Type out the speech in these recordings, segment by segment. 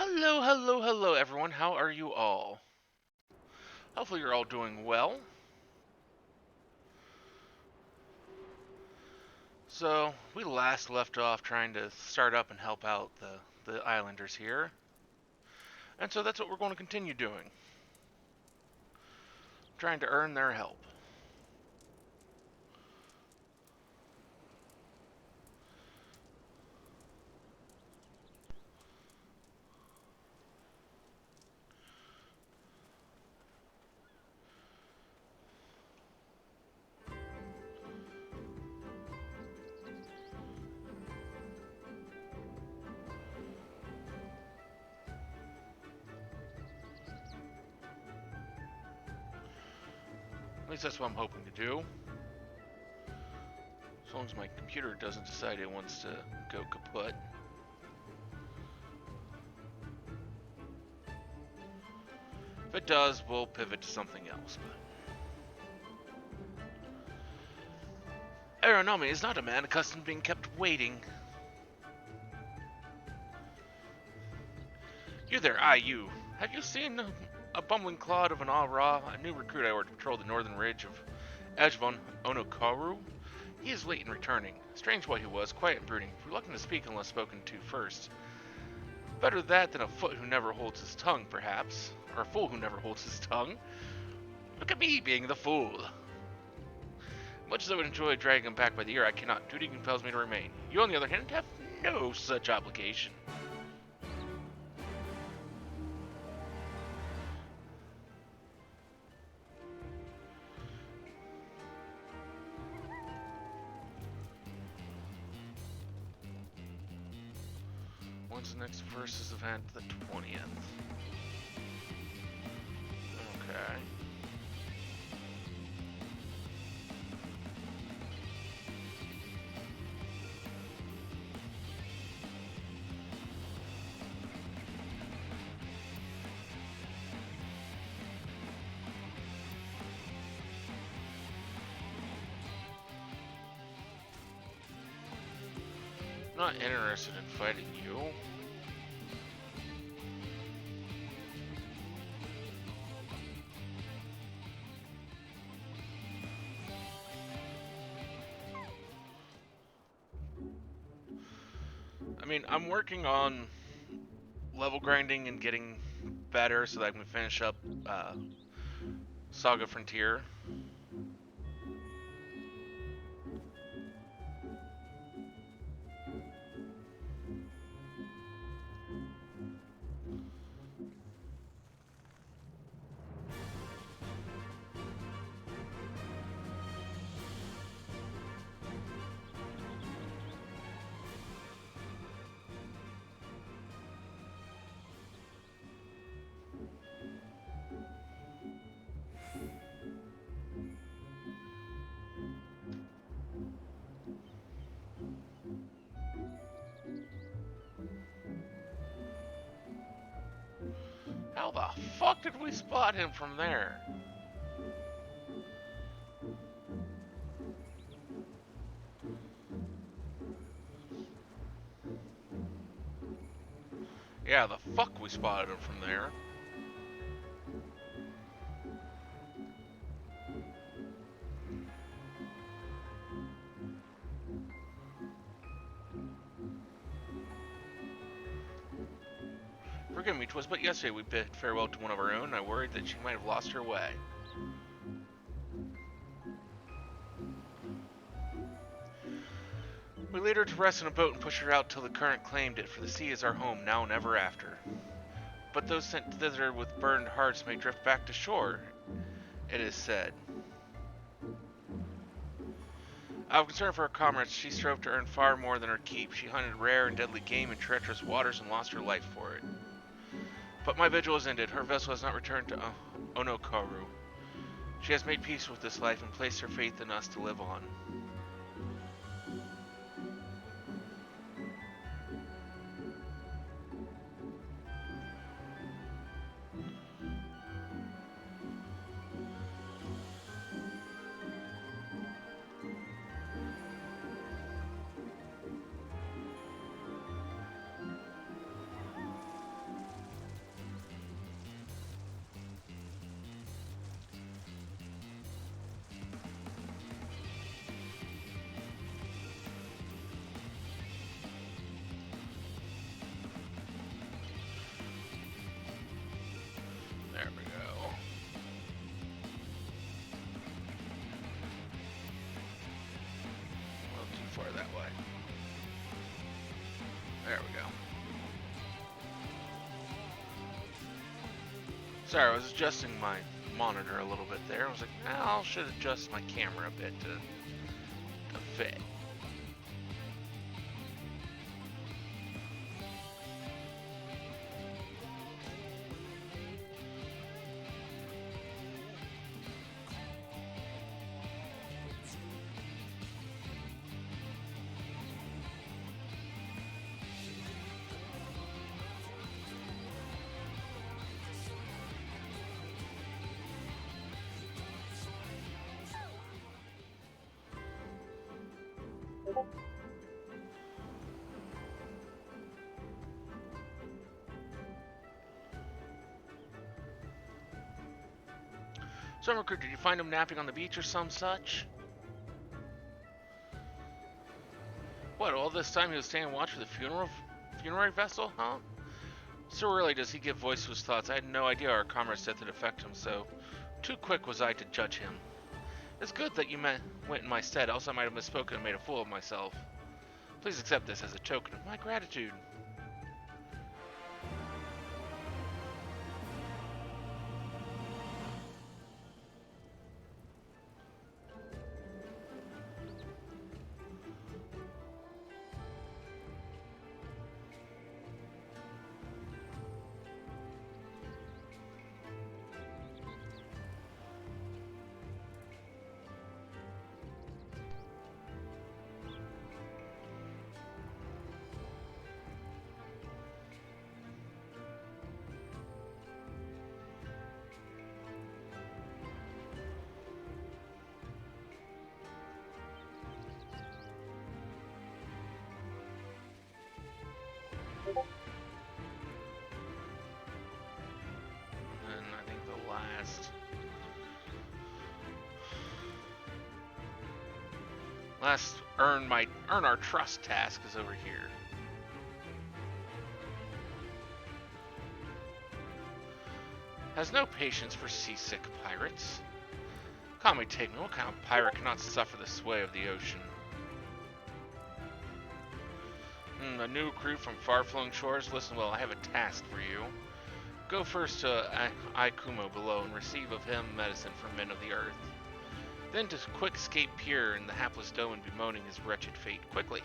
Hello, hello, hello, everyone. How are you all? Hopefully, you're all doing well. So, we last left off trying to start up and help out the islanders here. And so that's what we're going to continue doing. Trying to earn their help. At least that's what I'm hoping to do. As long as my computer doesn't decide it wants to go kaput. If it does, we'll pivot to something else. But Aeronomy is not a man accustomed to being kept waiting. You there, you. Have you seen a bumbling clod of an Ra, a new recruit I ordered to patrol the northern ridge of Ajvon Onokaru? He is late in returning. Strange boy he was, quiet and brooding, reluctant to speak unless spoken to first. Better that than a foot who never holds his tongue, perhaps. Or a fool who never holds his tongue. Look at me being the fool. Much as I would enjoy dragging him back by the ear, I cannot. Duty compels me to remain. You, on the other hand, have no such obligation. When's the next versus event? The 20th. Okay. Not interested in fighting you. I mean, I'm working on level grinding and getting better so that I can finish up Saga Frontier. How the fuck did we spot him from there? Yeah, the fuck we spotted him from there. Forgive me, 'twas but yesterday we bid farewell to one of our own, and I worried that she might have lost her way. We laid her to rest in a boat and pushed her out till the current claimed it, for the sea is our home, now and ever after. But those sent thither with burned hearts may drift back to shore, it is said. Out of concern for her comrades, she strove to earn far more than her keep. She hunted rare and deadly game in treacherous waters and lost her life for it. But my vigil is ended. Her vessel has not returned to Onokaru. She has made peace with this life and placed her faith in us to live on. Sorry, I was adjusting my monitor a little bit there. I was like, I should adjust my camera a bit to fit. So, recruit, did you find him napping on the beach or some such? What, all this time he was staying watch for the funerary vessel, huh? So rarely does he give voice to his thoughts. I had no idea our commerce death would affect him, so too quick was I to judge him. It's good that you went in my stead, else I might have misspoken and made a fool of myself. Please accept this as a token of my gratitude. And I think the last earn our trust task is over here. Has no patience for seasick pirates. Call me take me, what kind of pirate cannot suffer the sway of the ocean? A new recruit from far-flung shores. Listen well, I have a task for you. Go first to Aikumo below and receive of him medicine for men of the earth. Then to quick escape Pier and the hapless Doman bemoaning his wretched fate quickly.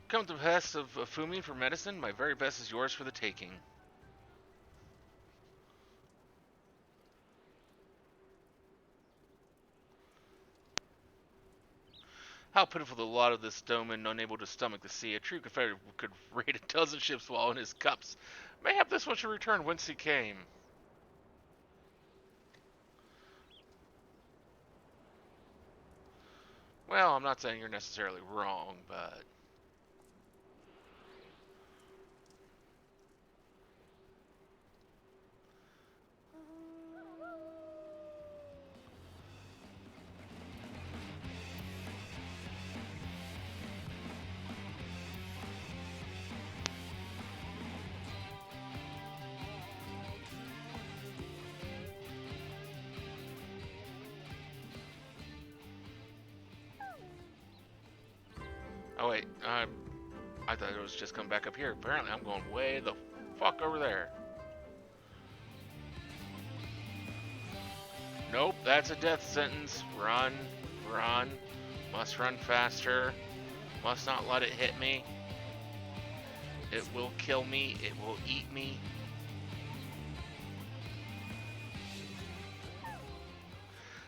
Come to the behest of Fumi for medicine. My very best is yours for the taking. How pitiful the lot of this Doman, unable to stomach the sea. A true confederate could raid a dozen ships while in his cups. Mayhap this one should return whence he came. Well, I'm not saying you're necessarily wrong, but... Oh wait, I thought it was just coming back up here. Apparently I'm going way the fuck over there. Nope, that's a death sentence. Run, run. Must run faster. Must not let it hit me. It will kill me. It will eat me.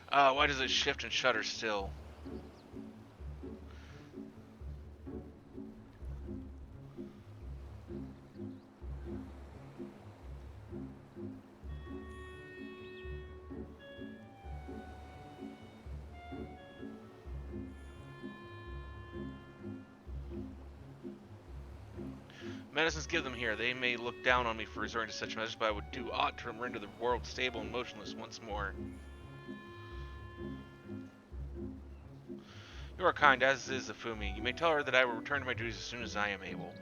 Why does it shift and shutter still? Medicines give them here. They may look down on me for resorting to such measures, but I would do aught to render the world stable and motionless once more. You are kind, as is Afumi. You may tell her that I will return to my duties as soon as I am able.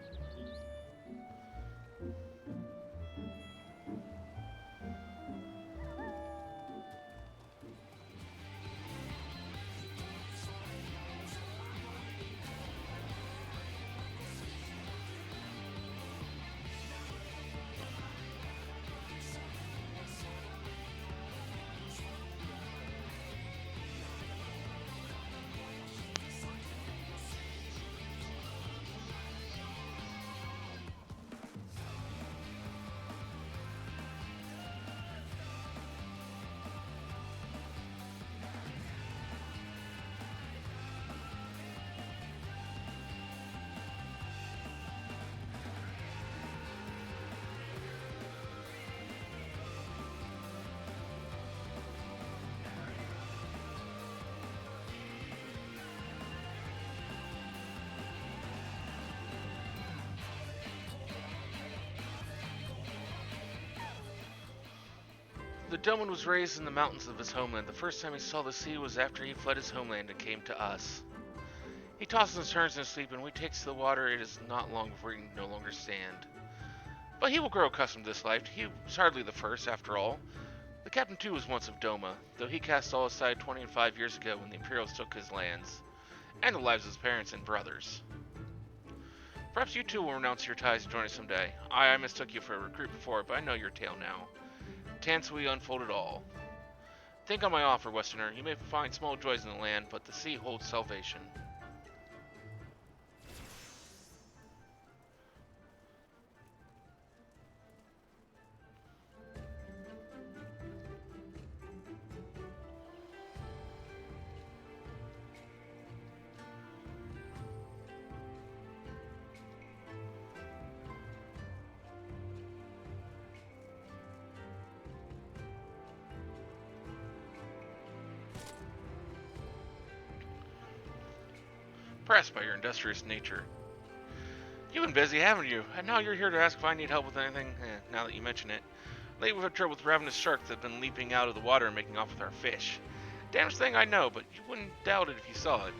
The Doman was raised in the mountains of his homeland. The first time he saw the sea was after he fled his homeland and came to us. He tosses and turns in his sleep, and when he takes to the water, it is not long before he can no longer stand. But he will grow accustomed to this life. He was hardly the first, after all. The captain, too, was once of Doma, though he cast all aside 25 years ago when the Imperials took his lands, and the lives of his parents and brothers. Perhaps you too will renounce your ties and join us someday. I mistook you for a recruit before, but I know your tale now. Tansui unfolded all. Think on my offer, Westerner. You may find small joys in the land, but the sea holds salvation. Impressed by your industrious nature. You've been busy, haven't you? And now you're here to ask if I need help with anything? Now that you mention it. Lately we've had trouble with ravenous sharks that have been leaping out of the water and making off with our fish. Damnest thing I know, but you wouldn't doubt it if you saw it.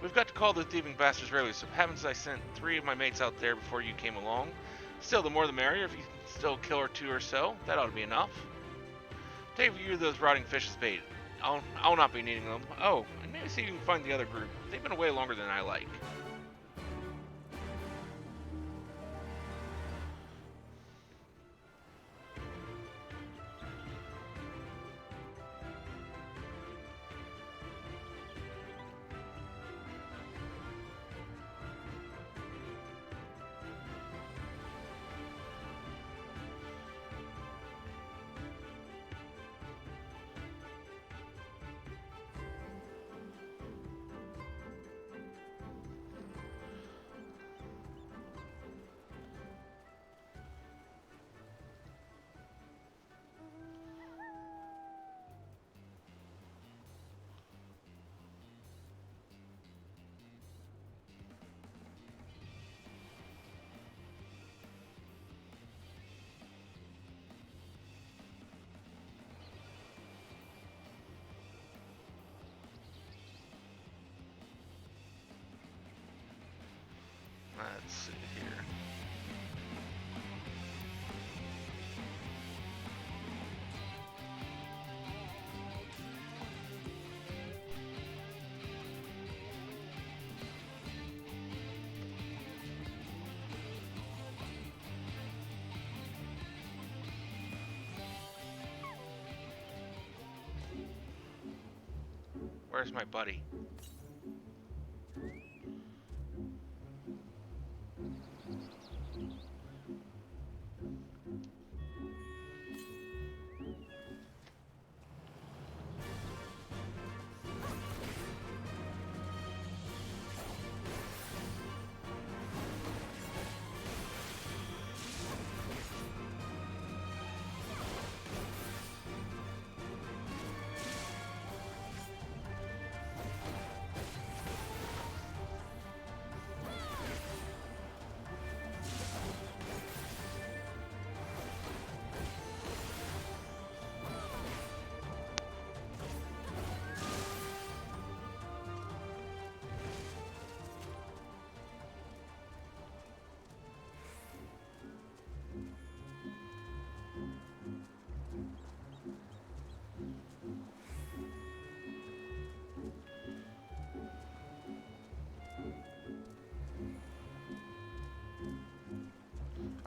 We've got to call the thieving bastards regularly, so haven't I sent 3 of my mates out there before you came along? Still, the more the merrier. If you can still kill or 2 or so, that ought to be enough. Take a few of those rotting fish as bait. I'll not be needing them. Oh, and maybe see if you can find the other group. They've been away longer than I like. Let's see here. Where's my buddy?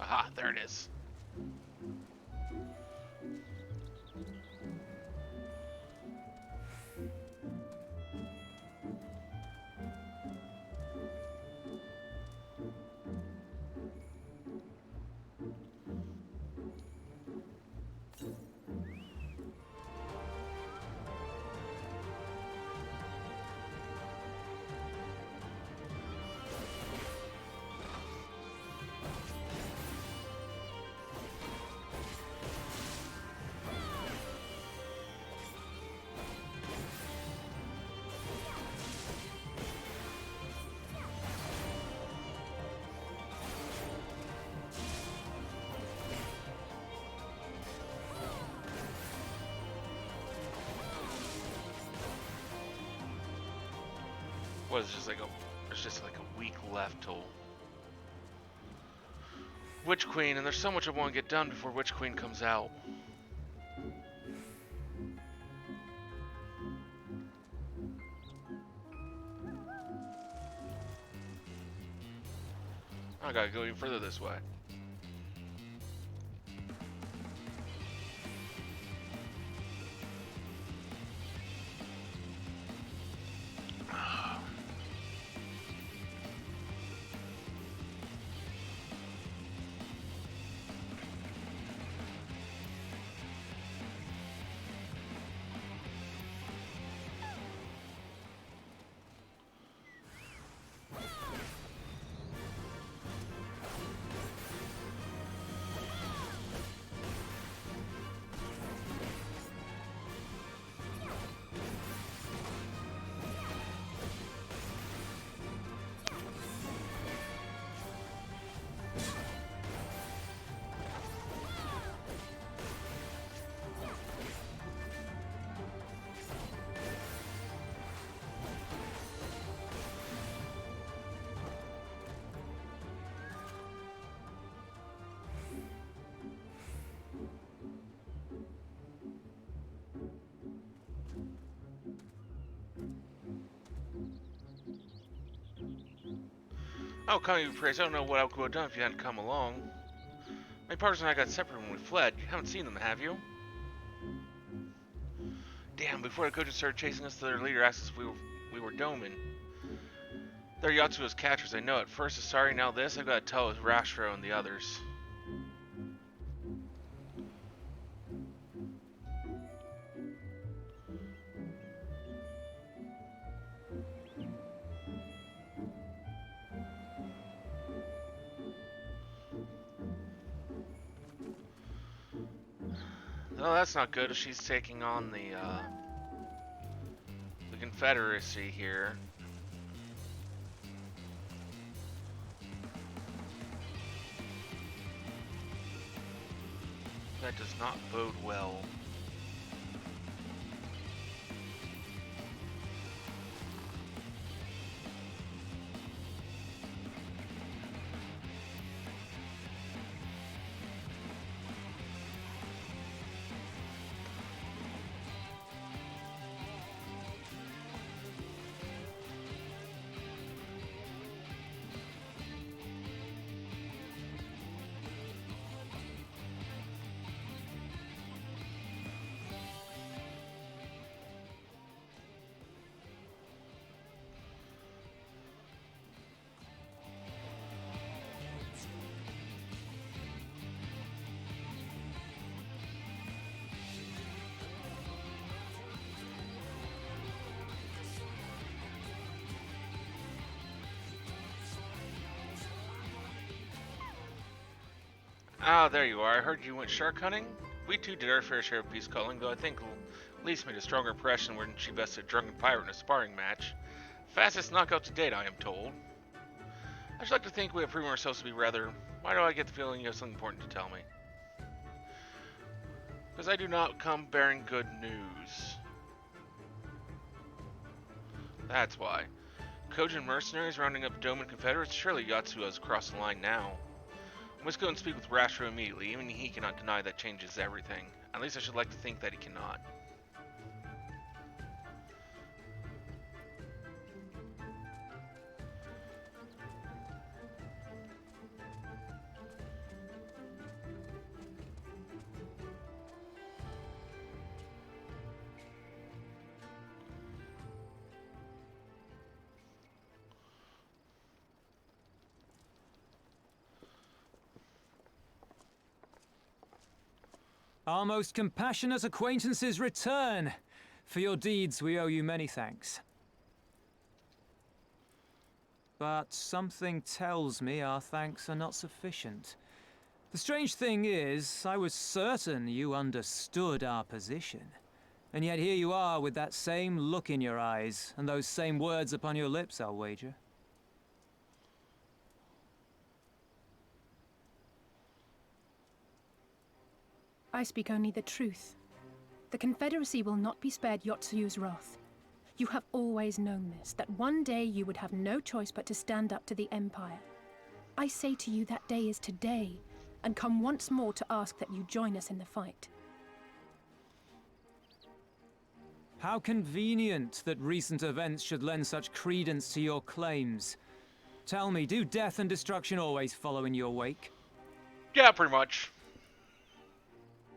Aha, there it is. What is it, just like there's just like a week left till Witch Queen, and there's so much I want to get done before Witch Queen comes out. I gotta go even further this way. Oh, come you praise. I don't know what I would have done if you hadn't come along. My partners and I got separated when we fled. You haven't seen them, have you? Damn, before the coaches started chasing us, their leader asked us if we were Doman. They're Yatsuo's catchers, I know it. First is sorry, now this. I've got to tell Rashro and the others. No, that's not good if she's taking on the Confederacy here. That does not bode well. Ah, there you are. I heard you went shark hunting. We too did our fair share of peace calling, though I think Lise made a stronger impression when she bested a drunken pirate in a sparring match. Fastest knockout to date, I am told. I should like to think we have proven ourselves to be rather... Why do I get the feeling you have something important to tell me? Because I do not come bearing good news. That's why. Kojin mercenaries rounding up Doman Confederates? Surely Yatsuo has crossed the line now. I must go and speak with Rashro immediately. Even he cannot deny that changes everything. At least I should like to think that he cannot. Our most compassionate acquaintances return. For your deeds, we owe you many thanks. But something tells me our thanks are not sufficient. The strange thing is, I was certain you understood our position. And yet here you are with that same look in your eyes, and those same words upon your lips, I'll wager. I speak only the truth. The Confederacy will not be spared Yotsuyu's wrath. You have always known this, that one day you would have no choice but to stand up to the Empire. I say to you that day is today, and come once more to ask that you join us in the fight. How convenient that recent events should lend such credence to your claims. Tell me, do death and destruction always follow in your wake? Yeah, pretty much.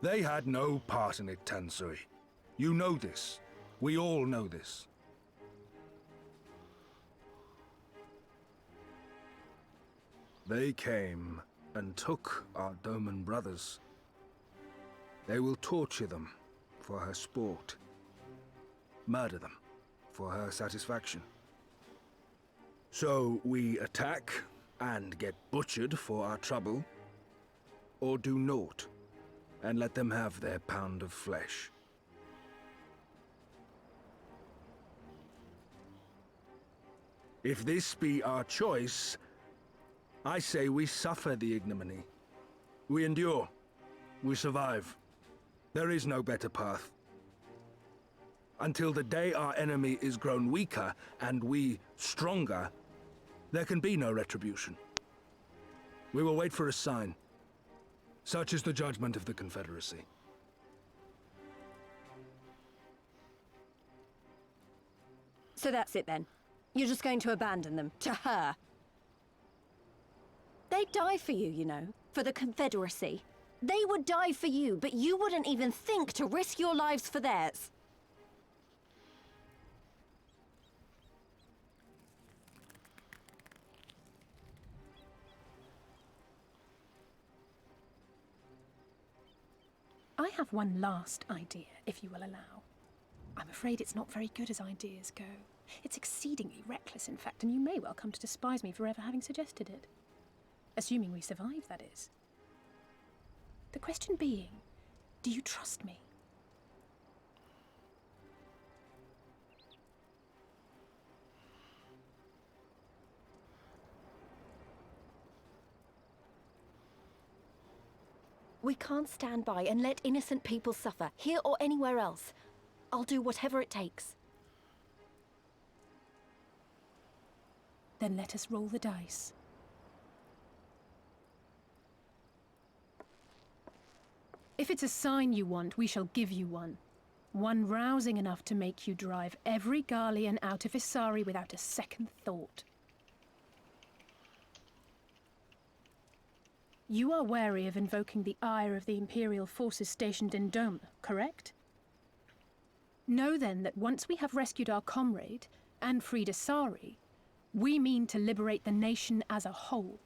They had no part in it, Tansui. You know this. We all know this. They came and took our Doman brothers. They will torture them for her sport. Murder them for her satisfaction. So we attack and get butchered for our trouble, or do naught and let them have their pound of flesh. If this be our choice, I say we suffer the ignominy. We endure. We survive. There is no better path. Until the day our enemy is grown weaker and we stronger, there can be no retribution. We will wait for a sign. Such is the judgment of the Confederacy. So that's it then. You're just going to abandon them to her. They'd die for you, you know, for the Confederacy. They would die for you, but you wouldn't even think to risk your lives for theirs. I have one last idea, if you will allow. I'm afraid it's not very good as ideas go. It's exceedingly reckless, in fact, and you may well come to despise me for ever having suggested it. Assuming we survive, that is. The question being, do you trust me? We can't stand by and let innocent people suffer, here or anywhere else. I'll do whatever it takes. Then let us roll the dice. If it's a sign you want, we shall give you one. One rousing enough to make you drive every Garlean out of Isari without a second thought. You are wary of invoking the ire of the Imperial forces stationed in Doma, correct? Know then that once we have rescued our comrade and freed Isari, we mean to liberate the nation as a whole.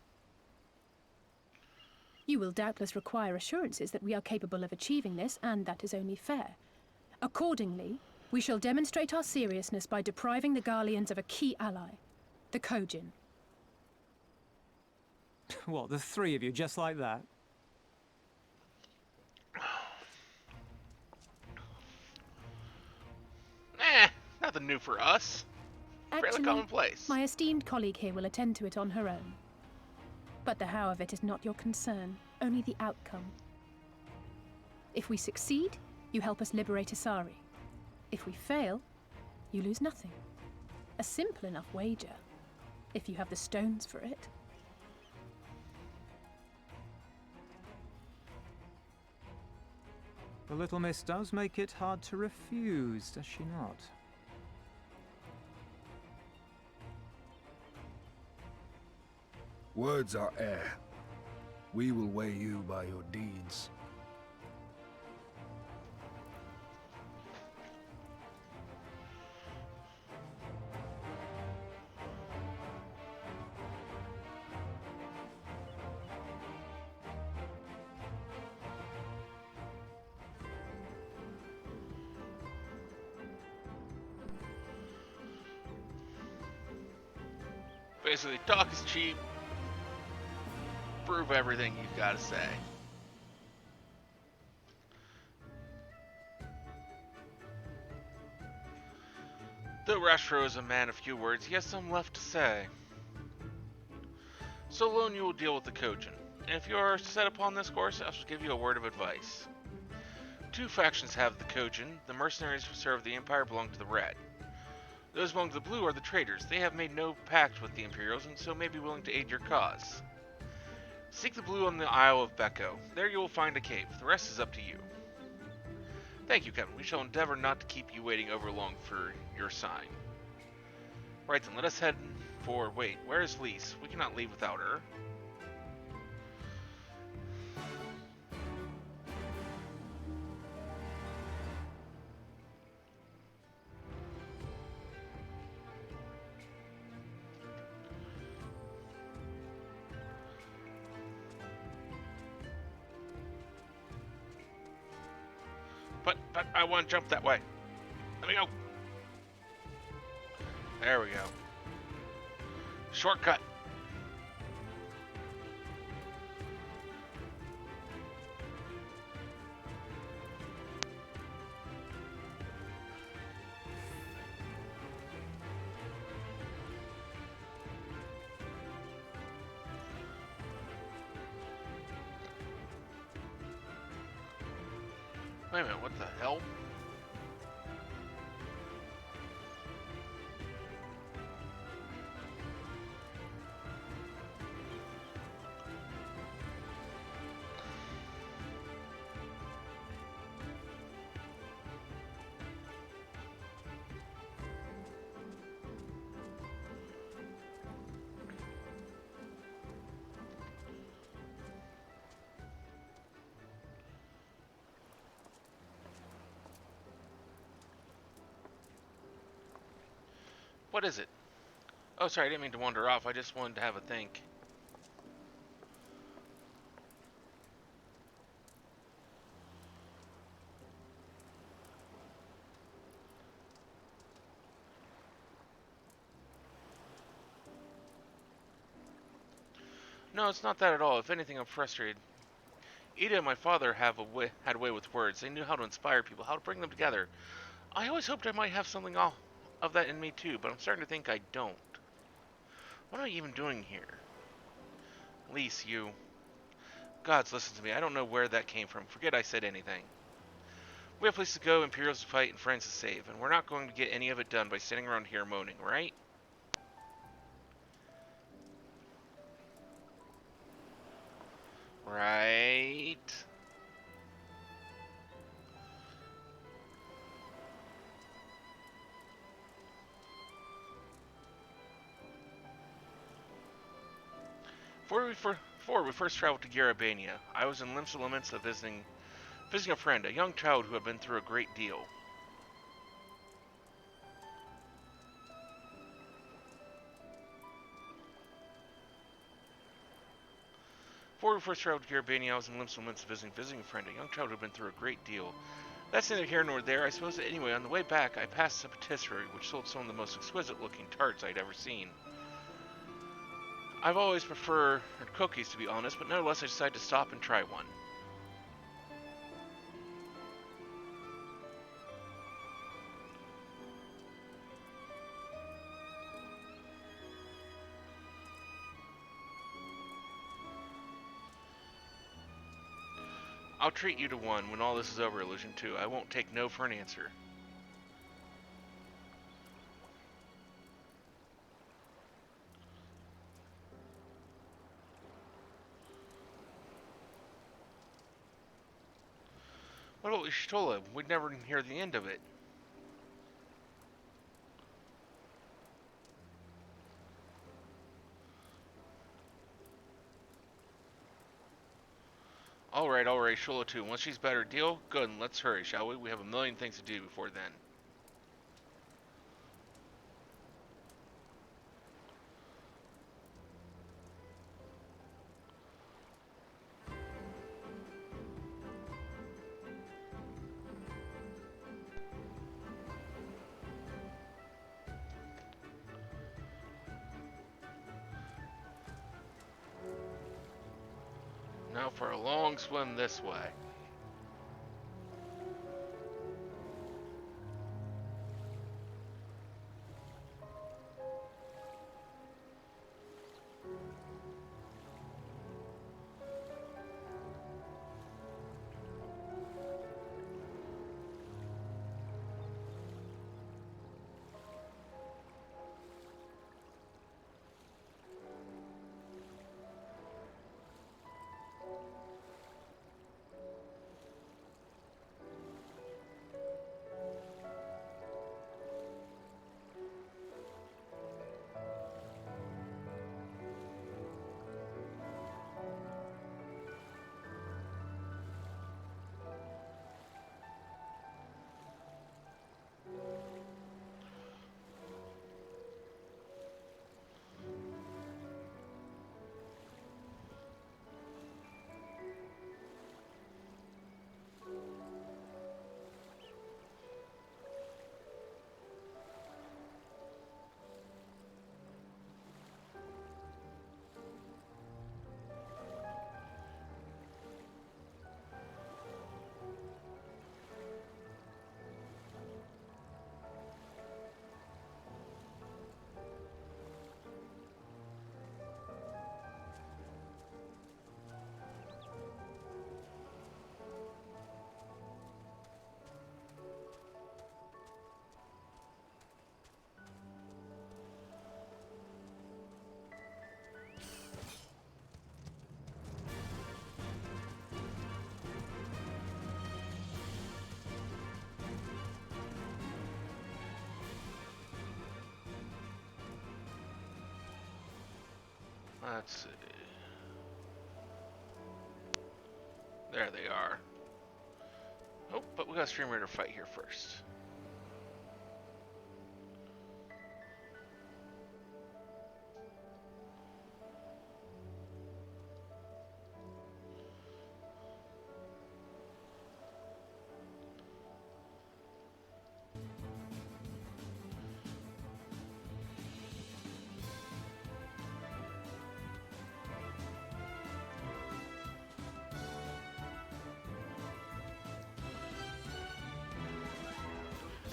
You will doubtless require assurances that we are capable of achieving this, and that is only fair. Accordingly, we shall demonstrate our seriousness by depriving the Garleans of a key ally, the Kojin. What, the three of you, just like that? Nothing new for us. Fairly commonplace. My esteemed colleague here will attend to it on her own. But the how of it is not your concern, only the outcome. If we succeed, you help us liberate Isari. If we fail, you lose nothing. A simple enough wager, if you have the stones for it. The little miss does make it hard to refuse, does she not? Words are air. We will weigh you by your deeds. Basically, talk is cheap. Prove everything you've got to say. Though Rashro is a man of few words, he has some left to say. So alone you will deal with the Kojin. And if you are set upon this course, I shall give you a word of advice. Two factions have the Kojin. The mercenaries who serve the Empire belong to the Red. Those belong to the Blue are the traitors. They have made no pact with the Imperials, and so may be willing to aid your cause. Seek the Blue on the Isle of Becco. There you will find a cave. The rest is up to you. Thank you, Captain. We shall endeavor not to keep you waiting over long for your sign. Right then, let us head for... Wait, where is Lise? We cannot leave without her. But I want to jump that way. Let me go. There we go. Shortcut. Wait a minute, what the hell? What is it? Oh, sorry, I didn't mean to wander off. I just wanted to have a think. No, it's not that at all. If anything, I'm frustrated. Ida and my father had a way with words. They knew how to inspire people, how to bring them together. I always hoped I might have something of that in me too, but I'm starting to think I don't. What am I even doing here? Lise, you... Gods, listen to me. I don't know where that came from. Forget I said anything. We have places to go, Imperials to fight, and friends to save, and we're not going to get any of it done by sitting around here moaning, right? Right... Before we first traveled to Garabania, I was in Limsa visiting a friend, a young child who had been through a great deal. Before we first traveled to Garabania, I was in Limsa visiting a friend, a young child who had been through a great deal. That's neither here nor there, I suppose. Anyway, on the way back, I passed a patisserie which sold some of the most exquisite-looking tarts I'd ever seen. I've always preferred cookies, to be honest, but nevertheless I decided to stop and try one. I'll treat you to one when all this is over, Illusion 2. I won't take no for an answer. What about Ishtola? We'd never hear the end of it. Alright, Shola 2. Once she's better, deal? Good, and let's hurry, shall we? We have a million things to do before then. Now for a long swim this way. Let's see. There they are. Oh, but we got a Stream Raider fight here first.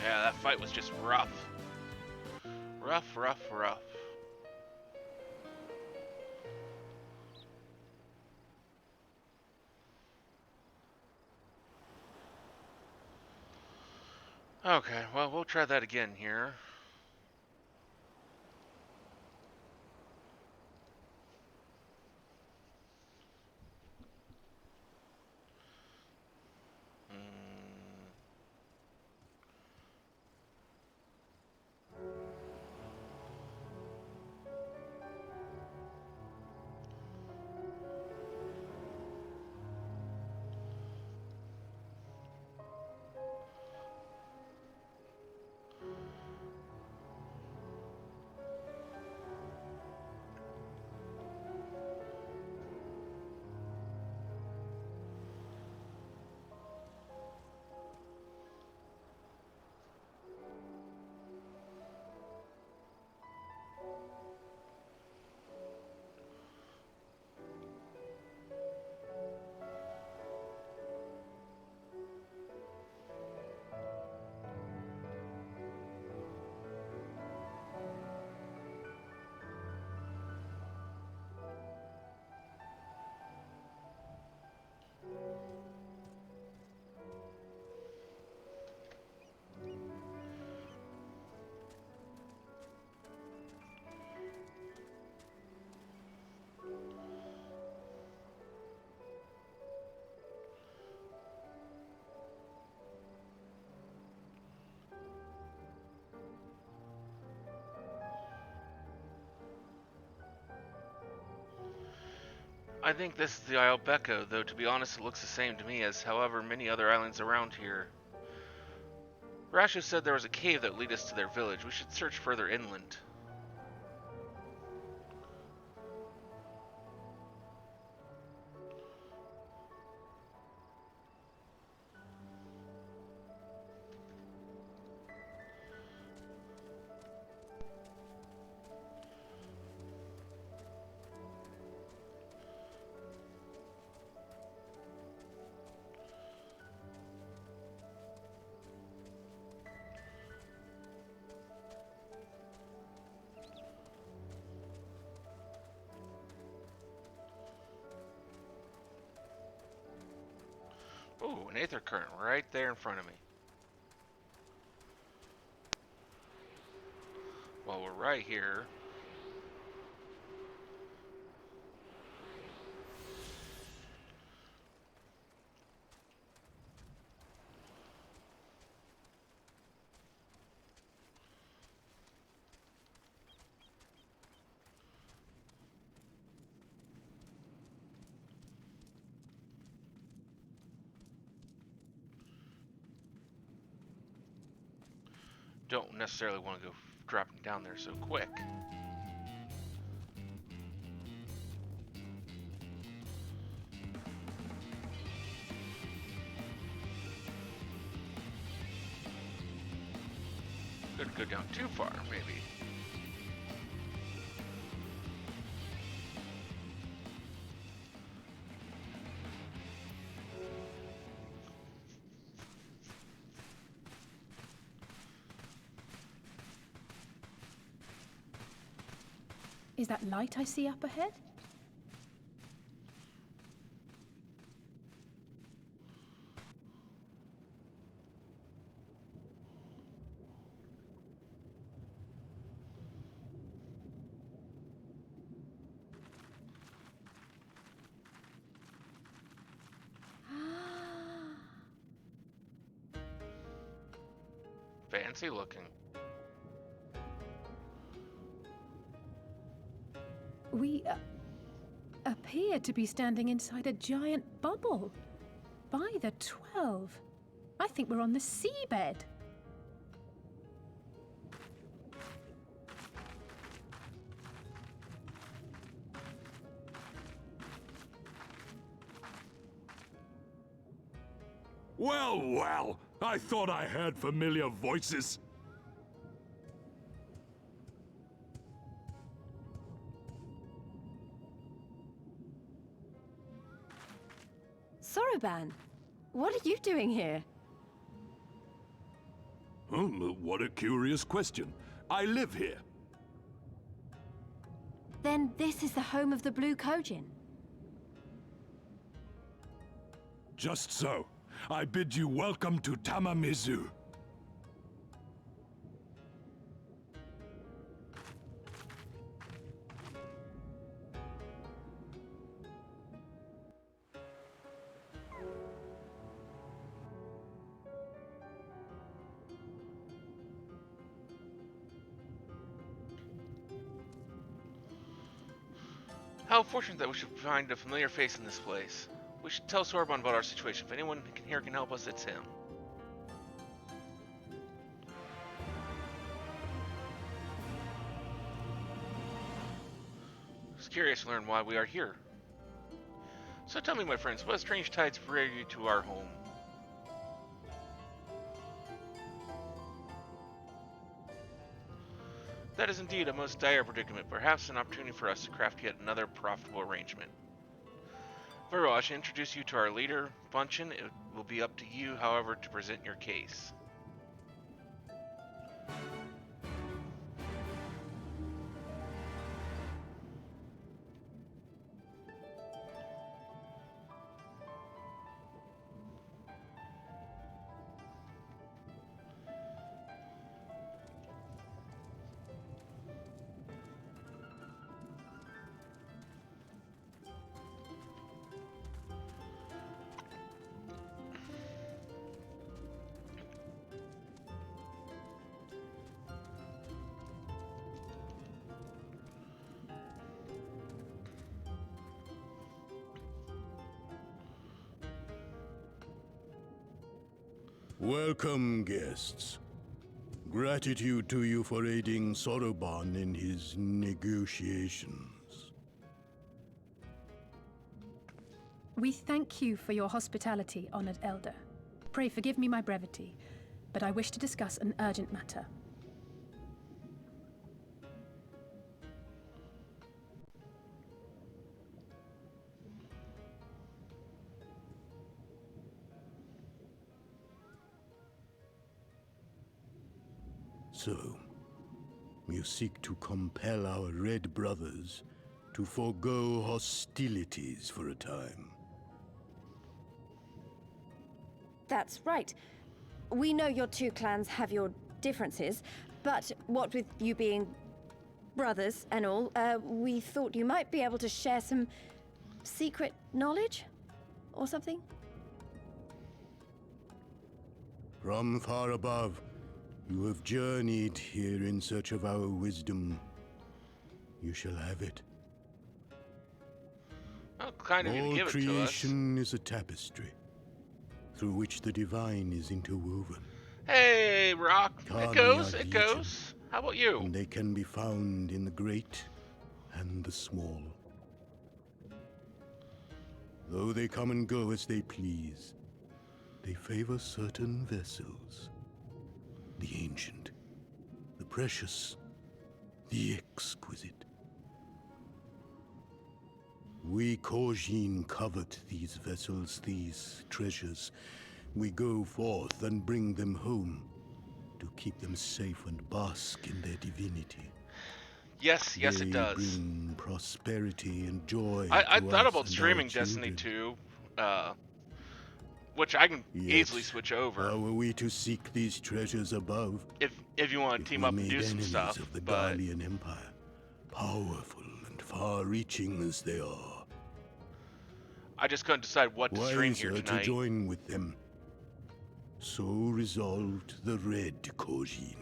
Yeah, that fight was just rough. Rough, rough, rough. Okay, well, we'll try that again here. I think this is the Isle Becco, though to be honest it looks the same to me as however many other islands around here. Rasha said there was a cave that lead us to their village. We should search further inland. Ooh, an aether current right there in front of me. While we're right here, don't necessarily want to go dropping down there so quick. Could go down too far, maybe. Is that light I see up ahead? Fancy looking. We appear to be standing inside a giant bubble. By the 12. I think we're on the seabed. Well, well, I thought I heard familiar voices. Soroban, what are you doing here? What a curious question. I live here. Then this is the home of the Blue Kojin. Just so. I bid you welcome to Tamamizu. How fortunate that we should find a familiar face in this place. We should tell Sorbonne about our situation. If anyone here can help us, it's him. I was curious to learn why we are here. So tell me, my friends, what strange tides bring you to our home? That is indeed a most dire predicament, perhaps an opportunity for us to craft yet another profitable arrangement. Very well, I should introduce you to our leader, Bunchen. It will be up to you, however, to present your case. Welcome, guests. Gratitude to you for aiding Soroban in his negotiations. We thank you for your hospitality, honored elder. Pray forgive me my brevity, but I wish to discuss an urgent matter. So, you seek to compel our Red brothers to forego hostilities for a time. That's right. We know your two clans have your differences, but what with you being brothers and all, we thought you might be able to share some secret knowledge or something. From far above, you have journeyed here in search of our wisdom. You shall have it. Well, kind of you to All give it to us. creation is a tapestry, through which the divine is interwoven. Hey, Rock. It Kami goes, are it legion, goes. How about you? and they can be found in the great and the small. Though they come and go as they please, they favor certain vessels. The ancient, the precious, the exquisite. We Kojin covet these vessels, these treasures. We go forth and bring them home to keep them safe and bask in their divinity. Yes, yes, They it does. bring prosperity and joy. I to thought us about and streaming our Destiny children. 2, which I can Yet, easily switch over how are we to seek these treasures above if you want if to team we up and made do some enemies stuff. of the But Garlean Empire, powerful and far-reaching as they are? I just couldn't decide what to stream here Wiser to tonight. join with them. So resolved the Red Kojin.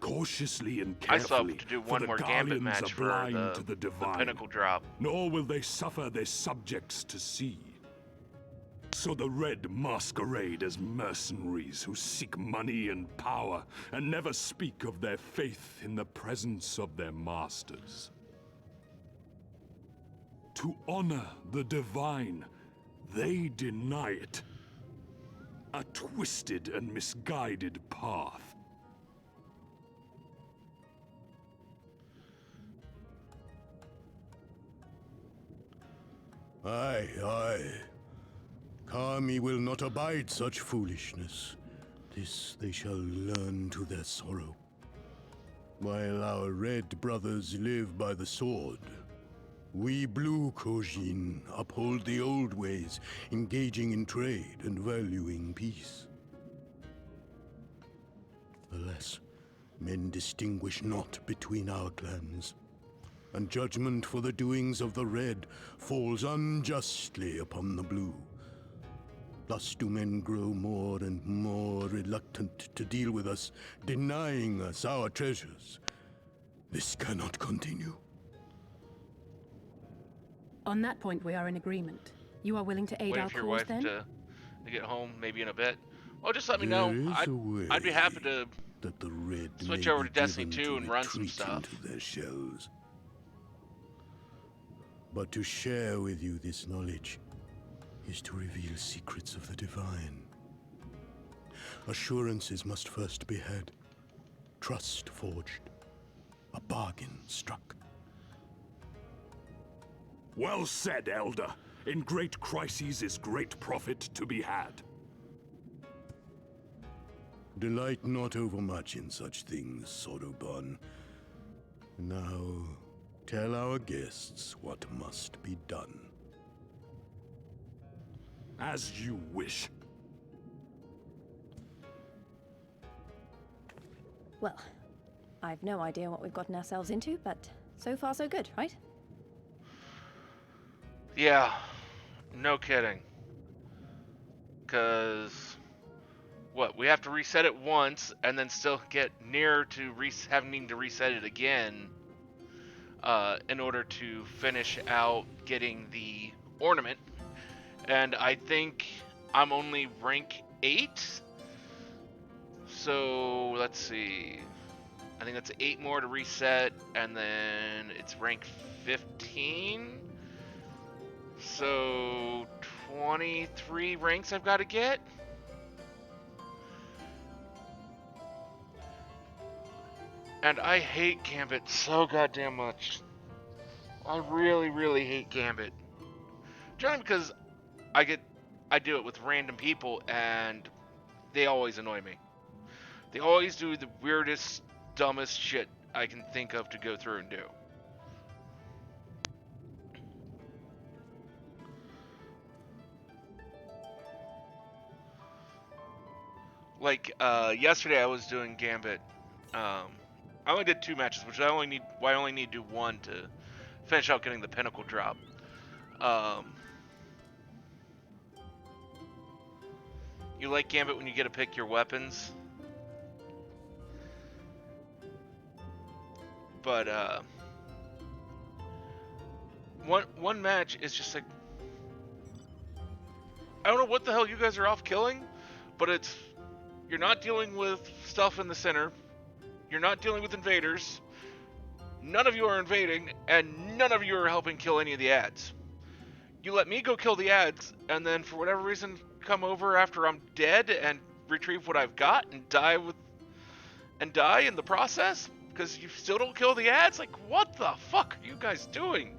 Cautiously and I still carefully, have to do for one the more gambit Garleans match are for blind the, to the the divine, pinnacle drop. nor will they suffer their subjects to see. So the Red Masquerade as mercenaries who seek money and power, and never speak of their faith in the presence of their masters. To honor the divine, they deny it. A twisted and misguided path. Aye, aye. Kami will not abide such foolishness. This they shall learn to their sorrow. While our red brothers live by the sword, we blue Kojin uphold the old ways, engaging in trade and valuing peace. Alas, men distinguish not between our clans, and judgment for the doings of the red falls unjustly upon the blue. Thus do men grow more and more reluctant to deal with us, denying us our treasures. This cannot continue. On that point, we are in agreement. You are willing to aid Waiting our for your cause, wife then? to get home, maybe in a bit. Well, just let me There know. is a way I'd be happy to that the red switch may over be to Destiny driven 2 to and run some retreat stuff. into their shells. But to share with you this knowledge is to reveal secrets of the divine. Assurances must first be had, trust forged, a bargain struck. Well said, Elder. In great crises is great profit to be had. Delight not overmuch in such things, Soroban. Now, tell our guests what must be done. As you wish. Well, I've no idea what we've gotten ourselves into, but so far so good, right? Yeah, no kidding. Because, what, we have to reset it once, and then still get near to having to reset it again in order to finish out getting the ornament. And I think I'm only rank 8. So, let's see. I think that's 8 more to reset, and then it's rank 15. So, 23 ranks I've got to get. And I hate Gambit so goddamn much. I really, really hate Gambit. Generally because I do it with random people and they always annoy me. They always do the weirdest, dumbest shit I can think of to go through and do. Like, yesterday I was doing Gambit. I only did 2 matches, which I only need to do 1 to finish out getting the Pinnacle drop. You like Gambit when you get to pick your weapons? But, one match is just like, I don't know what the hell you guys are off killing, but it's, you're not dealing with stuff in the center, you're not dealing with invaders, none of you are invading, and none of you are helping kill any of the ads. You let me go kill the ads, and then for whatever reason come over after I'm dead and retrieve what I've got and die in the process because you still don't kill the ads? Like, what the fuck are you guys doing?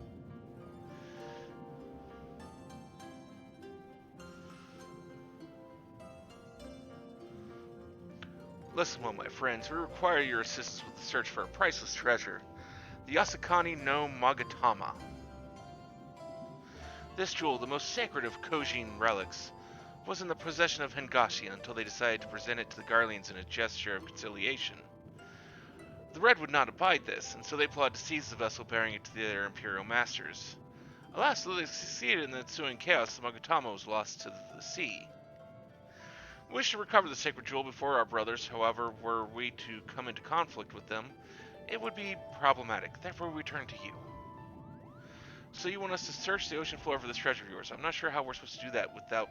Listen, well, my friends, we require your assistance with the search for a priceless treasure, the Yasukani no Magatama. This jewel, the most sacred of Kojin relics, was in the possession of Hengashi until they decided to present it to the Garleans in a gesture of conciliation. The Red would not abide this, and so they plotted to seize the vessel bearing it to their Imperial masters. Alas, though they succeeded in the ensuing chaos, the Magatama was lost to the sea. We wish to recover the sacred jewel before our brothers, however, were we to come into conflict with them, it would be problematic. Therefore, we turn to you. So you want us to search the ocean floor for this treasure of yours. I'm not sure how we're supposed to do that without,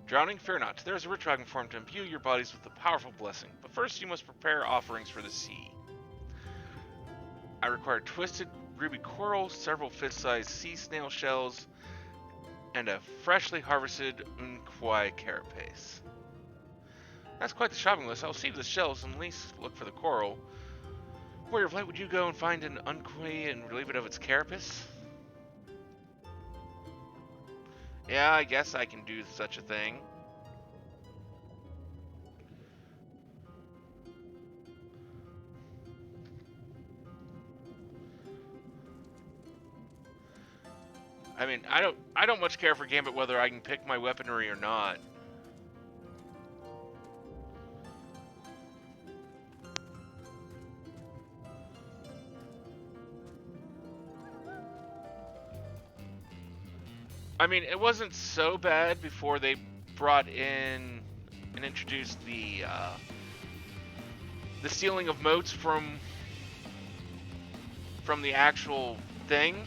Drowning? Fear not. There is a rich dragon form to imbue your bodies with a powerful blessing. But first you must prepare offerings for the sea. I require twisted ruby coral, several fist-sized sea snail shells, and a freshly harvested unquai carapace. That's quite the shopping list. I'll see to the shells and at least look for the coral. Warrior of Light, would you go and find an unquai and relieve it of its carapace? Yeah, I guess I can do such a thing. I mean, I don't much care for Gambit whether I can pick my weaponry or not. I mean, it wasn't so bad before they brought in and introduced the stealing of motes from the actual thing.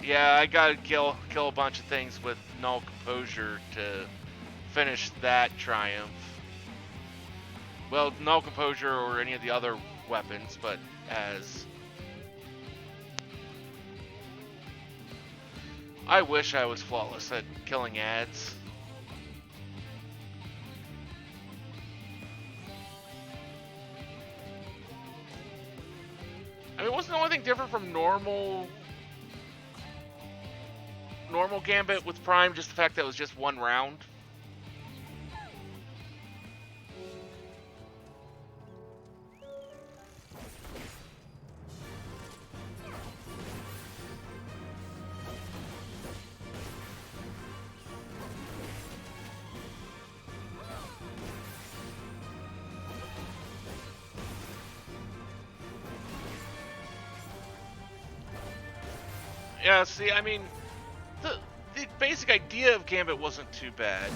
Yeah, I gotta kill a bunch of things with null composure to finish that triumph. Well, null composure or any of the other weapons, but as I wish I was flawless at killing ads. I mean, wasn't the only thing different from normal Gambit with Prime just the fact that it was just one round? Yeah, see, I mean, the basic idea of Gambit wasn't too bad.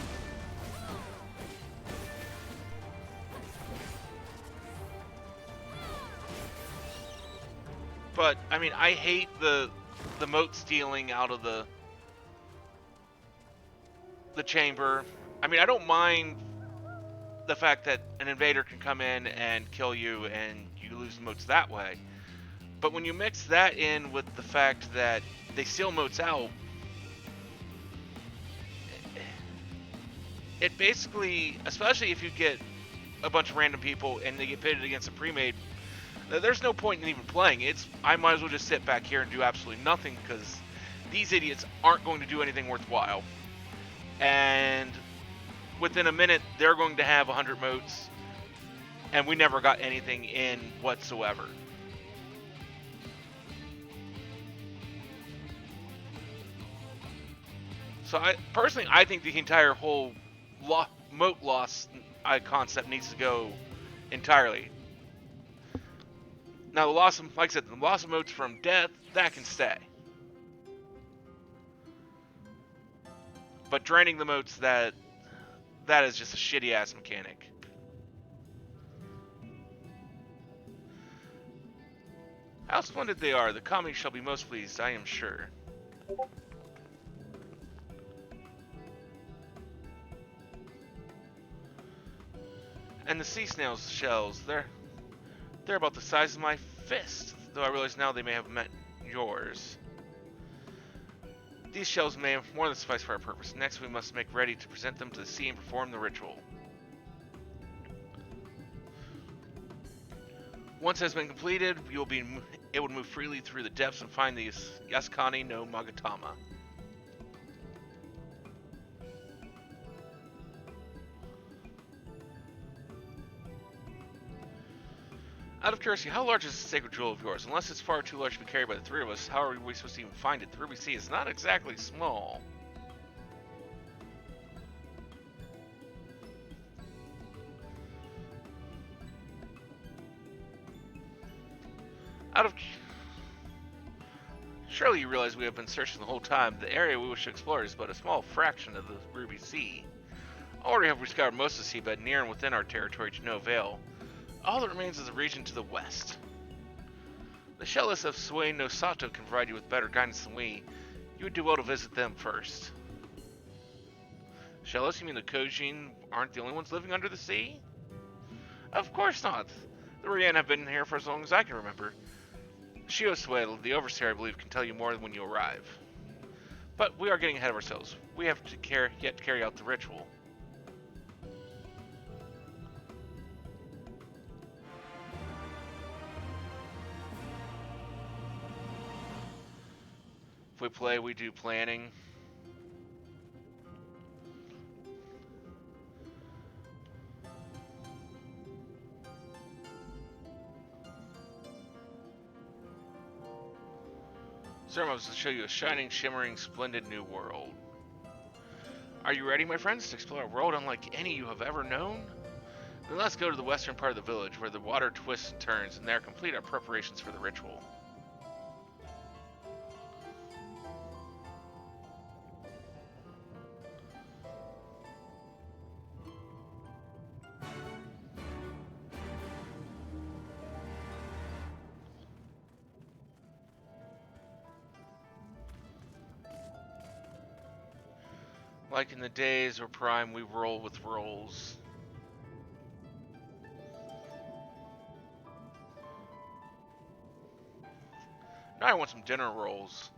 But, I mean, I hate the mote stealing out of the chamber. I mean, I don't mind the fact that an invader can come in and kill you and you lose the motes that way. But when you mix that in with the fact that they steal motes out, it basically, especially if you get a bunch of random people and they get pitted against a pre-made, there's no point in even playing. I might as well just sit back here and do absolutely nothing because these idiots aren't going to do anything worthwhile. And within a minute, they're going to have 100 motes, and we never got anything in whatsoever. So I think the entire whole moat loss concept needs to go entirely. Now, the loss of, like I said, the loss of moats from death, that can stay. But draining the moats, that is just a shitty ass mechanic. How splendid they are. The kami shall be most pleased, I am sure. And the sea snail's shells, they're about the size of my fist, though I realize now they may have met yours. These shells may have more than suffice for our purpose. Next, we must make ready to present them to the sea and perform the ritual. Once it has been completed, you will be able to move freely through the depths and find the Yasukani no Magatama. Out of curiosity, how large is this sacred jewel of yours? Unless it's far too large to be carried by the three of us, how are we supposed to even find it? The Ruby Sea is not exactly small. Surely you realize we have been searching the whole time. The area we wish to explore is but a small fraction of the Ruby Sea. Already have we scoured most of the seabed near and within our territory to no avail. All that remains is the region to the west. The Shellis of Sui no Sato can provide you with better guidance than we. You would do well to visit them first. Shellis, you mean the Kojin aren't the only ones living under the sea? Of course not. The Rian have been here for as long as I can remember. Shiosue, the overseer, I believe, can tell you more when you arrive. But we are getting ahead of ourselves. We have to yet carry out the ritual. If we play, we do planning. Zermos will show you a shining, shimmering, splendid new world. Are you ready, my friends, to explore a world unlike any you have ever known? Then let's go to the western part of the village, where the water twists and turns, and there complete our preparations for the ritual. Like in the days where Prime, we roll with rolls. Now I want some dinner rolls.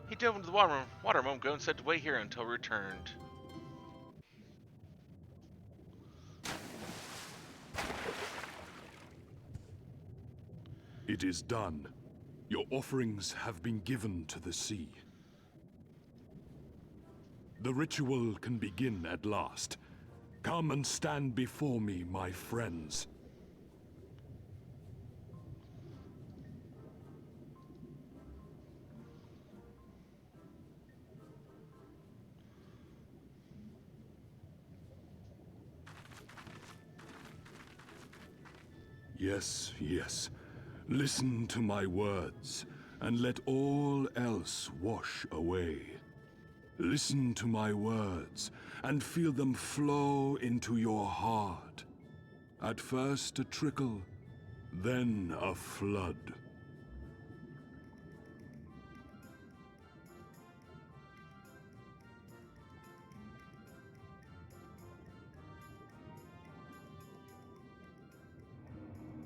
He dove into the water a moment ago and said to wait here until returned. It is done. Your offerings have been given to the sea. The ritual can begin at last. Come and stand before me, my friends. Yes, yes. Listen to my words, and let all else wash away. Listen to my words, and feel them flow into your heart. At first a trickle, then a flood.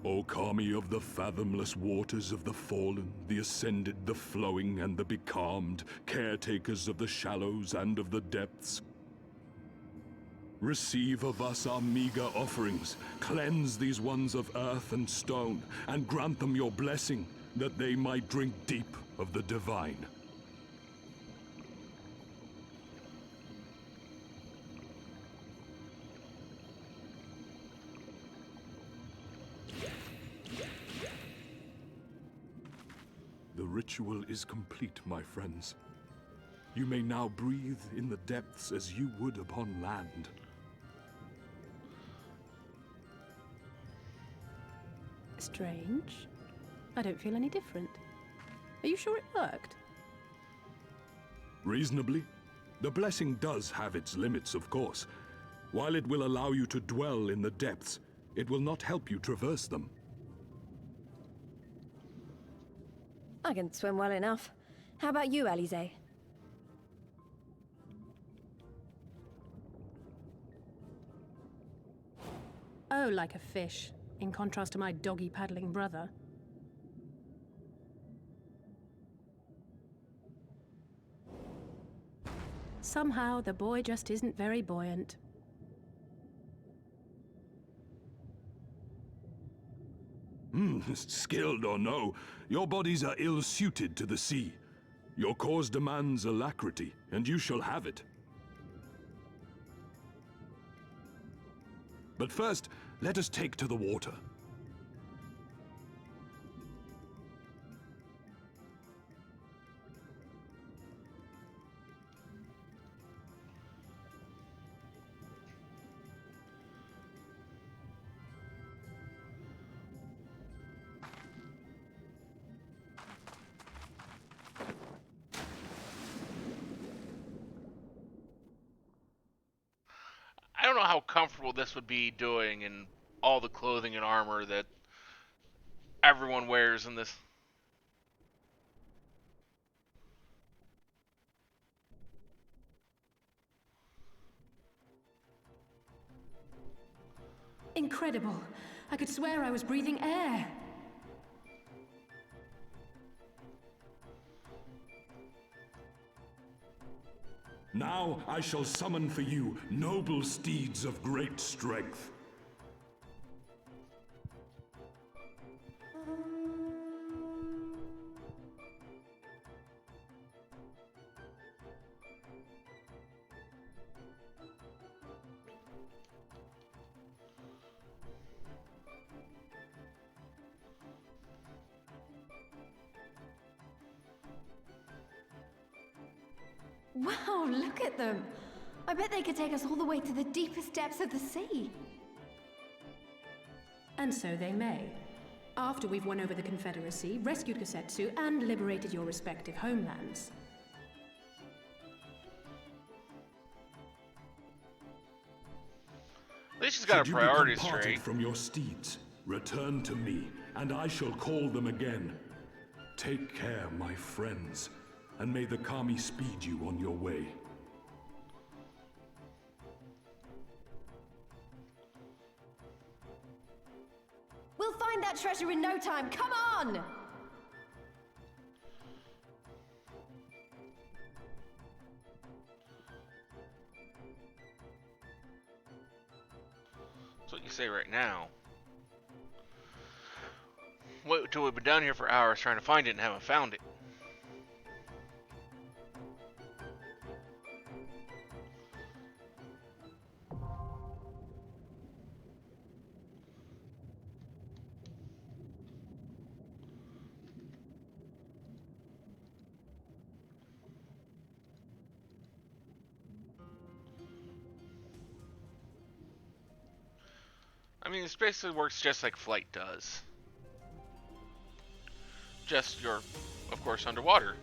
O Kami of the fathomless waters of the fallen, the ascended, the flowing, and the becalmed, caretakers of the shallows and of the depths. Receive of us our meager offerings, cleanse these ones of earth and stone, and grant them your blessing, that they might drink deep of the divine. ritual is complete, my friends. You may now breathe in the depths as you would upon land. Strange. I don't feel any different. Are you sure it worked? Reasonably. The blessing does have its limits, of course. While it will allow you to dwell in the depths, it will not help you traverse them. I can swim well enough. How about you, Alize? Oh, like a fish, in contrast to my doggy-paddling brother. Somehow, the boy just isn't very buoyant. Skilled or no, your bodies are ill-suited to the sea. Your cause demands alacrity, and you shall have it. But first, let us take to the water. I don't know how comfortable this would be doing in all the clothing and armor that everyone wears in this. Incredible. I could swear I was breathing air. Now I shall summon for you noble steeds of great strength. Wow, look at them! I bet they could take us all the way to the deepest depths of the sea. And so they may. After we've won over the Confederacy, rescued Kosetsu, and liberated your respective homelands. At least she's got Should her you priorities become parted straight. from your steeds, return to me, and I shall call them again. Take care, my friends, and may the Kami speed you on your way. We'll find that treasure in no time. Come on! That's what you say right now. Wait till we've been down here for hours trying to find it and haven't found it. I mean, this basically works just like flight does. Just you're, of course, underwater.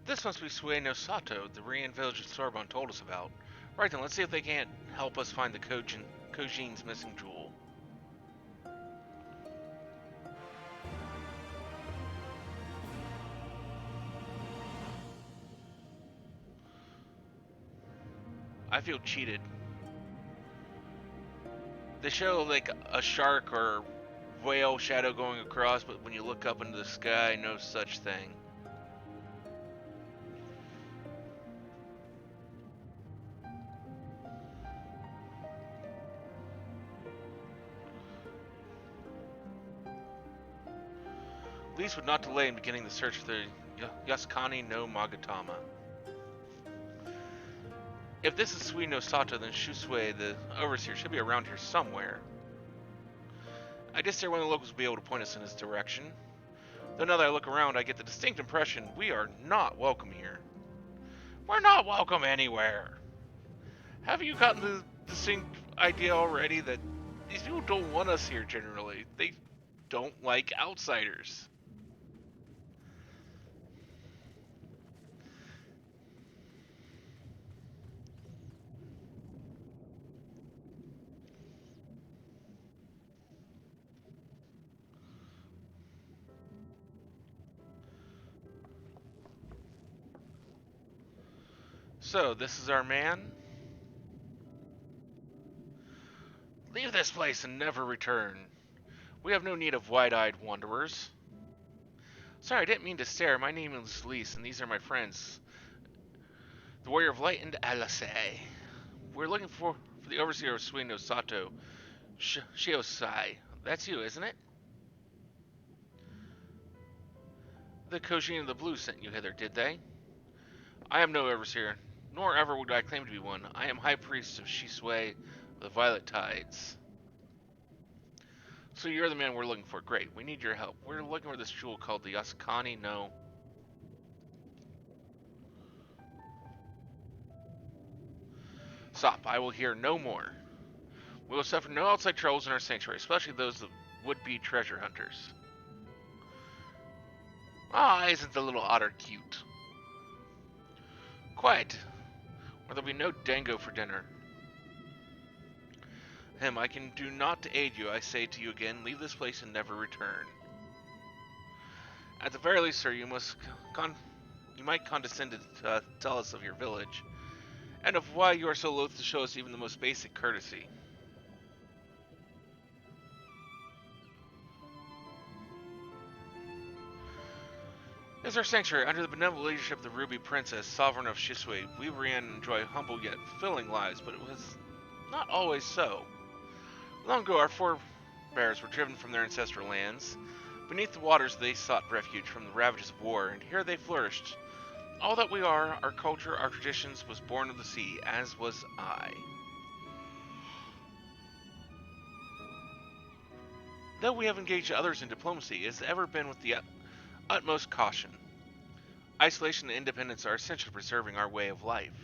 This must be Sueno Sato, the Rian village that Sorbonne told us about. Right then, let's see if they can't help us find the Kojin's missing jewel. I feel cheated. They show like a shark or whale shadow going across, but when you look up into the sky, no such thing. Least would not delay in beginning the search for the Yaskani no Magatama. If this is Sui no Sato, then Shusue, the overseer, should be around here somewhere. I just dare one of the locals will be able to point us in his direction. Though now that I look around, I get the distinct impression we are not welcome here. We're not welcome anywhere. Have you gotten the distinct idea already that these people don't want us here generally? They don't like outsiders. So, this is our man? Leave this place and never return. We have no need of wide-eyed wanderers. Sorry, I didn't mean to stare. My name is Lise, and these are my friends. The Warrior of Light and Alase. We're looking for the Overseer of Sui no Sato, Shiosai. That's you, isn't it? The Kojin of the Blue sent you hither, did they? I am no Overseer, nor ever would I claim to be one. I am High Priest of Shisui, the Violet Tides. So you're the man we're looking for. Great, we need your help. We're looking for this jewel called the Yaskani no... Stop, I will hear no more. We will suffer no outside troubles in our sanctuary, especially those that would-be treasure hunters. Ah, isn't the little otter cute? Quiet, or there'll be no dango for dinner. I can do naught to aid you. I say to you again, leave this place and never return. At the very least, sir, you might condescend to tell us of your village, and of why you are so loath to show us even the most basic courtesy. As our sanctuary, under the benevolent leadership of the Ruby Princess, sovereign of Shisui, we Rian enjoy humble yet fulfilling lives, but it was not always so. Long ago, our forebears were driven from their ancestral lands. Beneath the waters, they sought refuge from the ravages of war, and here they flourished. All that we are, our culture, our traditions, was born of the sea, as was I. Though we have engaged others in diplomacy, it has ever been with the utmost caution. Isolation and independence are essential to preserving our way of life.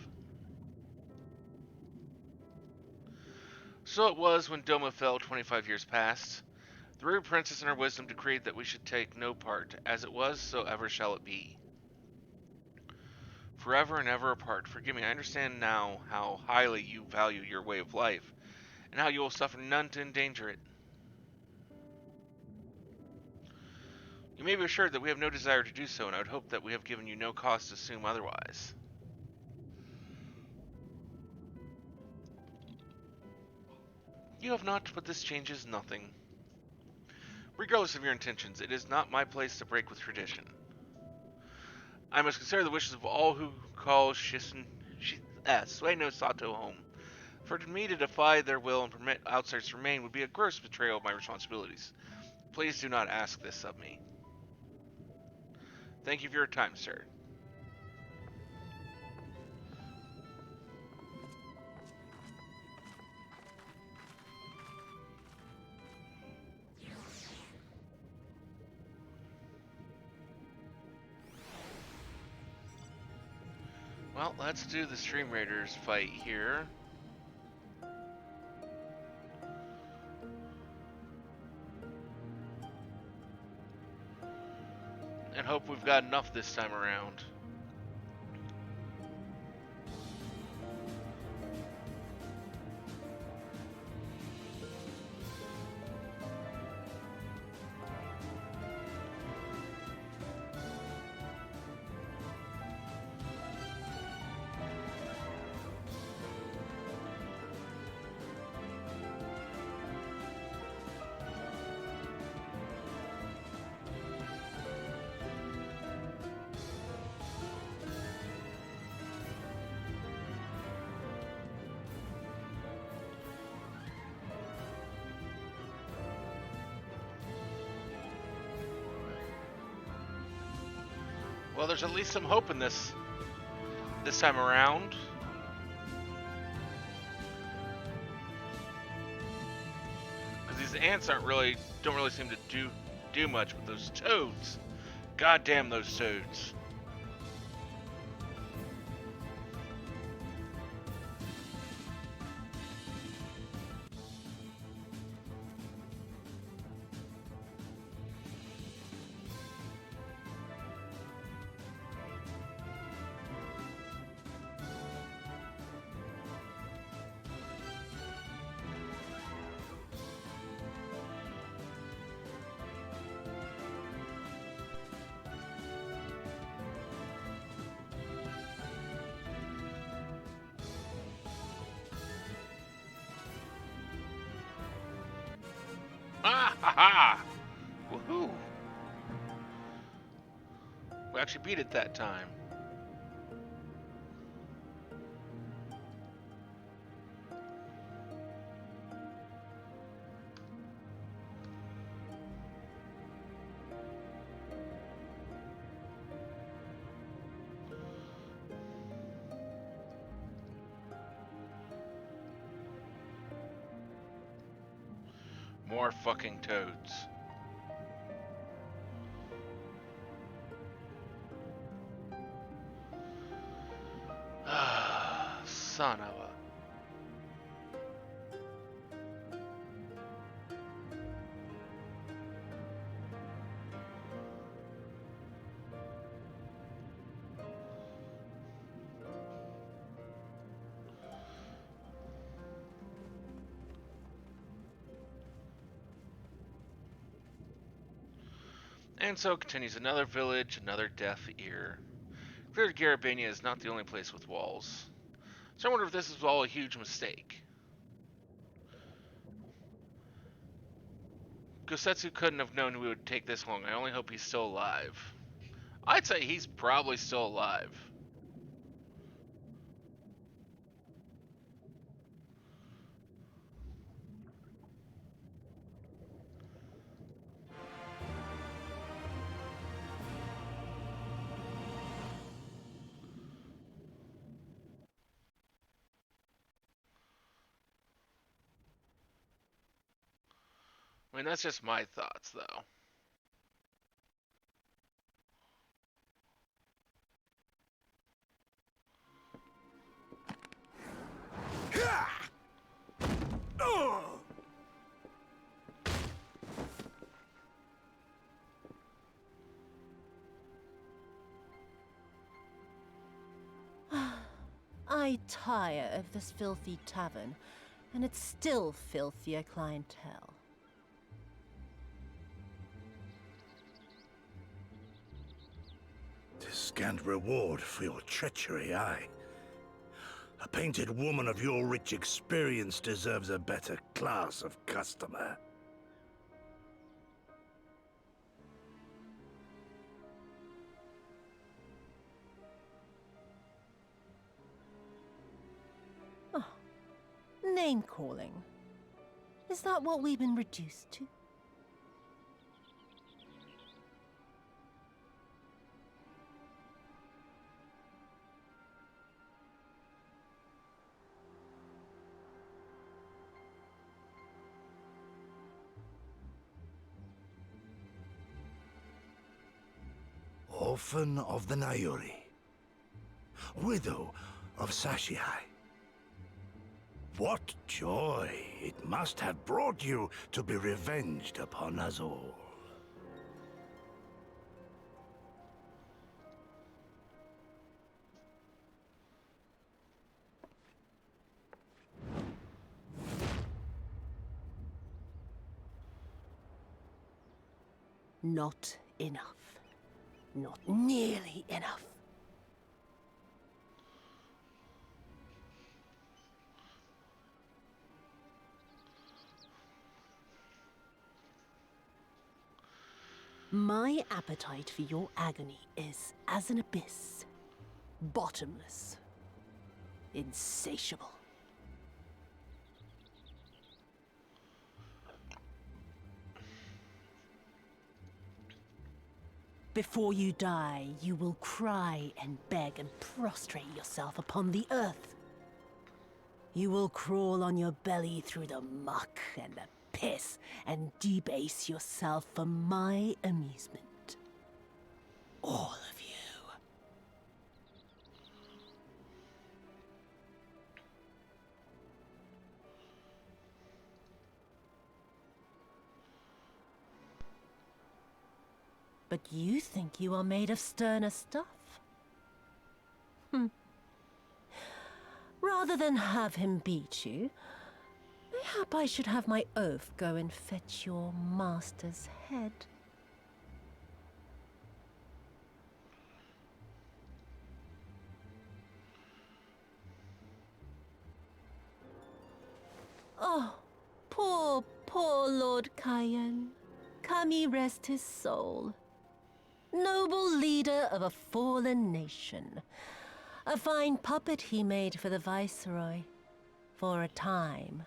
So it was when Doma fell 25 years past. The Ruby Princess in her wisdom decreed that we should take no part. As it was, so ever shall it be. Forever and ever apart. Forgive me, I understand now how highly you value your way of life, and how you will suffer none to endanger it. You may be assured that we have no desire to do so, and I would hope that we have given you no cause to assume otherwise. You have not, but this changes nothing. Regardless of your intentions, it is not my place to break with tradition. I must consider the wishes of all who call Sui no Sato home. For me to defy their will and permit outsiders to remain would be a gross betrayal of my responsibilities. Please do not ask this of me. Thank you for your time, sir. Well, let's do the Stream Raiders fight here. And hope we've got enough this time around. Well, there's at least some hope in this time around. Because these ants don't really seem to do much with those toads. God damn those toads. Ah ha ha! Woohoo! We actually beat it that time. More fucking toads. Son of a... And so continues another village, another deaf ear. Clearly Garabania is not the only place with walls. So I wonder if this is all a huge mistake. Gosetsu couldn't have known we would take this long. I only hope he's still alive. I'd say he's probably still alive. I mean, that's just my thoughts, though. I tire of this filthy tavern, and its still filthier clientele. Tis scant reward for your treachery, aye. A painted woman of your rich experience deserves a better class of customer. Name-calling. Is that what we've been reduced to? Orphan of the Nayuri. Widow of Sashihai. What joy it must have brought you to be revenged upon us all. Not enough. Not nearly enough. My appetite for your agony is as an abyss. Bottomless. Insatiable. Before you die, you will cry and beg and prostrate yourself upon the earth. You will crawl on your belly through the muck and the piss and debase yourself for my amusement. All of you. But you think you are made of sterner stuff? Rather than have him beat you, mayhap I should have my oaf go and fetch your master's head. Oh, poor Lord Cayenne. Kami rest his soul. Noble leader of a fallen nation. A fine puppet he made for the Viceroy. For a time.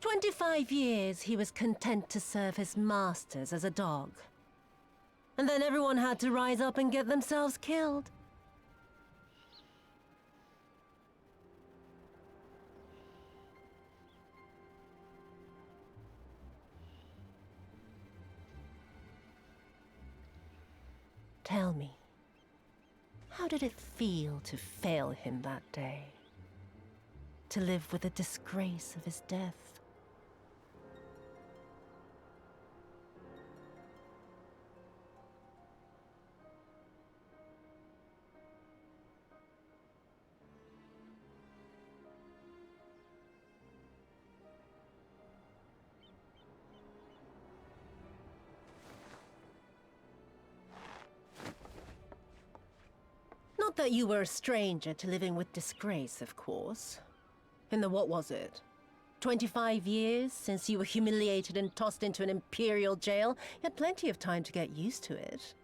"25 years he was content to serve his masters as a dog. And then everyone had to rise up and get themselves killed. Tell me, how did it feel to fail him that day? To live with the disgrace of his death? Not that you were a stranger to living with disgrace, of course. In the what was it? 25 years since you were humiliated and tossed into an imperial jail? You had plenty of time to get used to it.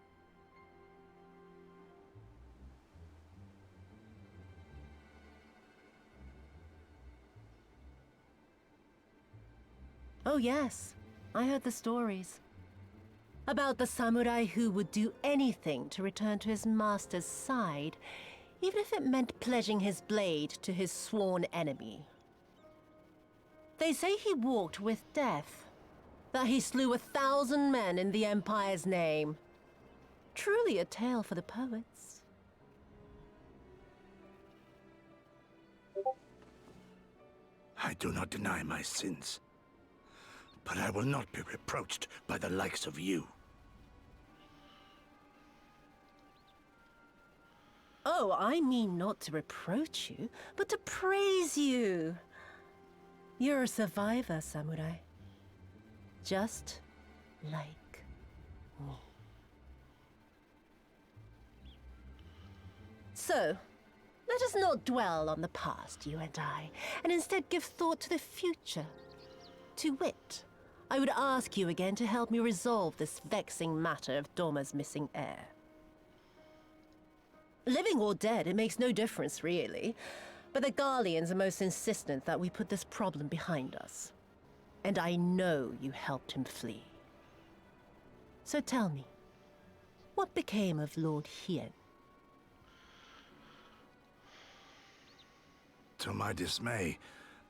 Oh yes, I heard the stories. About the samurai who would do anything to return to his master's side, even if it meant pledging his blade to his sworn enemy. They say he walked with death, that he slew 1,000 men in the Empire's name. Truly a tale for the poets. I do not deny my sins. But I will not be reproached by the likes of you. Oh, I mean not to reproach you, but to praise you. You're a survivor, samurai. Just like me. So, let us not dwell on the past, you and I, and instead give thought to the future. To wit, I would ask you again to help me resolve this vexing matter of Doma's missing heir. Living or dead, it makes no difference, really. But the Garleans are most insistent that we put this problem behind us. And I know you helped him flee. So tell me, what became of Lord Hien? To my dismay,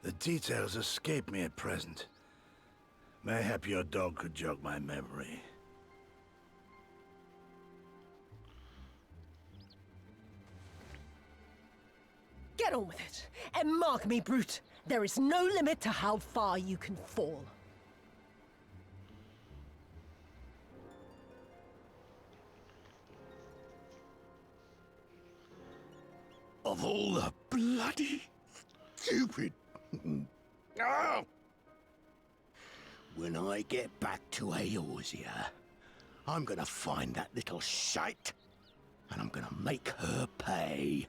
the details escape me at present. Mayhap your dog could jog my memory. Get on with it, and mark me, brute. There is no limit to how far you can fall. Of all the bloody stupid... Oh! When I get back to Eorzea, I'm gonna find that little shite, and I'm gonna make her pay.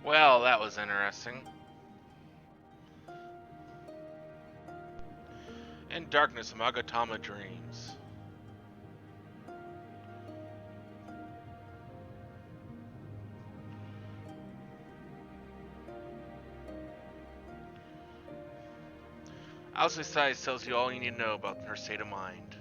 Well, that was interesting. In darkness, Magatama dreams. Outside size tells you all you need to know about her state of mind.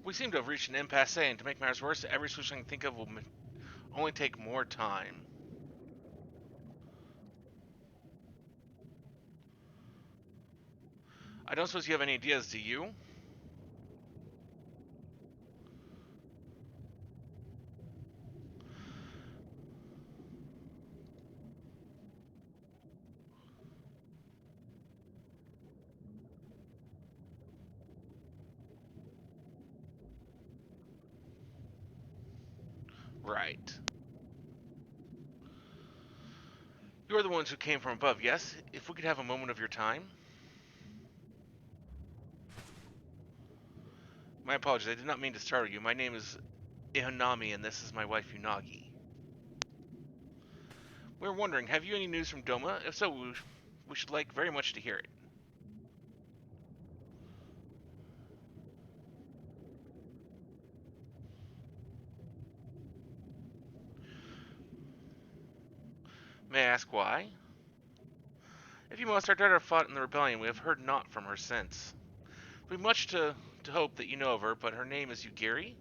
We seem to have reached an impasse, and to make matters worse, every solution I can think of will only take more time. I don't suppose you have any ideas, do you? Right. You're the ones who came from above, yes? If we could have a moment of your time? My apologies, I did not mean to startle you. My name is Ihanami, and this is my wife Unagi. We're wondering, have you any news from Doma? If so, we should like very much to hear it. May I ask why? If you must, our daughter fought in the rebellion. We have heard naught from her since. We have much to hope that you know of her, but her name is Yugiri?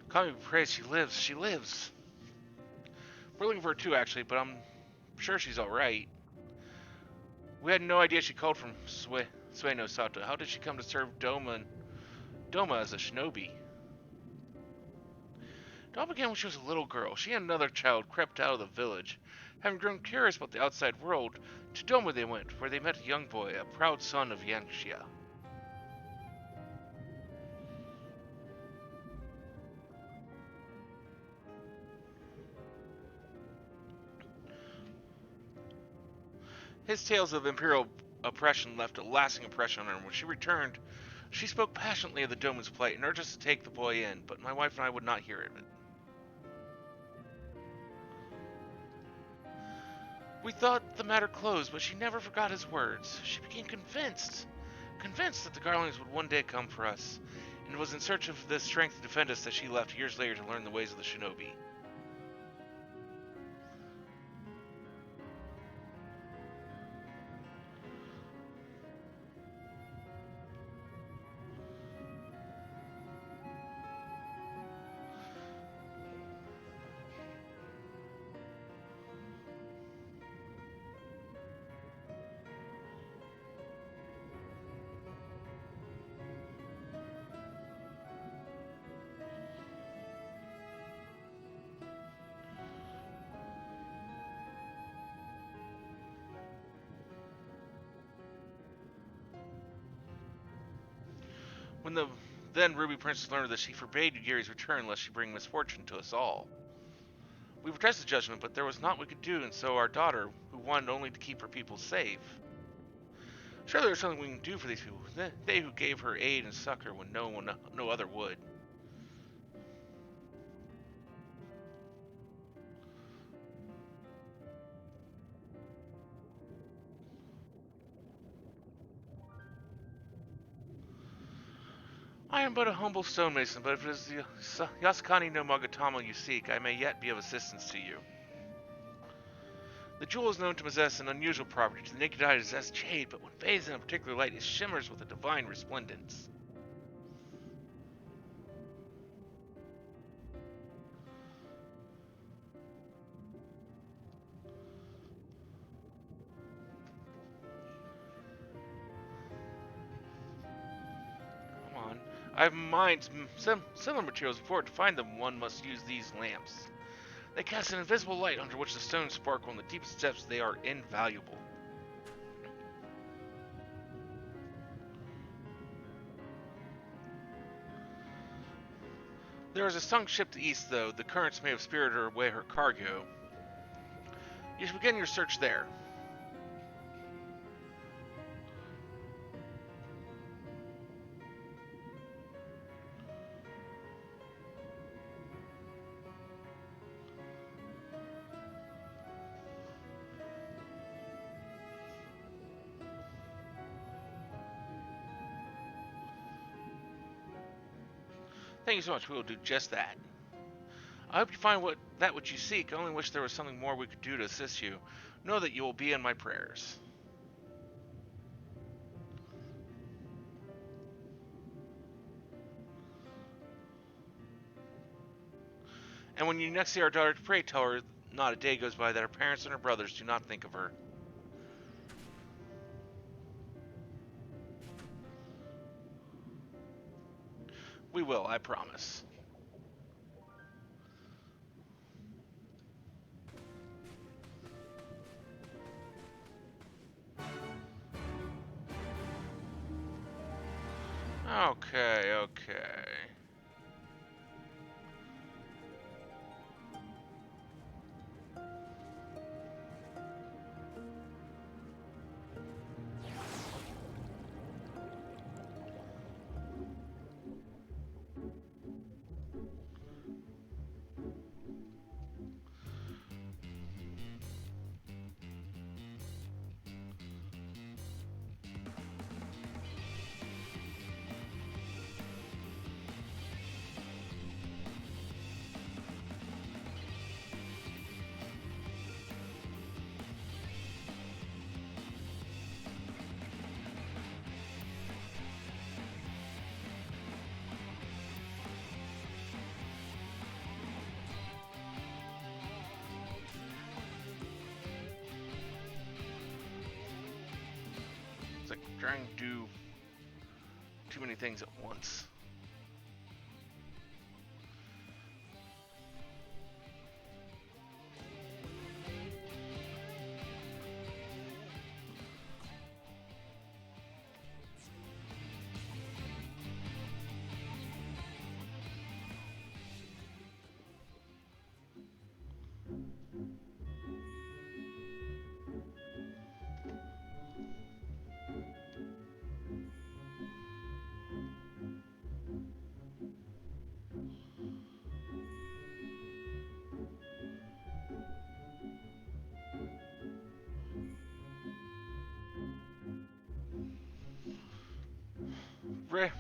Call me praise, she lives, she lives. We're looking for her too, actually, but I'm sure she's alright. We had no idea she called from Sueno Sato. How did she come to serve Doma as a shinobi? It all began when she was a little girl. She and another child crept out of the village. Having grown curious about the outside world, to Doma they went, where they met a young boy, a proud son of Yanxia. His tales of imperial oppression left a lasting impression on her, and when she returned, she spoke passionately of the Doma's plight and urged us to take the boy in, but my wife and I would not hear of it. We thought the matter closed, but she never forgot his words. She became convinced that the Garlings would one day come for us, and it was in search of the strength to defend us that she left years later to learn the ways of the shinobi. When the then Ruby Princess learned that she forbade Yugiri's return lest she bring misfortune to us all. We protested the judgment, but there was naught we could do, and so our daughter, who wanted only to keep her people safe. Surely there's something we can do for these people, they who gave her aid and succor when no other would. I am but a humble stonemason, but if it is the Yasukani no Magatama you seek, I may yet be of assistance to you. The jewel is known to possess an unusual property. To the naked eye it is as jade, but when bathed in a particular light it shimmers with a divine resplendence. Come on. I have mined some similar materials before. To find them, one must use these lamps. They cast an invisible light under which the stones sparkle. In the deepest depths, they are invaluable. There is a sunk ship to the east, though. The currents may have spirited away her cargo. You should begin your search there. Thank you so much. We will do just that. I hope you find what you seek. I only wish there was something more we could do to assist you. Know that you will be in my prayers. And when you next see our daughter, pray tell her not a day goes by that her parents and her brothers do not think of her. We will, I promise. Okay. It's like trying to do too many things at once.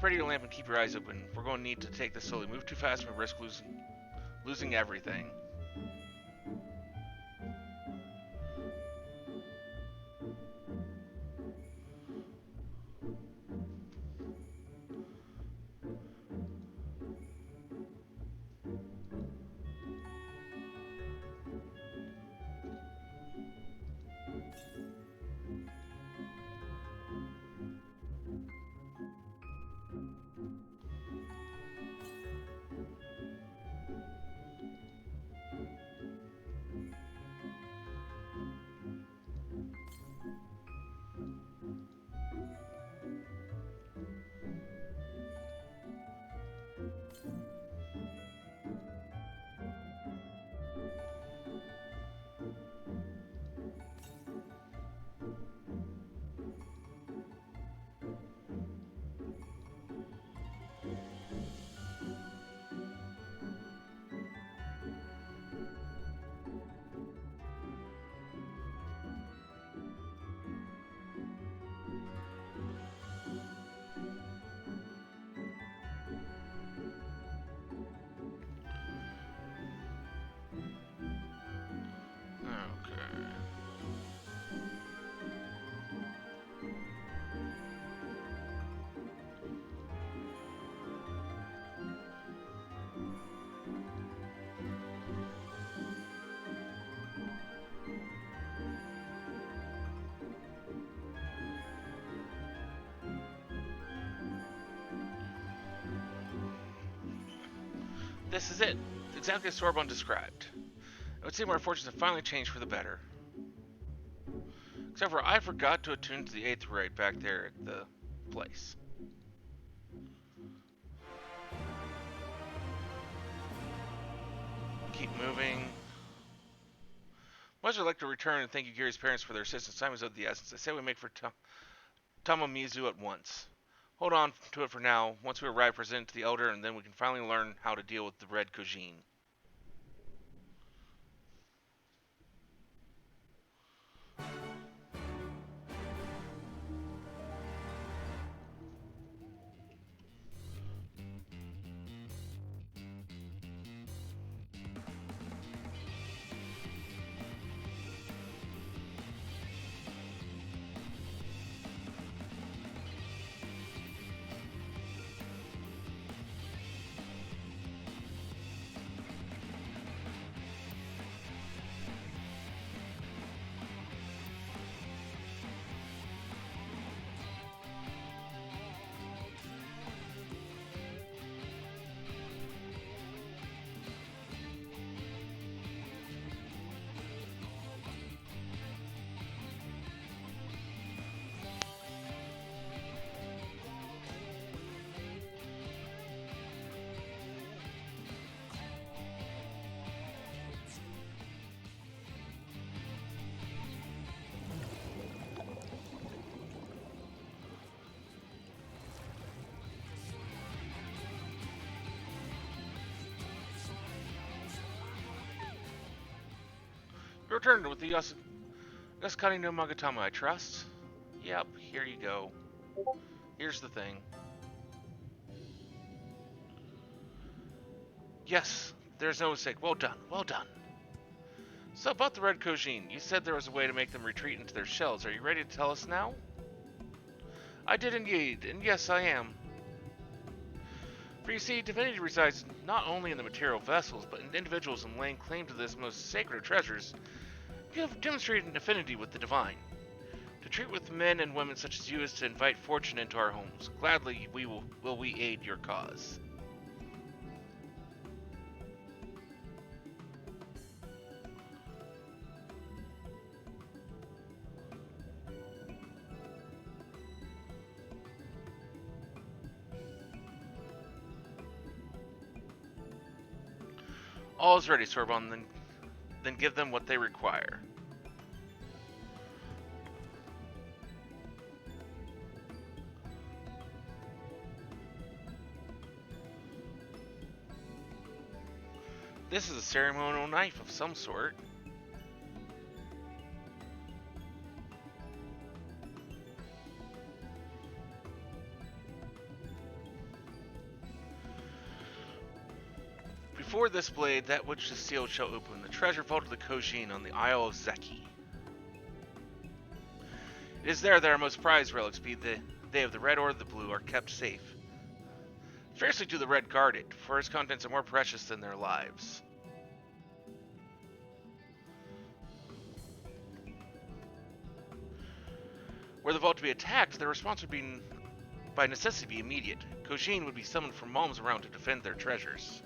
Ready your lamp and keep your eyes open. We're going to need to take this slowly. Move too fast and we risk losing everything. This is it. Exactly as Sorbonne described. It would seem our fortunes have finally changed for the better. Except for I forgot to attune to the 8th raid back there at the place. Keep moving. Much I'd like to return and thank you, Gary's parents, for their assistance. Time is of the essence. I say we make for Tamamizu at once. Hold on to it for now. Once we arrive, present it to the Elder, and then we can finally learn how to deal with the Red Kojin. Returned with the Yaskani no Magatama, I trust? Yep, here you go. Here's the thing. Yes, there's no mistake. Well done, well done. So about the Red Kojin, you said there was a way to make them retreat into their shells. Are you ready to tell us now? I did indeed, and yes, I am. For you see, divinity resides not only in the material vessels, but in individuals in laying claim to this most sacred of treasures. You have demonstrated an affinity with the divine. To treat with men and women such as you is to invite fortune into our homes. Gladly will we aid your cause. All is ready, Sorbonne. Then give them what they require. This is a ceremonial knife of some sort. Before this blade, that which is sealed shall open, the treasure vault of the Kojin on the Isle of Zeki. It is there that our most prized relics, be they of the red or the blue, are kept safe. Fiercely do the red guard it, for its contents are more precious than their lives. Were the vault to be attacked, their response would be, by necessity, be immediate. Kojin would be summoned from realms around to defend their treasures.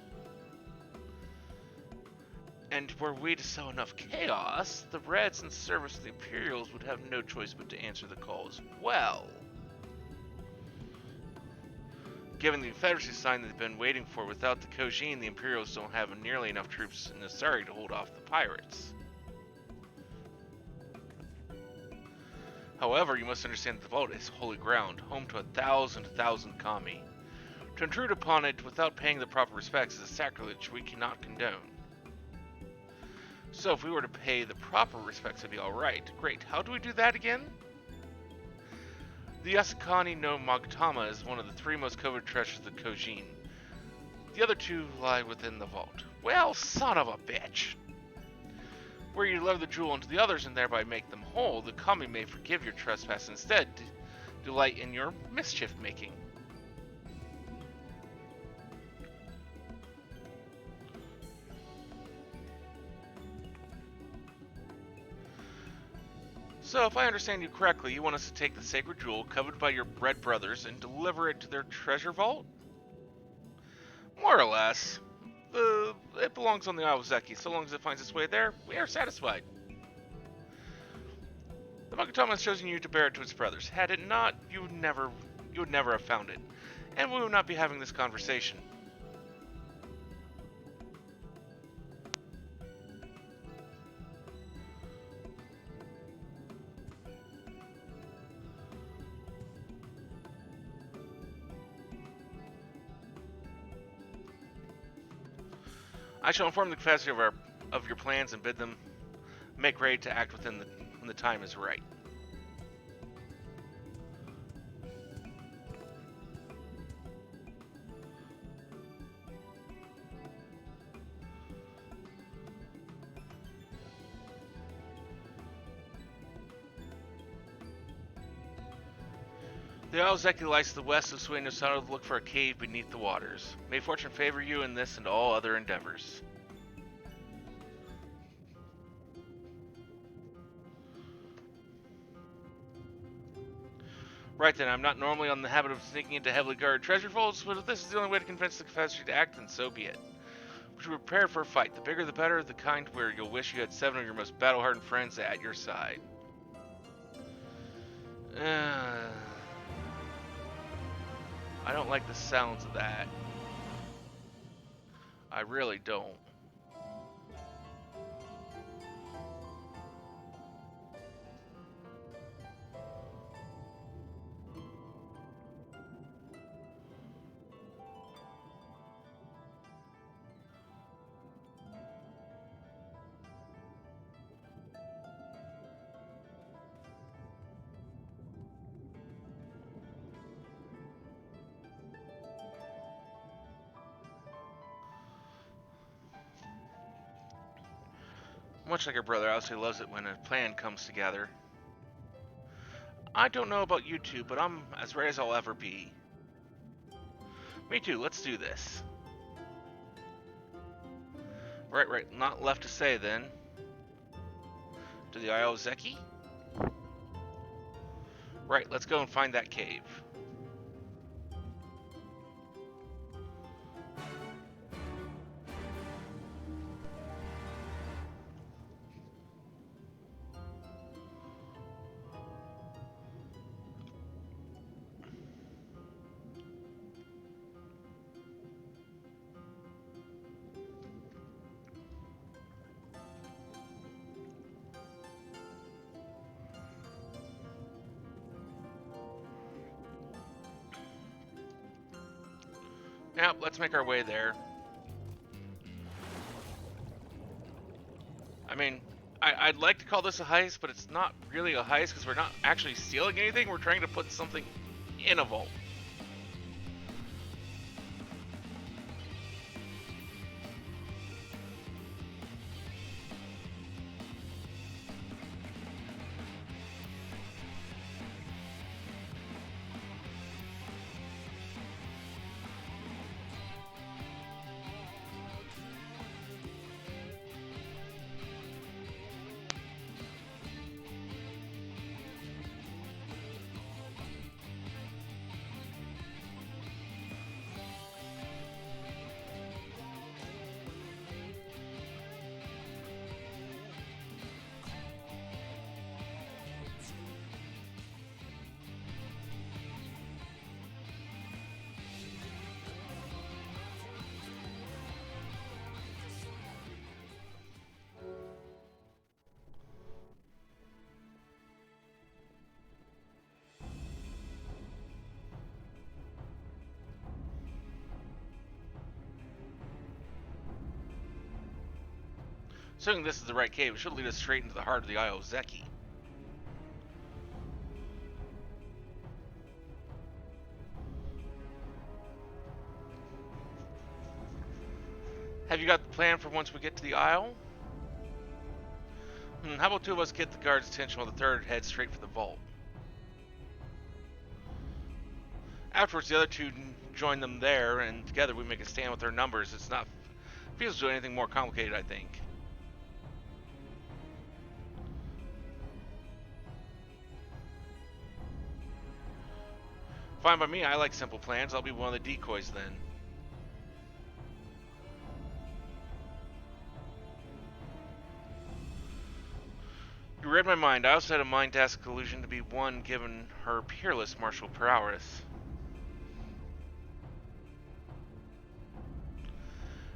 And were we to sow enough chaos, the Reds in service of the Imperials would have no choice but to answer the call as well. Given the Confederacy sign they've been waiting for, without the Kojin, the Imperials don't have nearly enough troops in Asari to hold off the pirates. However, you must understand that the vault is holy ground, home to 1,000 kami. To intrude upon it without paying the proper respects is a sacrilege we cannot condone. So if we were to pay the proper respects, it'd be alright. Great. How do we do that again? The Yasukani no Magatama is one of the 3 most coveted treasures of the Kojin. The other 2 lie within the vault. Well, son of a bitch! Were you to deliver the jewel into the others and thereby make them whole, the kami may forgive your trespass and instead delight in your mischief making. So, if I understand you correctly, you want us to take the sacred jewel coveted by your red brothers and deliver it to their treasure vault? More or less. It belongs on the Isle of Zeki. So long as it finds its way there, we are satisfied. The Monkatama has chosen you to bear it to its brothers. Had it not, you would never have found it. And we would not be having this conversation. I shall inform the capacity of your plans and bid them make ready to act when the time is right. The Isle of Zeki lies to the west of Sueño Sado to look for a cave beneath the waters. May fortune favor you in this and all other endeavors. Right then, I'm not normally on the habit of sneaking into heavily guarded treasure vaults, but if this is the only way to convince the Confederacy to act, then so be it. We should be prepared for a fight. The bigger the better, the kind where you'll wish you had 7 of your most battle-hardened friends at your side. I don't like the sounds of that. I really don't. Much like her brother, Alice loves it when a plan comes together. I don't know about you two, but I'm as ready as I'll ever be. Me too, let's do this. Right, not left to say then. To the Isle of Zeki? Right, let's go and find that cave. Yep, let's make our way there. I mean, I'd like to call this a heist, but it's not really a heist because we're not actually stealing anything. We're trying to put something in a vault. Assuming this is the right cave, it should lead us straight into the heart of the Isle of Zeki. Have you got the plan for once we get to the Isle? How about 2 of us get the guard's attention while the 3rd heads straight for the vault? Afterwards, the other 2 join them there, and together we make a stand with our numbers. It's not feasible to do anything more complicated, I think. Fine by me, I like simple plans. I'll be one of the decoys then. Read my mind. I also had a mind task illusion to be one given her peerless martial prowess.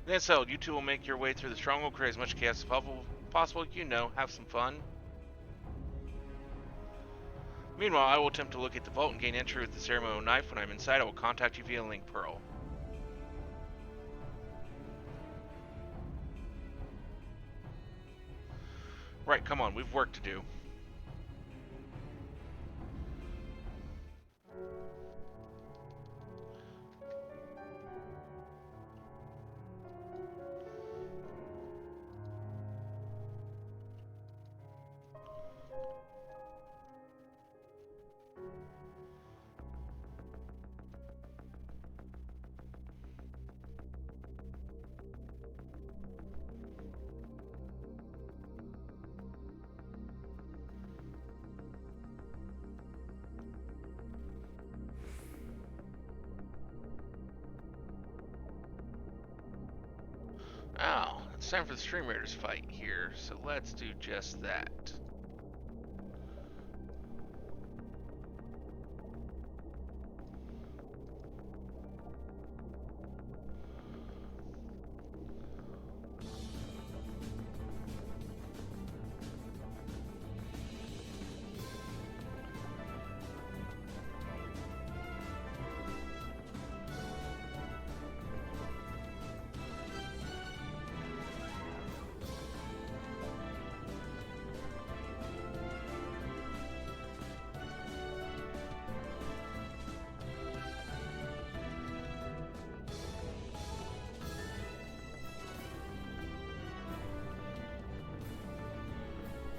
Then settled, you two will make your way through the stronghold, create as much chaos as possible, you know, have some fun. Meanwhile, I will attempt to locate the vault and gain entry with the ceremonial knife. When I'm inside, I will contact you via link pearl. Right, come on, we've work to do. Oh, it's time for the Stream Raiders fight here, so let's do just that.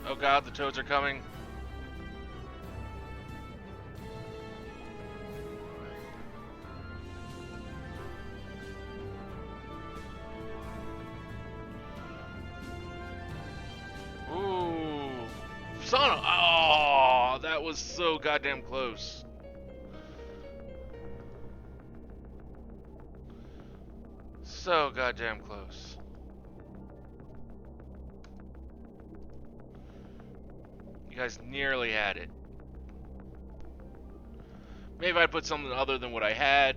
Oh god, the toads are coming. Ooh. Son of... Oh, that was so goddamn close. So goddamn close. You guys nearly had it. Maybe if I put something other than what I had.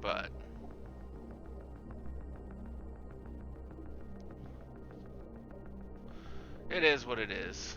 But it is what it is.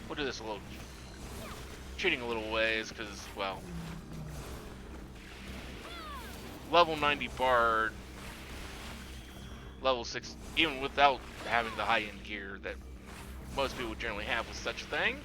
We'll do this a little, cheating a little ways, because, well, level 90 Bard, level 6, even without having the high-end gear that most people generally have with such a thing.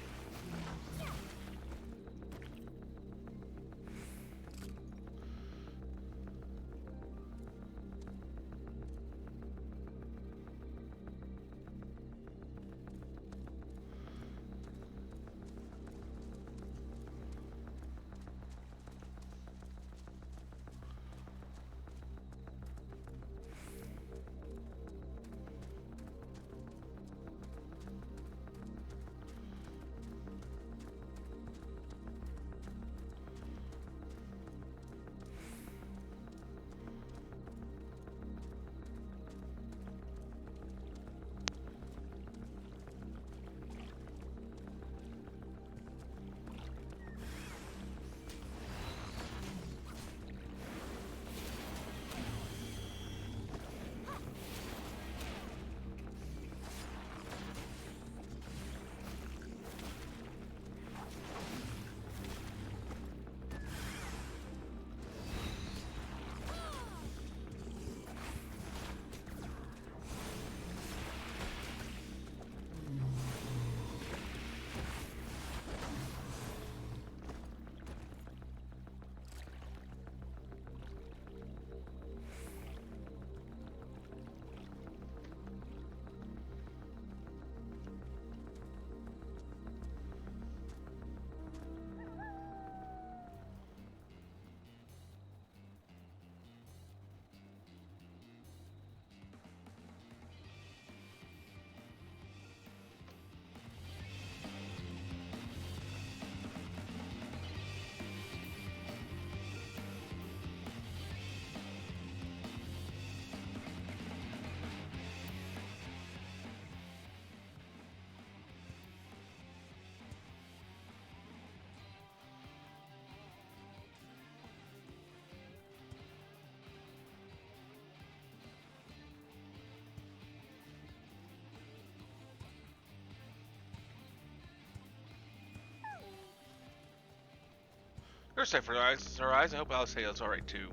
You're safe for our eyes. I hope Alicea's alright too.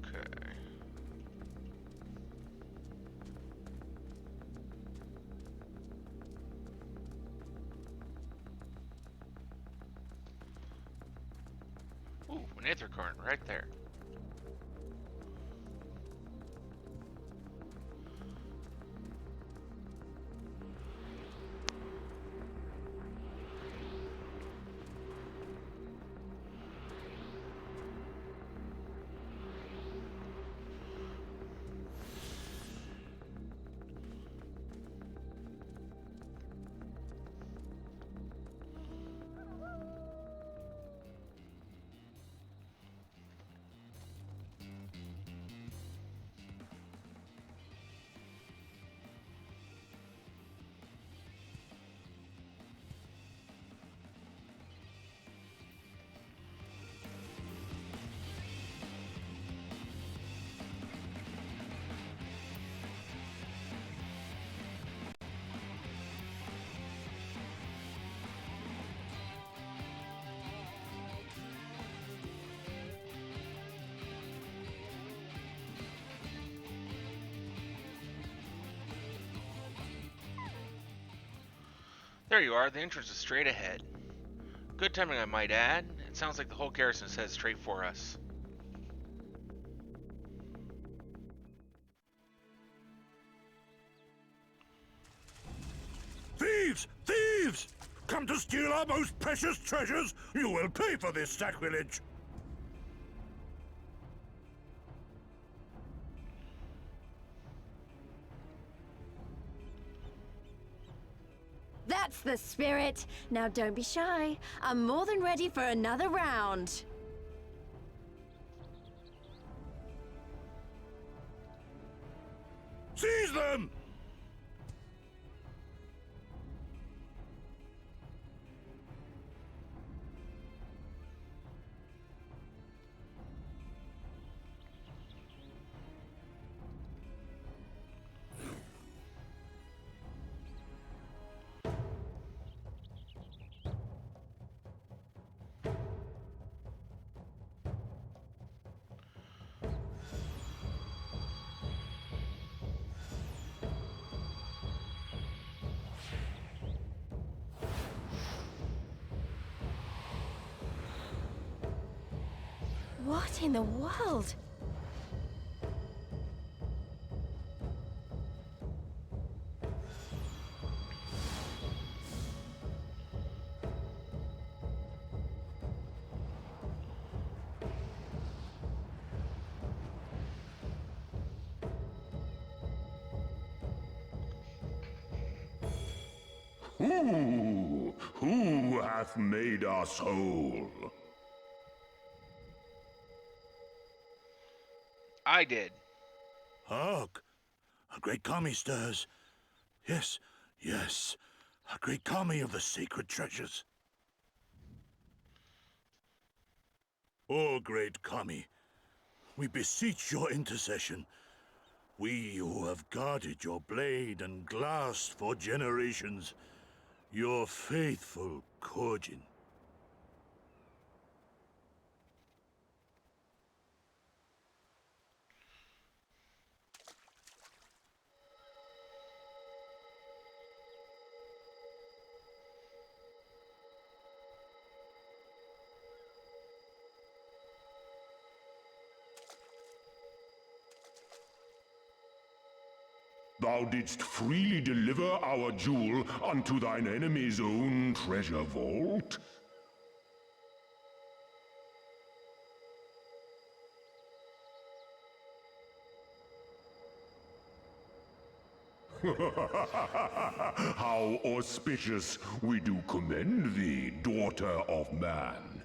Okay. Ooh, an aether current right there. There you are. The entrance is straight ahead. Good timing, I might add. It sounds like the whole garrison is headed straight for us. Thieves! Thieves! Come to steal our most precious treasures? You will pay for this sacrilege! That's the spirit. Now don't be shy. I'm more than ready for another round. Seize them! What in the world? Who hath made us whole? I did. Hark! A great kami stirs. Yes, yes. A great kami of the sacred treasures. O great kami, we beseech your intercession. We who have guarded your blade and glass for generations, your faithful Korjin. Thou didst freely deliver our jewel unto thine enemy's own treasure vault? How auspicious! We do commend thee, daughter of man.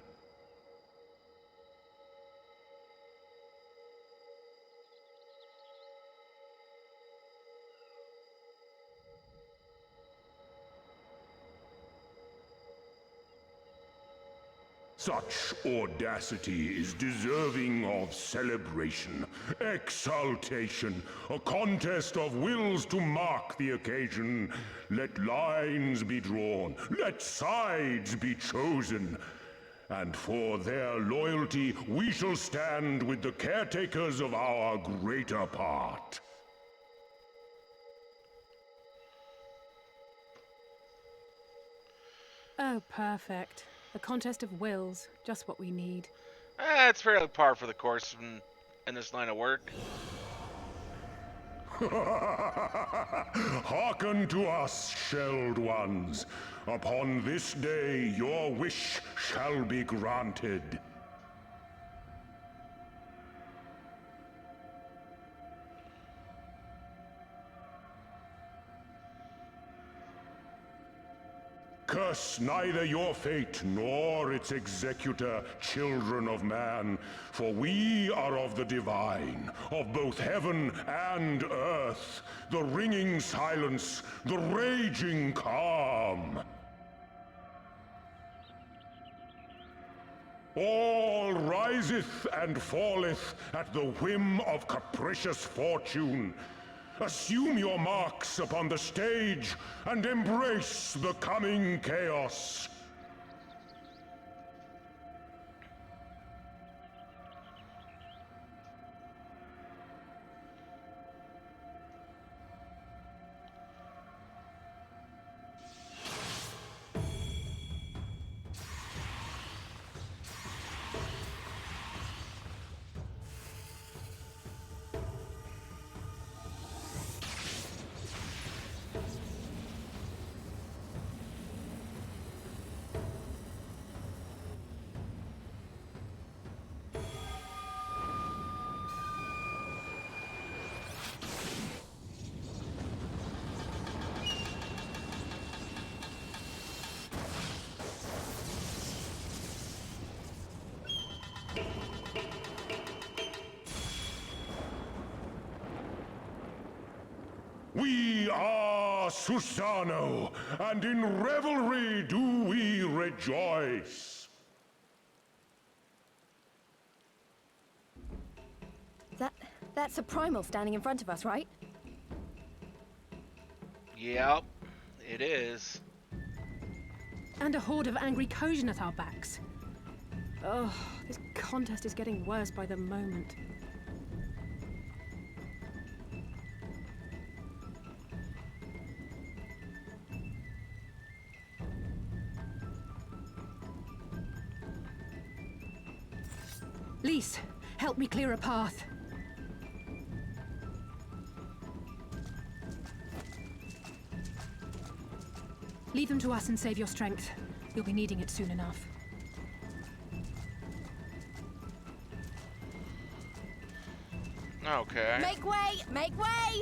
Such audacity is deserving of celebration, exaltation, a contest of wills to mark the occasion. Let lines be drawn, let sides be chosen, and for their loyalty we shall stand with the caretakers of our greater part. Oh, perfect. A contest of wills. Just what we need. It's fairly par for the course in this line of work. Hearken to us, shelled ones. Upon this day your wish shall be granted. Curse neither your fate nor its executor, children of man, for we are of the divine, of both heaven and earth, the ringing silence, the raging calm. All riseth and falleth at the whim of capricious fortune. Assume your marks upon the stage and embrace the coming chaos. We are Susano, and in revelry do we rejoice. That's a primal standing in front of us, right? Yep, it is. And a horde of angry Kojin at our backs. Oh, this contest is getting worse by the moment. Lise, help me clear a path. Leave them to us and save your strength. You'll be needing it soon enough. Okay. Make way! Make way!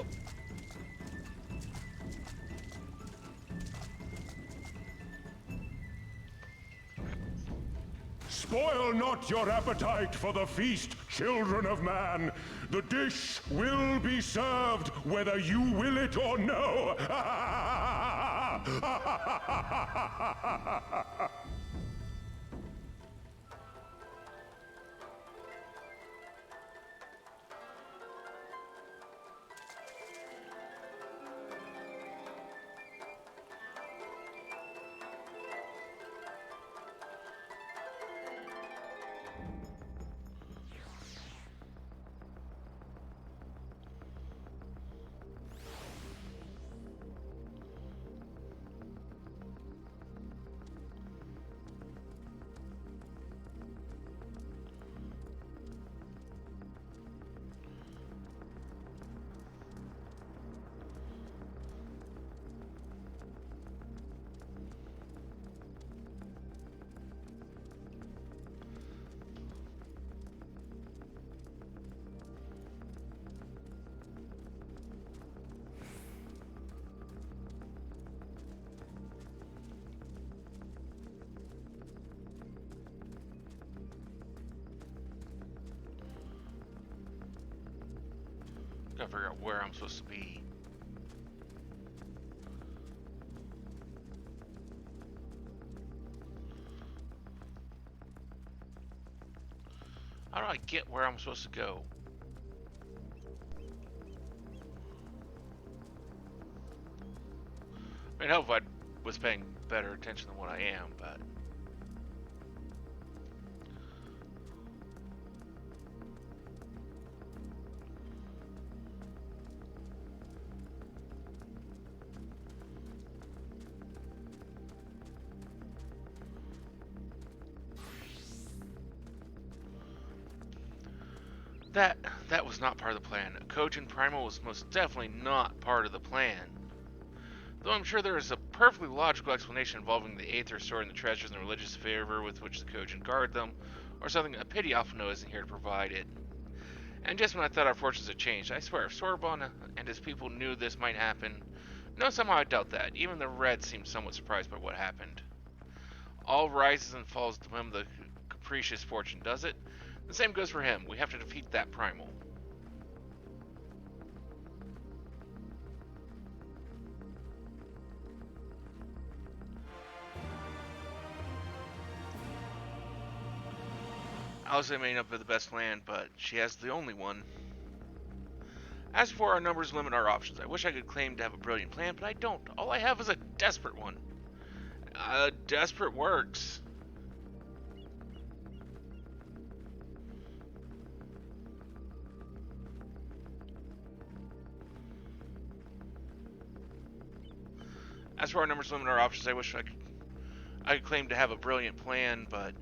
Spoil not your appetite for the feast, children of man. The dish will be served whether you will it or no. Gotta figure out where I'm supposed to be. How do I get where I'm supposed to go? I mean, I hope I was paying better attention than what I am, but... That was not part of the plan. A Kojin Primal was most definitely not part of the plan. Though I'm sure there is a perfectly logical explanation involving the Aether stored in the treasures and the religious fervor with which the Kojin guard them, or something a pity Alphino isn't here to provide it. And just when I thought our fortunes had changed, I swear, if Sorbonne and his people knew this might happen... No, somehow I doubt that. Even the Red seemed somewhat surprised by what happened. All rises and falls at the whim of the capricious fortune, does it? The same goes for him. We have to defeat that primal. Alice may not be the best plan, but she has the only one. As for our numbers limit our options, I wish I could claim to have a brilliant plan, but I don't. All I have is a desperate one. Desperate works. As for our numbers limit our options, I wish I could claim to have a brilliant plan, but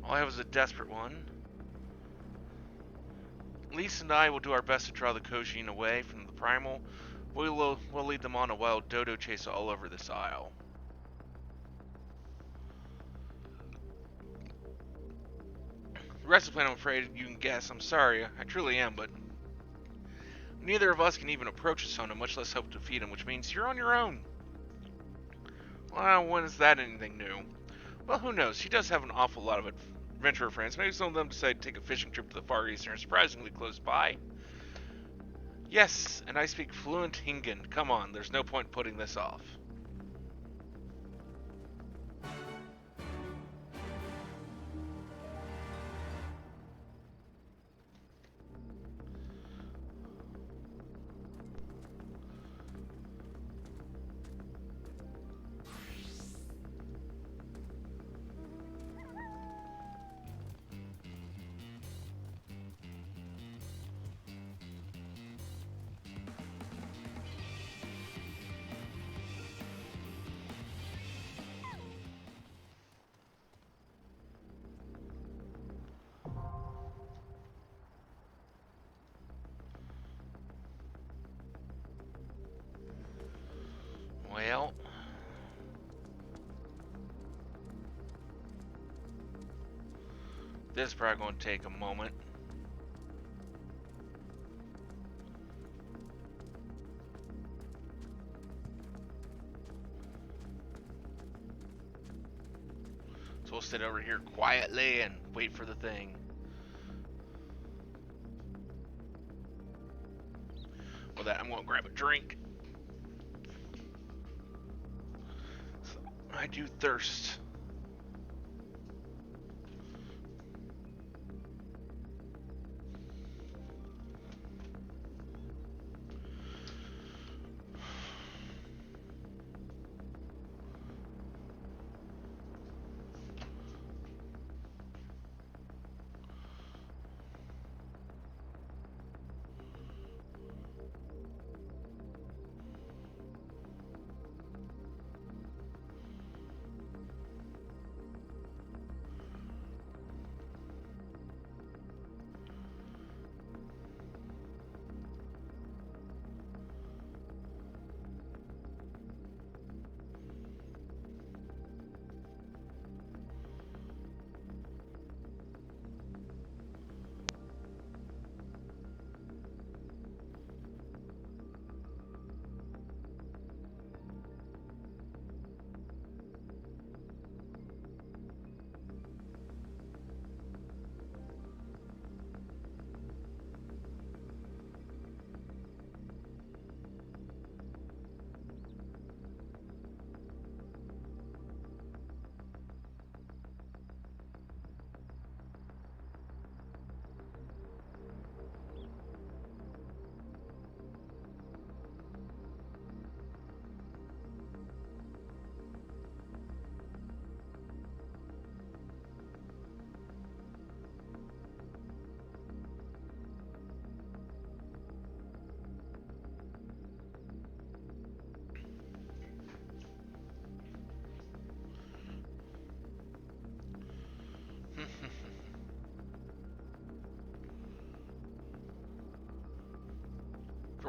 all I have is a desperate one. Lisa and I will do our best to draw the Kojin away from the primal. We'll lead them on a wild dodo chase all over this isle. The rest of the plan, I'm afraid you can guess. I'm sorry, I truly am, but neither of us can even approach Asona, much less hope to defeat him, which means you're on your own. Well, when is that anything new? Well, who knows? She does have an awful lot of adventurer friends. Maybe some of them decide to take a fishing trip to the Far East and are surprisingly close by. Yes, and I speak fluent Hingan. Come on, there's no point putting this off. Well, this is probably going to take a moment. So we'll sit over here quietly and wait for the thing. With that, I'm going to grab a drink. I do thirst.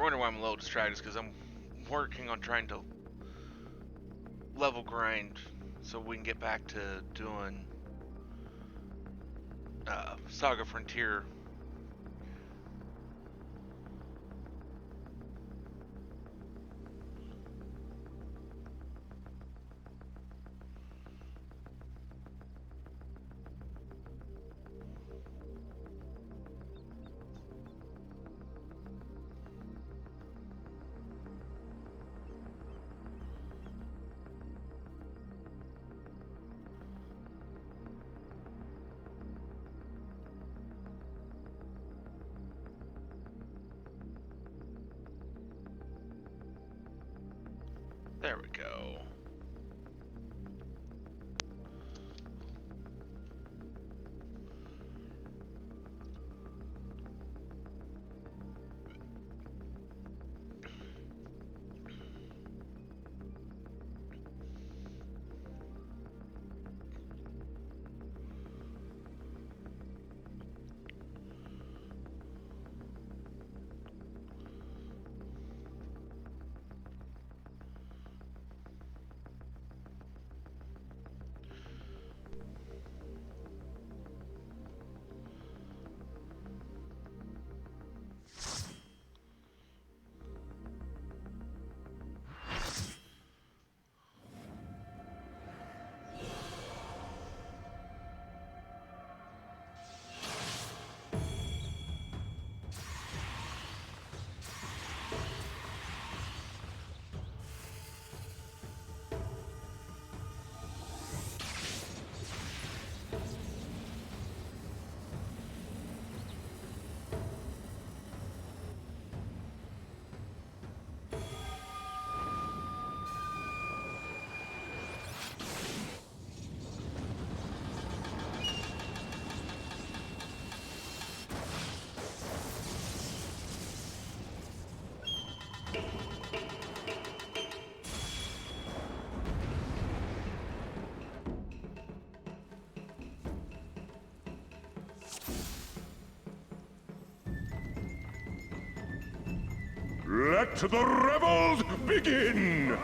you're wondering why I'm a little distracted, is because I'm working on trying to level grind so we can get back to doing Saga Frontier. There we go. Let the revels begin!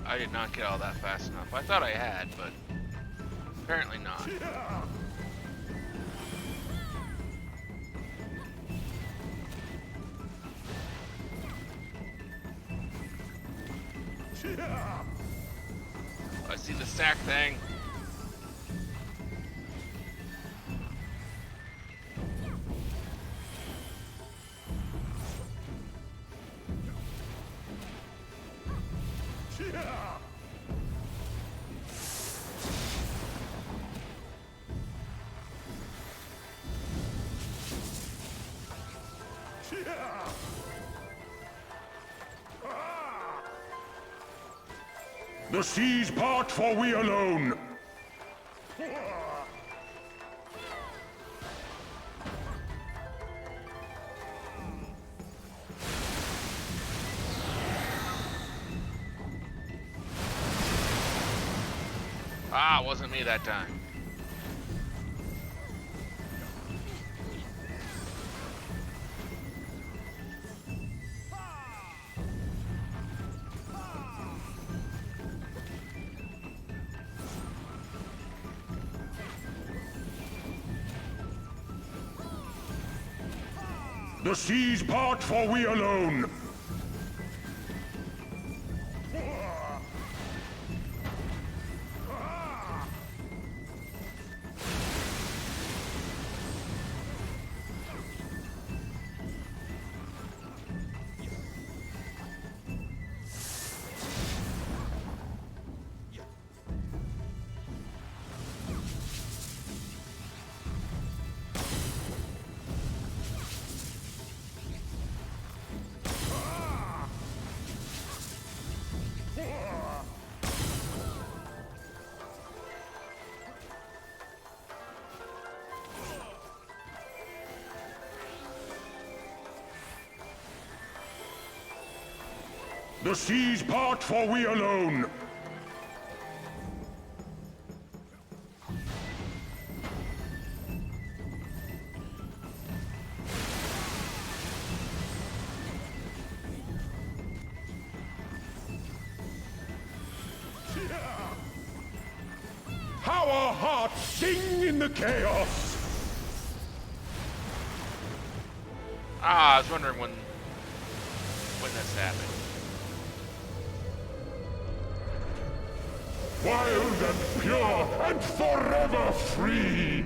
I did not get all that fast enough. I thought I had, but apparently not. I see the stack thing. The seas part, for we alone. Ah, it wasn't me that time. The seas part, for we alone. The seas part, for we alone. How our hearts sing in the chaos! Ah, I was wondering when this happened. Wild and pure and forever free!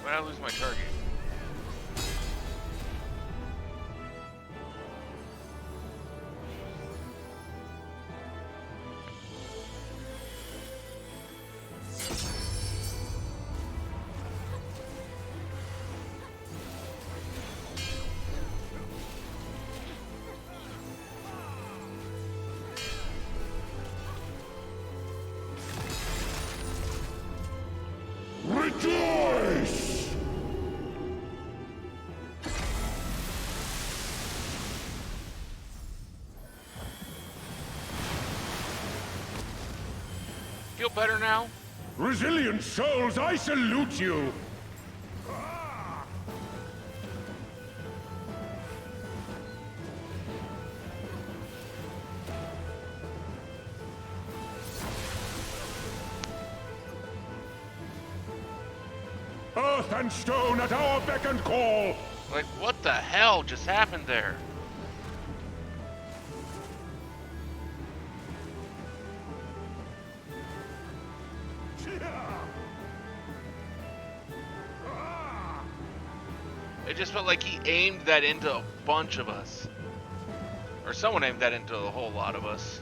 When I lose my target. Rejoice! Feel better now? Resilient souls, I salute you! Earth and stone at our beck and call! Like, what the hell just happened there? It just felt like he aimed that into a bunch of us. Or someone aimed that into a whole lot of us.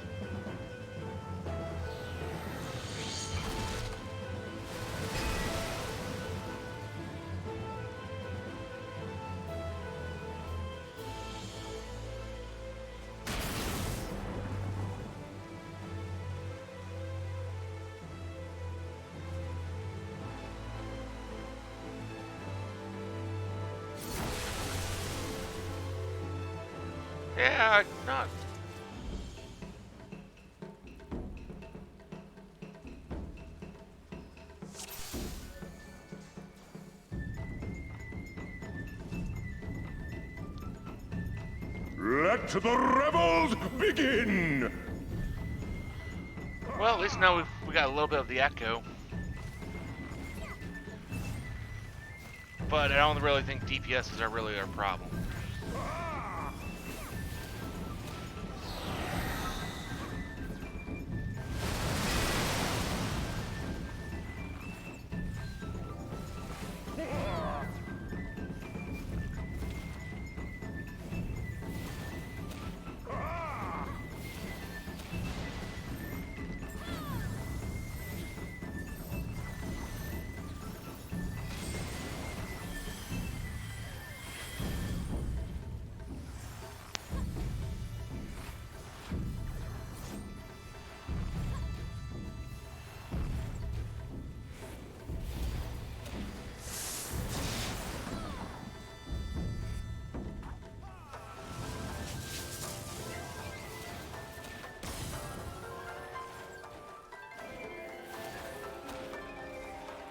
Yeah, not. Let the rebels begin! Well, at least now we got a little bit of the echo. But I don't really think DPSs are really our problem.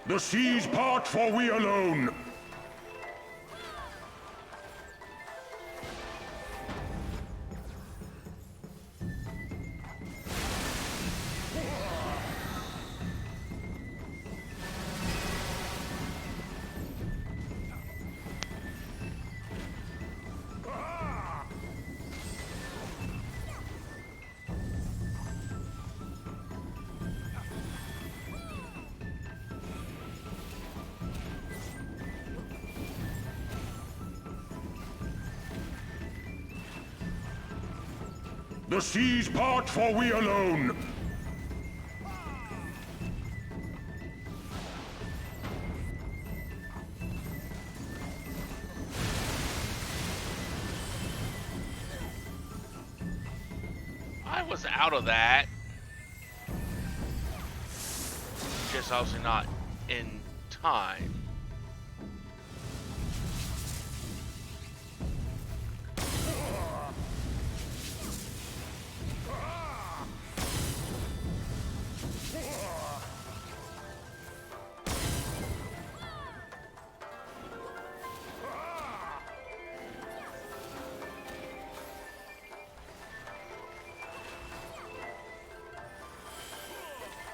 The seas part, for we alone. The seas part, for we alone. ourselves out of that. Just obviously not in time.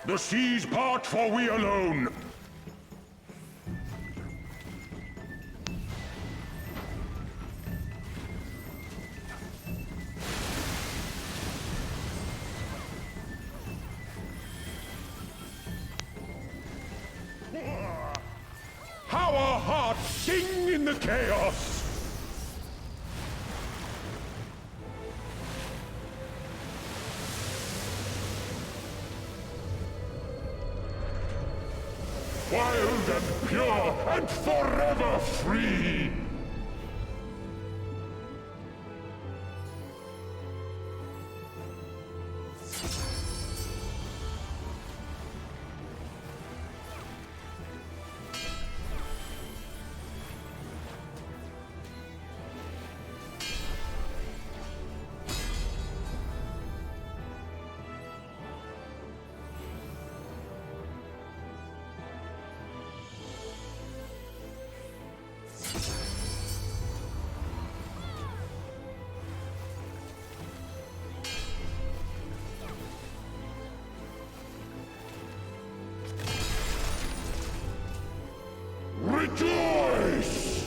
The seas part, for we alone. How our hearts sing in the chaos! Wild and pure and forever free! Rejoice!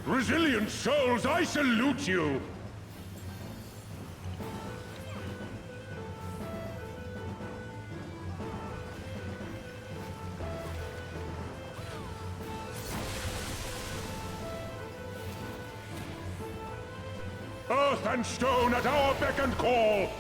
Resilient souls, I salute you! Earth and stone at our beck and call!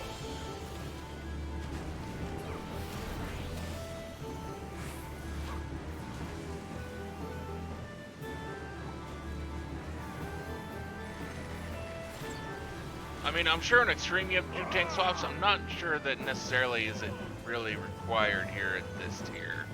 I mean, I'm sure in Extreme you have 2 tank swaps. I'm not sure that necessarily is it really required here at this tier.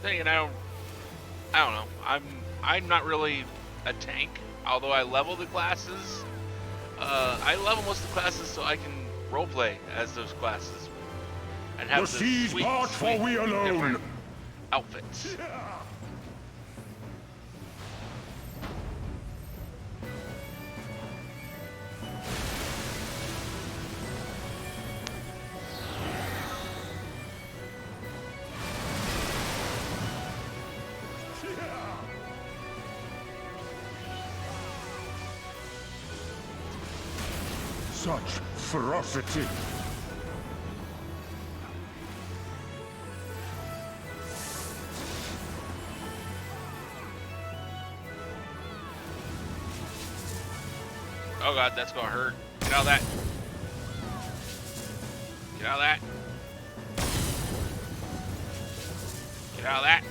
You know, I don't know. I'm not really a tank, although I level the classes. I level most of the classes so I can roleplay as those classes and have The seas part, for we alone. Different outfits. Such ferocity! Oh god, that's gonna hurt. Get out of that. Get out of that. Get out of that.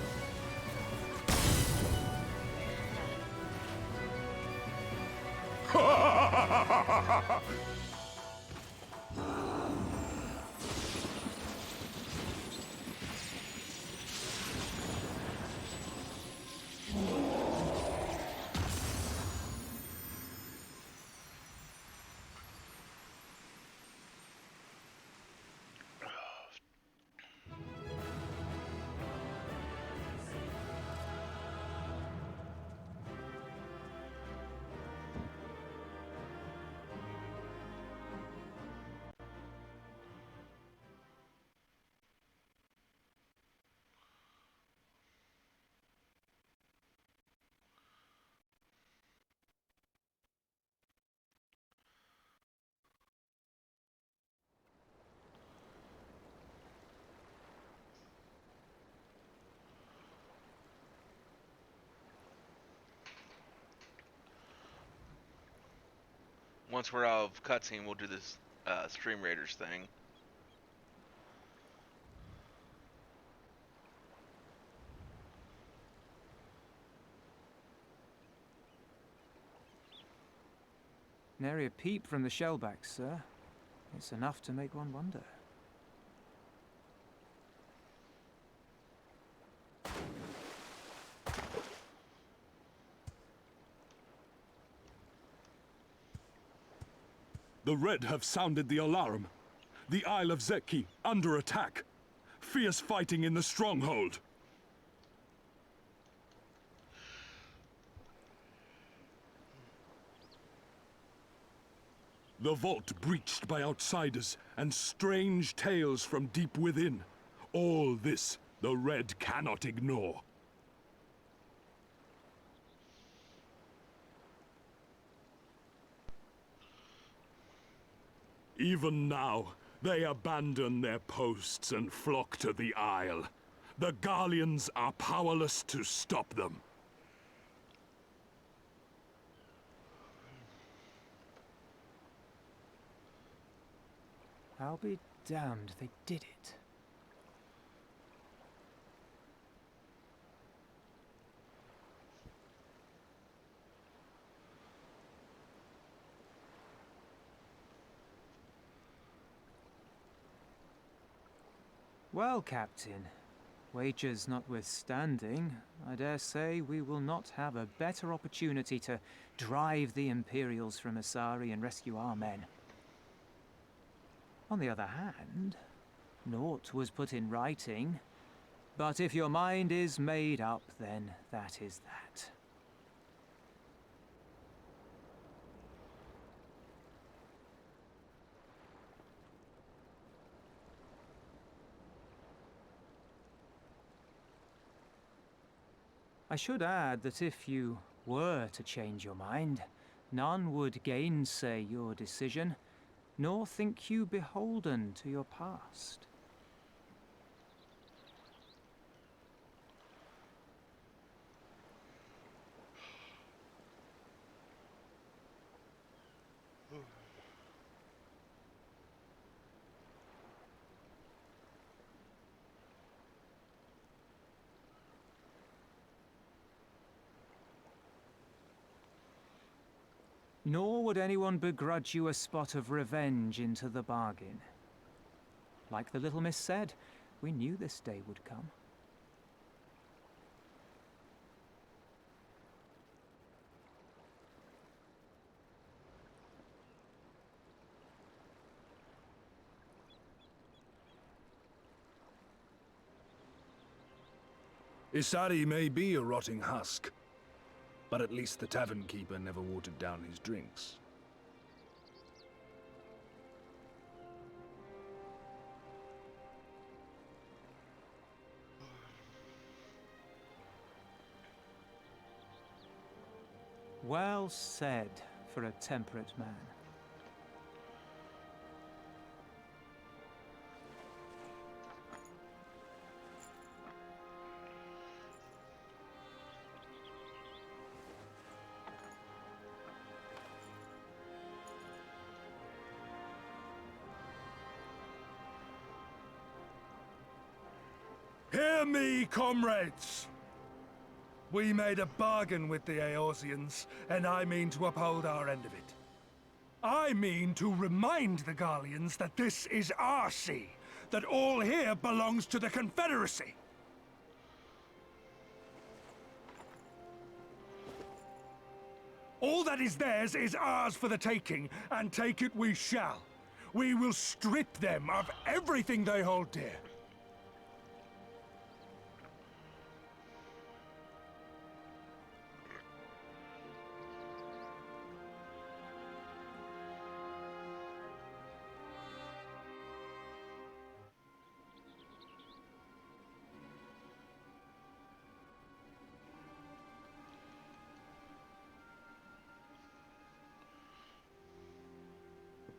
Once we're out of cutscene, we'll do this Stream Raiders thing. Nary a peep from the shellbacks, sir. It's enough to make one wonder. The Red have sounded the alarm. The Isle of Zeki under attack. Fierce fighting in the stronghold. The vault breached by outsiders, and strange tales from deep within. All this the Red cannot ignore. Even now, they abandon their posts and flock to the Isle. The Garleans are powerless to stop them. I'll be damned they did it. Well, Captain, wagers notwithstanding, I dare say we will not have a better opportunity to drive the Imperials from Asari and rescue our men. On the other hand, naught was put in writing, but if your mind is made up, then that is that. I should add that if you were to change your mind, none would gainsay your decision, nor think you beholden to your past. Nor would anyone begrudge you a spot of revenge into the bargain. Like the little miss said, we knew this day would come. Isari may be a rotting husk, but at least the tavern keeper never watered down his drinks. Well said for a temperate man. Hear me, comrades! We made a bargain with the Eorzeans, and I mean to uphold our end of it. I mean to remind the Garleans that this is our sea, that all here belongs to the Confederacy. All that is theirs is ours for the taking, and take it we shall. We will strip them of everything they hold dear.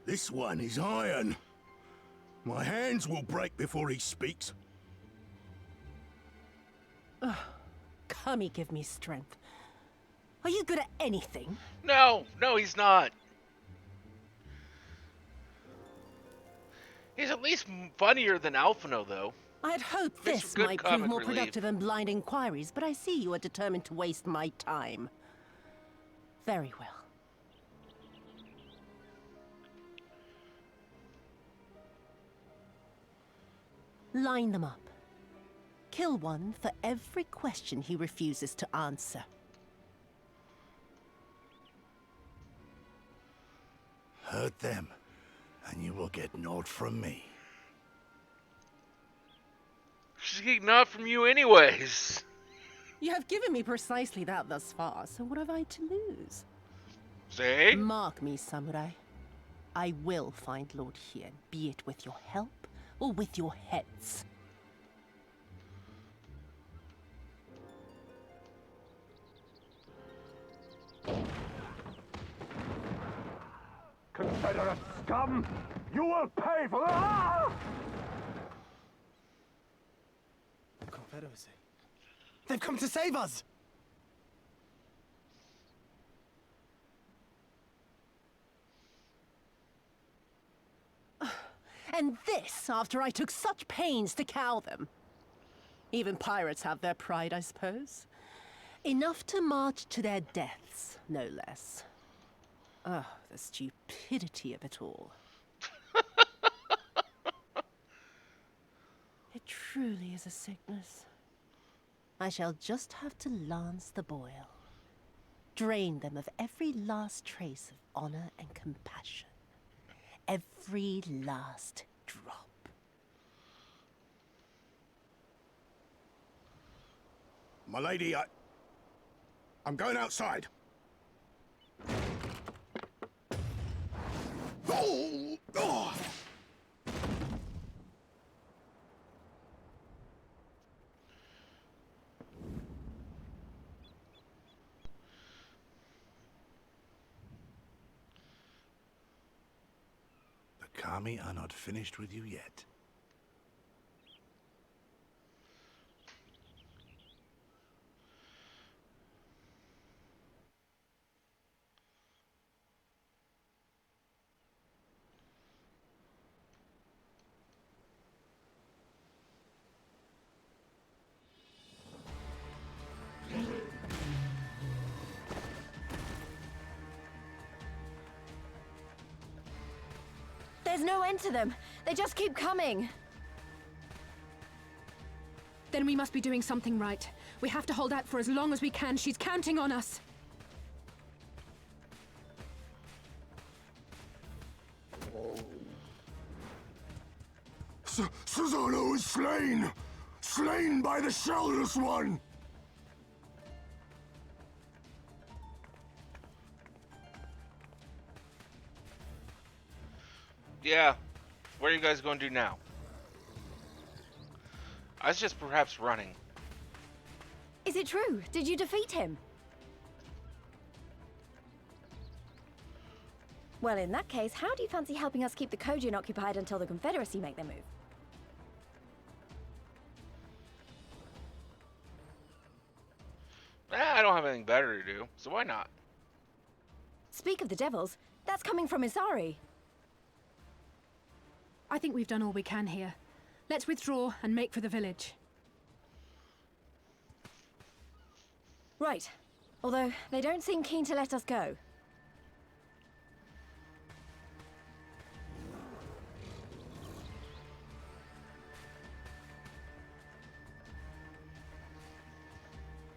This one is iron. My hands will break before he speaks. Kami, give me strength. Are you good at anything? No, he's not. He's at least funnier than Alphino, though. I'd hoped Makes this for good might prove comic more relief. productive than blind inquiries, but I see you are determined to waste my time. Very well. Line them up. Kill one for every question he refuses to answer. Hurt them, and you will get naught from me. She's getting naught from you anyways. You have given me precisely that thus far, so what have I to lose? See? Mark me, samurai. I will find Lord Hien, be it with your help or with your heads. Confederate scum! You will pay for that! Confederacy. They've come to save us! And this after I took such pains to cow them. Even pirates have their pride, I suppose. Enough to march to their deaths, no less. Oh, the stupidity of it all. It truly is a sickness. I shall just have to lance the boil. Drain them of every last trace of honor and compassion. Every last drop. My lady, I'm going outside. Oh! Oh! The Kami are not finished with you yet. There's no end to them. They just keep coming. Then we must be doing something right. We have to hold out for as long as we can. She's counting on us. Susanoo is slain! Slain by the Shellless One! Yeah. What are you guys going to do now? I was just perhaps running. Is it true? Did you defeat him? Well, in that case, how do you fancy helping us keep the Kojin occupied until the Confederacy make their move? I don't have anything better to do, so why not? Speak of the devils, that's coming from Isari. I think we've done all we can here. Let's withdraw and make for the village. Right. Although, they don't seem keen to let us go.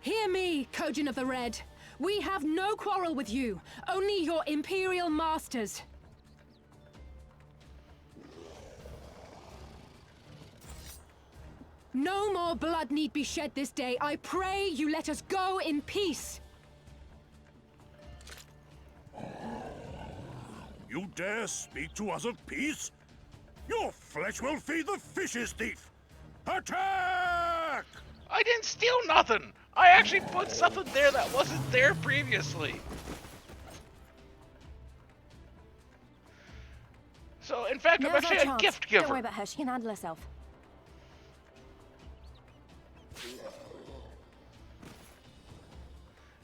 Hear me, Kojin of the Red. We have no quarrel with you, only your Imperial masters. No more blood need be shed this day. I pray you let us go in peace. You dare speak to us of peace? Your flesh will feed the fishes, thief! Attack! I didn't steal nothing! I actually put something there that wasn't there previously. So, in fact, I'm Now's our actually a chance. gift giver. Don't worry about her, she can handle herself.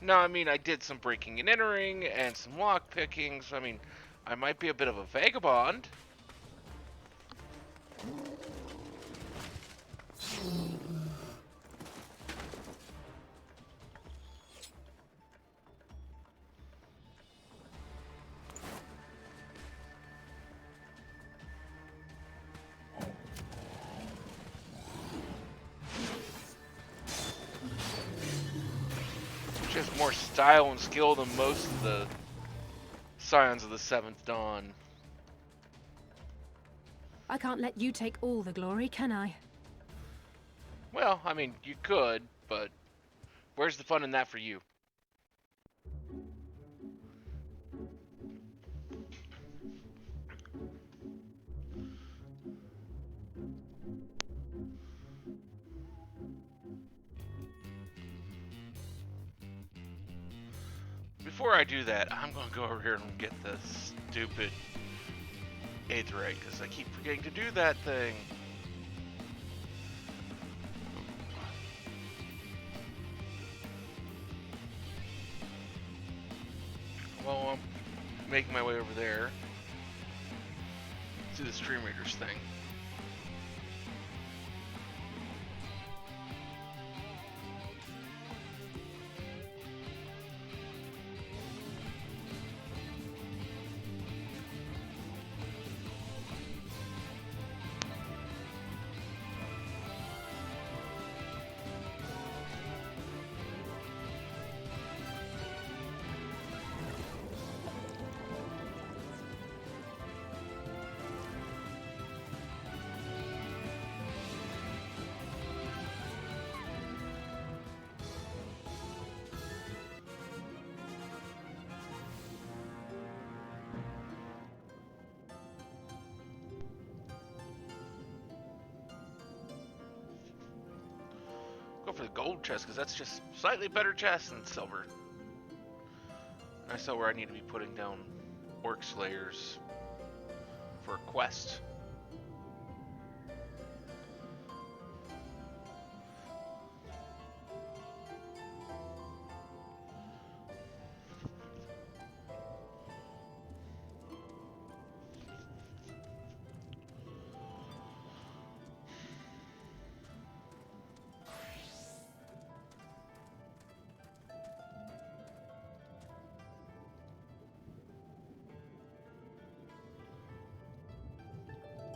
No, I mean, I did some breaking and entering and some lock picking, so I mean, I might be a bit of a vagabond. She has more style and skill than most of the Scions of the Seventh Dawn. I can't let you take all the glory, can I? Well, I mean, you could, but where's the fun in that for you? Before I do that, I'm gonna go over here and get this stupid aetheryte, because I keep forgetting to do that thing. Well, I'm making my way over there to the Stream Readers thing. Go for the gold chest, because that's just slightly better chest than silver. And I saw where I need to be putting down orc slayers for a quest.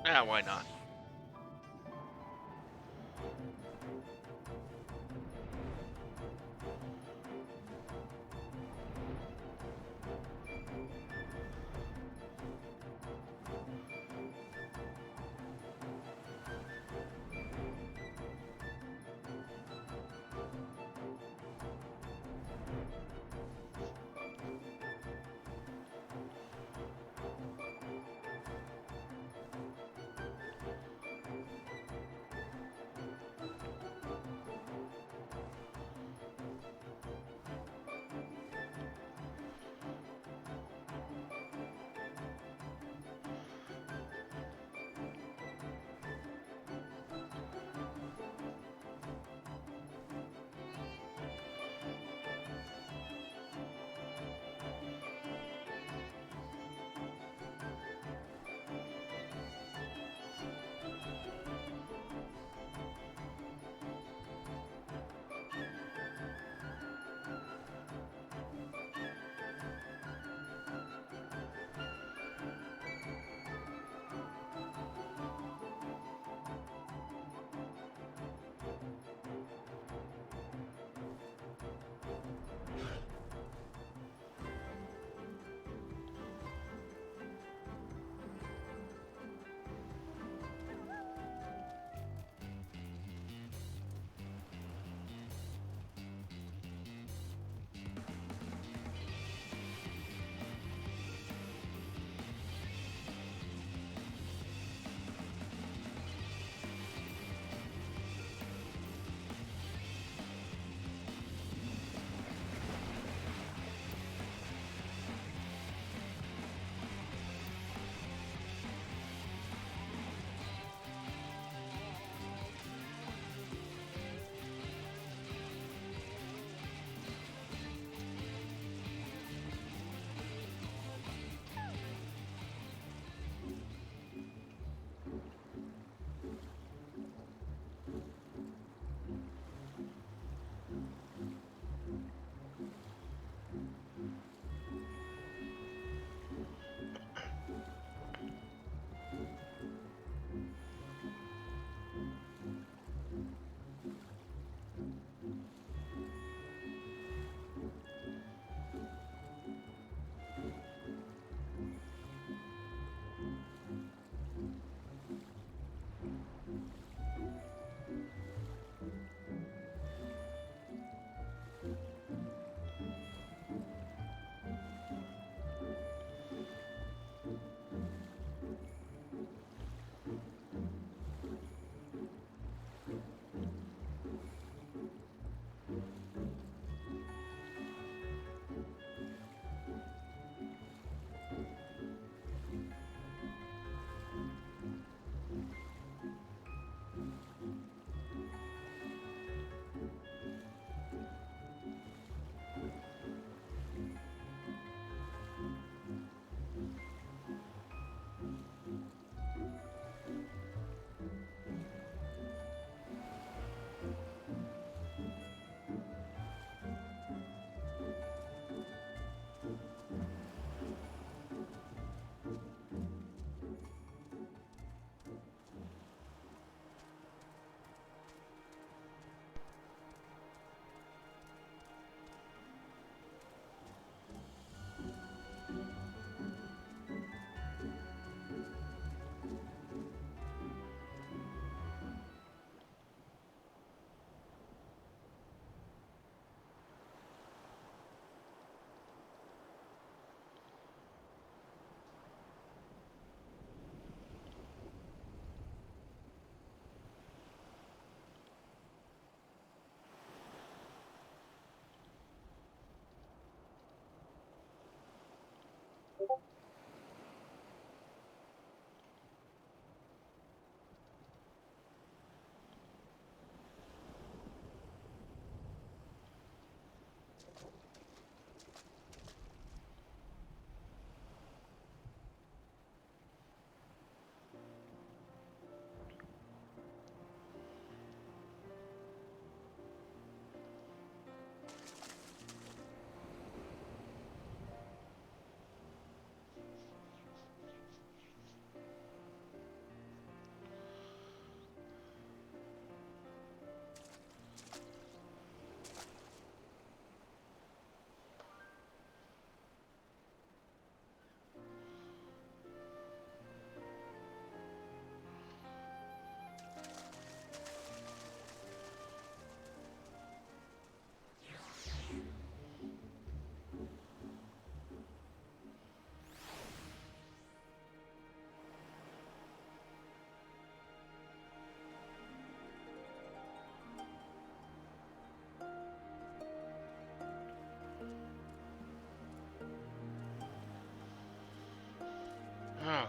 Yeah, why not?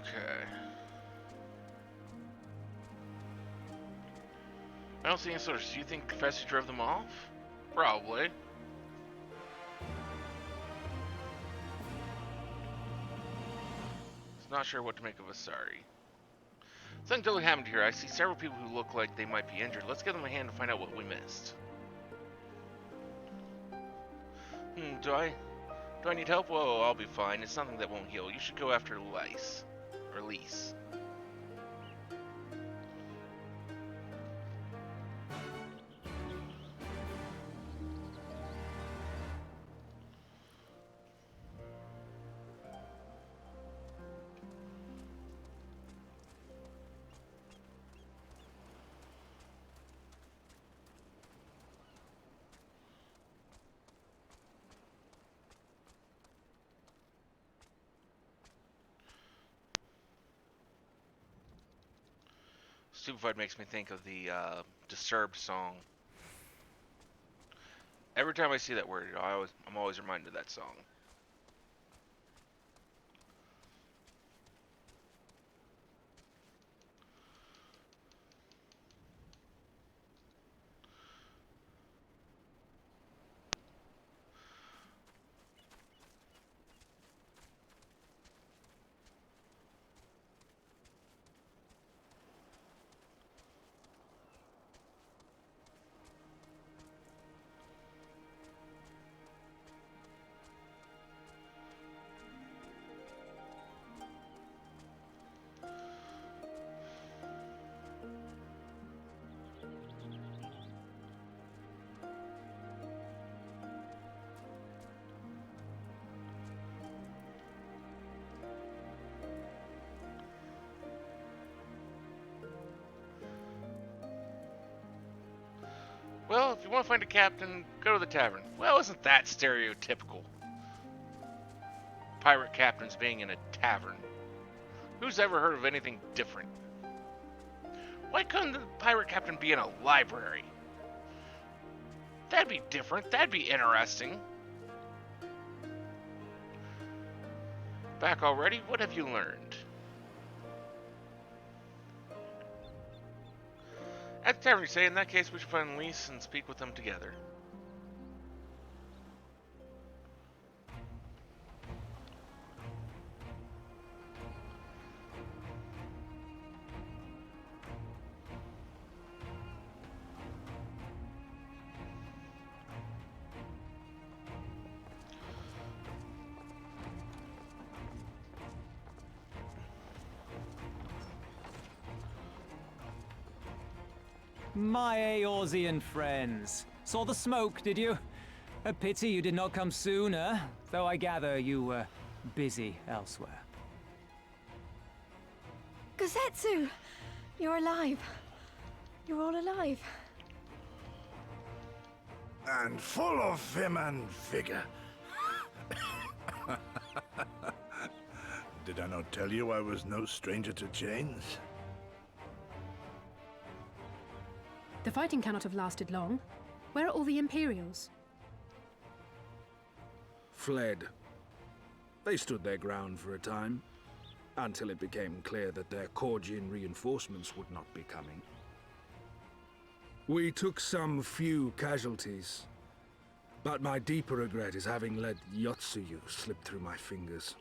Okay. I don't see any soldiers. Do you think the Professor drove them off? Probably. Not sure what to make of Asari. Something totally happened here. I see several people who look like they might be injured. Let's give them a hand to find out what we missed. Do I need help? Whoa, I'll be fine. It's something that won't heal. You should go after Lice. Or Lise. Stupefied makes me think of the Disturbed song. Every time I see that word, I'm always reminded of that song. Well, if you want to find a captain, go to the tavern. Well, isn't that stereotypical? Pirate captains being in a tavern. Who's ever heard of anything different? Why couldn't the pirate captain be in a library? That'd be different. That'd be interesting. Back already? What have you learned? At the tavern, you say, in that case, we should find Lise and speak with them together. My Eorzean friends. Saw the smoke, did you? A pity you did not come sooner, though I gather you were busy elsewhere. Gosetsu! You're alive. You're all alive. And full of vim and vigor. Did I not tell you I was no stranger to chains? The fighting cannot have lasted long. Where are all the Imperials? Fled. They stood their ground for a time, until it became clear that their Korgian reinforcements would not be coming. We took some few casualties, but my deeper regret is having let Yotsuyu slip through my fingers.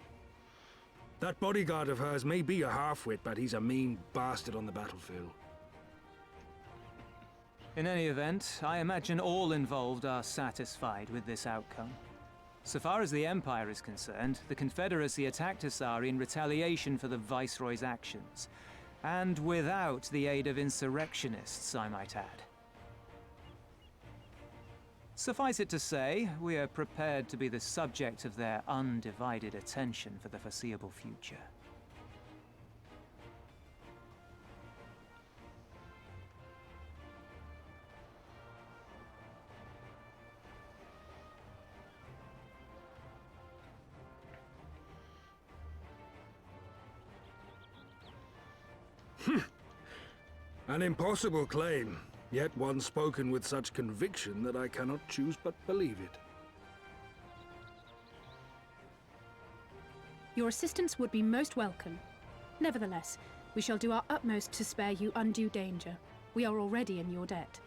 That bodyguard of hers may be a half-wit, but he's a mean bastard on the battlefield. In any event, I imagine all involved are satisfied with this outcome. So far as the Empire is concerned, the Confederacy attacked Asari in retaliation for the Viceroy's actions, and without the aid of insurrectionists, I might add. Suffice it to say, we are prepared to be the subject of their undivided attention for the foreseeable future. An impossible claim, yet one spoken with such conviction that I cannot choose but believe it. Your assistance would be most welcome. Nevertheless, we shall do our utmost to spare you undue danger. We are already in your debt.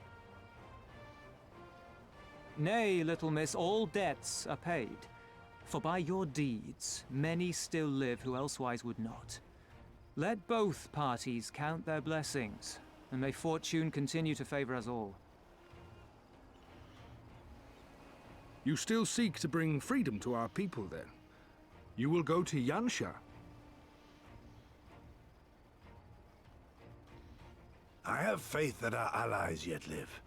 Nay, little miss, all debts are paid. For by your deeds, many still live who elsewise would not. Let both parties count their blessings, and may fortune continue to favor us all. You still seek to bring freedom to our people, then? You will go to Yansha? I have faith that our allies yet live.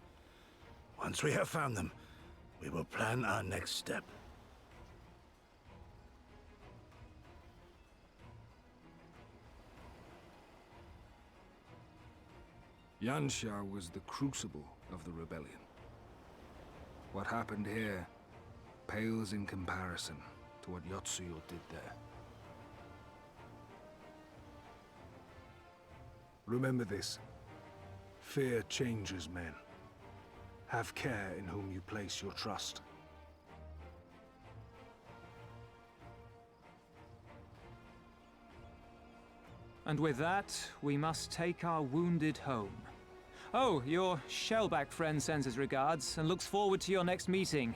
Once we have found them, we will plan our next step. Yansha was the crucible of the rebellion. What happened here pales in comparison to what Yotsuyo did there. Remember this. Fear changes men. Have care in whom you place your trust. And with that, we must take our wounded home. Oh, your Shellback friend sends his regards and looks forward to your next meeting.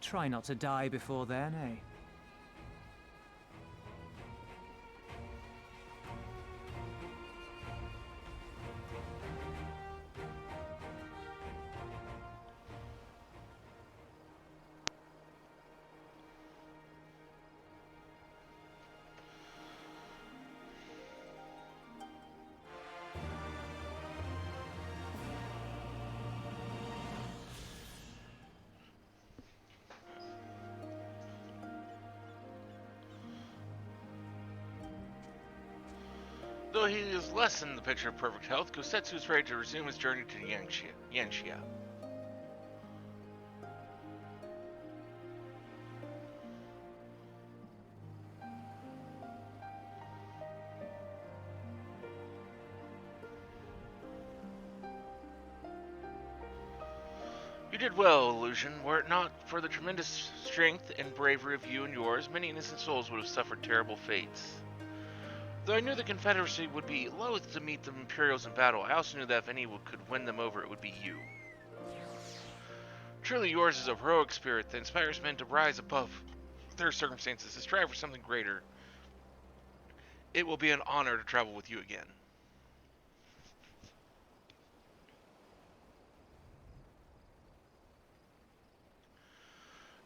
Try not to die before then, eh? Though he is less in the picture of perfect health, Kosetsu is ready to resume his journey to Yanxia. You did well, Illusion. Were it not for the tremendous strength and bravery of you and yours, many innocent souls would have suffered terrible fates. Though I knew the Confederacy would be loath to meet the Imperials in battle, I also knew that if anyone could win them over, it would be you. Truly yours is a heroic spirit that inspires men to rise above their circumstances, to strive for something greater. It will be an honor to travel with you again.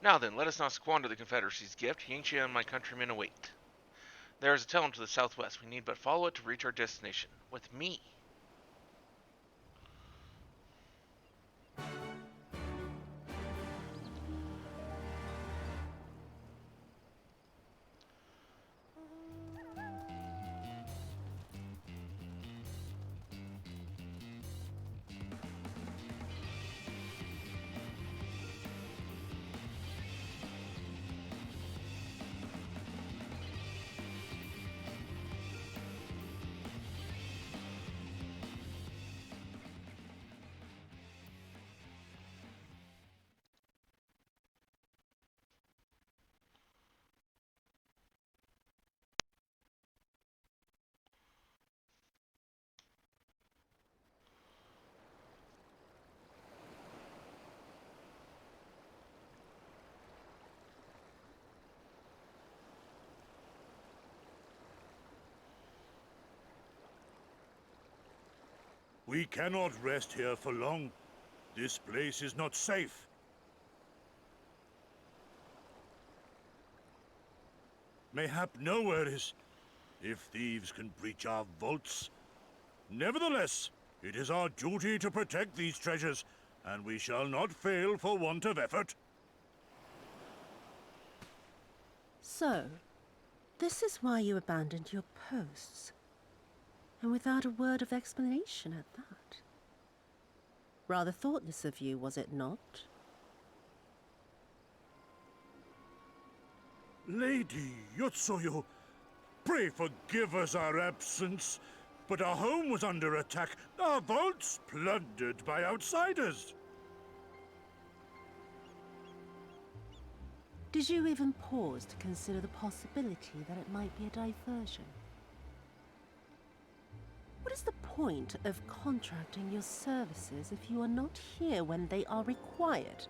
Now then, let us not squander the Confederacy's gift. Yingxia and my countrymen await. There is a tunnel to the southwest. We need but follow it to reach our destination. With me. We cannot rest here for long. This place is not safe. Mayhap nowhere is, if thieves can breach our vaults. Nevertheless, it is our duty to protect these treasures, and we shall not fail for want of effort. So, this is why you abandoned your posts. And without a word of explanation at that. Rather thoughtless of you, was it not? Lady Yotsuyo, pray forgive us our absence, but our home was under attack, our vaults plundered by outsiders. Did you even pause to consider the possibility that it might be a diversion? What is the point of contracting your services if you are not here when they are required?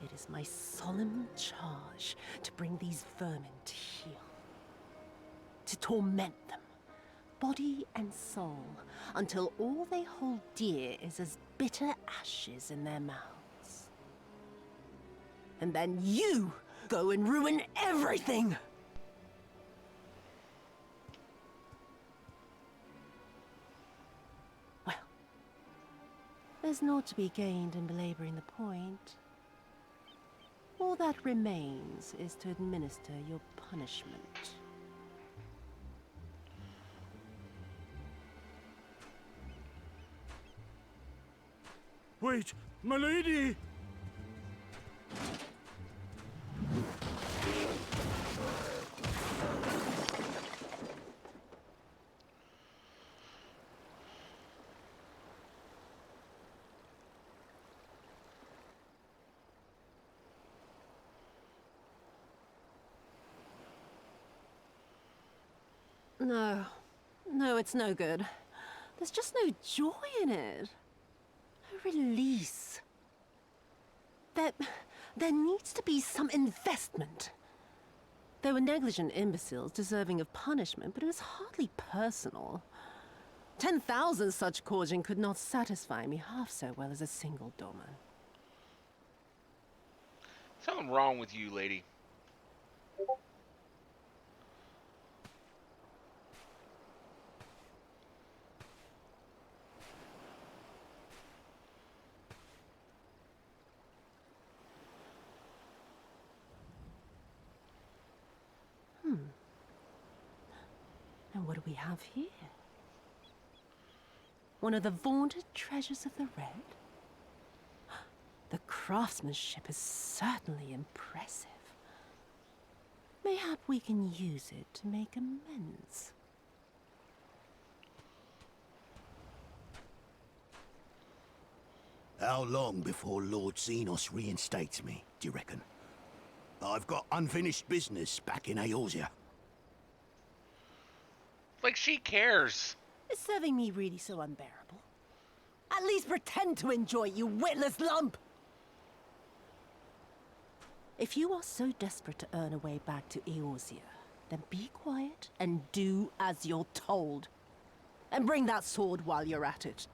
It is my solemn charge to bring these vermin to heel, to torment them, body and soul, until all they hold dear is as bitter ashes in their mouths. And then you go and ruin everything! Well, there's naught to be gained in belaboring the point. All that remains is to administer your punishment. Wait, my lady! No, it's no good. There's just no joy in it. No release. There needs to be some investment. There were negligent imbeciles deserving of punishment, but it was hardly personal. 10,000 such courting could not satisfy me half so well as a single domer. Something wrong with you, lady. And what do we have here? One of the vaunted treasures of the Red? The craftsmanship is certainly impressive. Mayhap we can use it to make amends. How long before Lord Xenos reinstates me, do you reckon? I've got unfinished business back in Eorzea. Like she cares. Is serving me really so unbearable? At least pretend to enjoy it, you witless lump! If you are so desperate to earn a way back to Eorzea, then be quiet and do as you're told. And bring that sword while you're at it.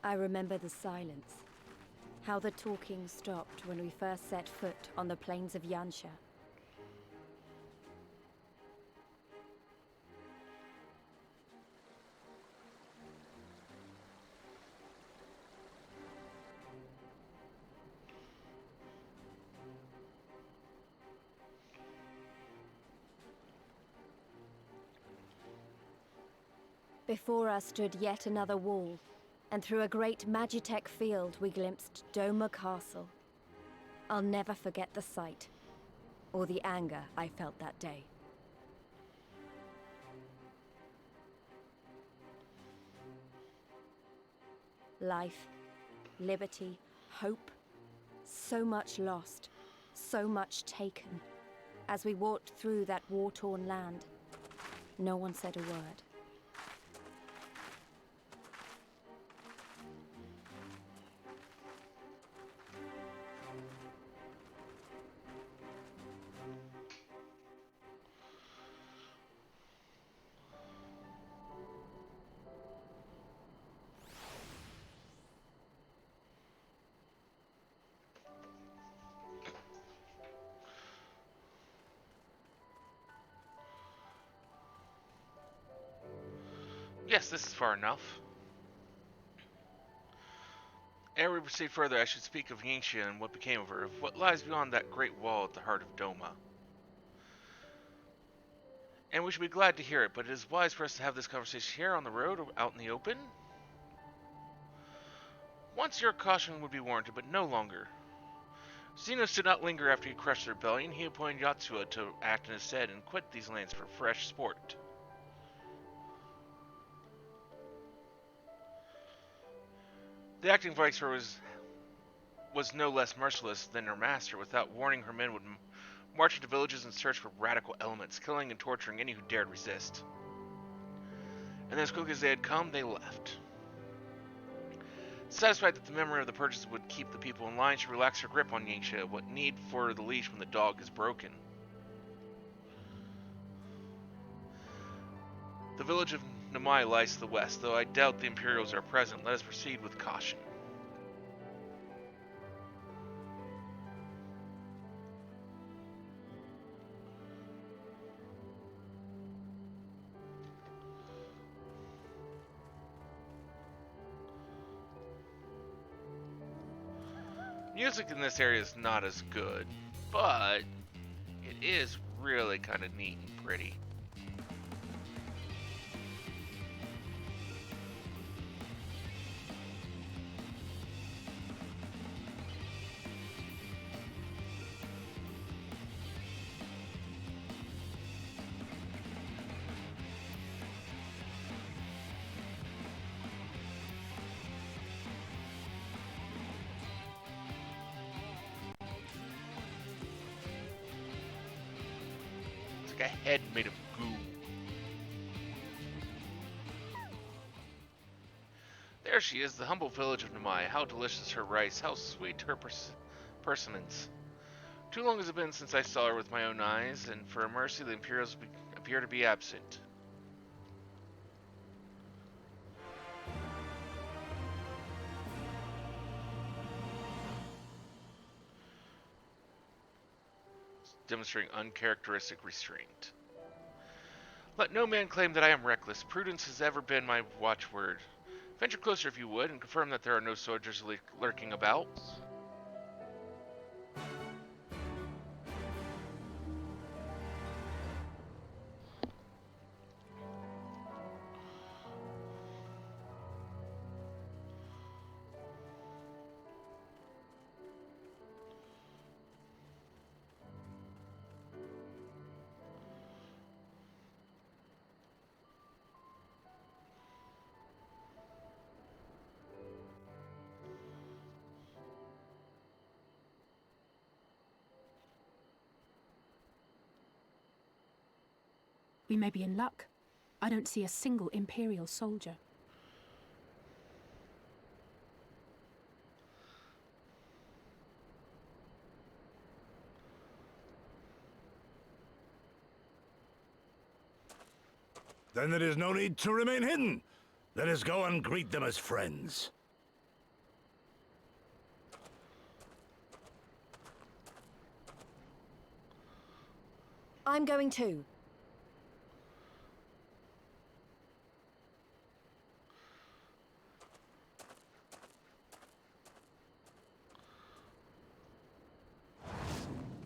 I remember the silence. How the talking stopped when we first set foot on the plains of Yansha. Before us stood yet another wall, and through a great Magitech field we glimpsed Doma Castle. I'll never forget the sight, or the anger I felt that day. Life, liberty, hope, so much lost, so much taken. As we walked through that war-torn land, no one said a word. Yes, this is far enough. Ere we proceed further, I should speak of Yingxia and what became of her, of what lies beyond that great wall at the heart of Doma. And we should be glad to hear it, but it is wise for us to have this conversation here on the road or out in the open. Once your caution would be warranted, but no longer. Xenos did not linger after he crushed the rebellion. He appointed Yatsua to act in his stead and quit these lands for fresh sport. The acting viceroy was no less merciless than her master. Without warning, her men would march into villages in search for radical elements, killing and torturing any who dared resist. And then as quickly as they had come, they left. Satisfied that the memory of the purchase would keep the people in line, she relaxed her grip on Yingxia. What need for the leash when the dog is broken? The village of Namai lies to the west, though I doubt the Imperials are present. Let us proceed with caution. Music in this area is not as good, but it is really kind of neat and pretty. A head made of goo. There she is, the humble village of Namai. How delicious her rice, how sweet her persimmons. Too long has it been since I saw her with my own eyes, and for a mercy the Imperials appear to be absent. Demonstrating uncharacteristic restraint. Let no man claim that I am reckless. Prudence has ever been my watchword. Venture closer if you would, and confirm that there are no soldiers lurking about. We may be in luck. I don't see a single Imperial soldier. Then there is no need to remain hidden. Let us go and greet them as friends. I'm going too.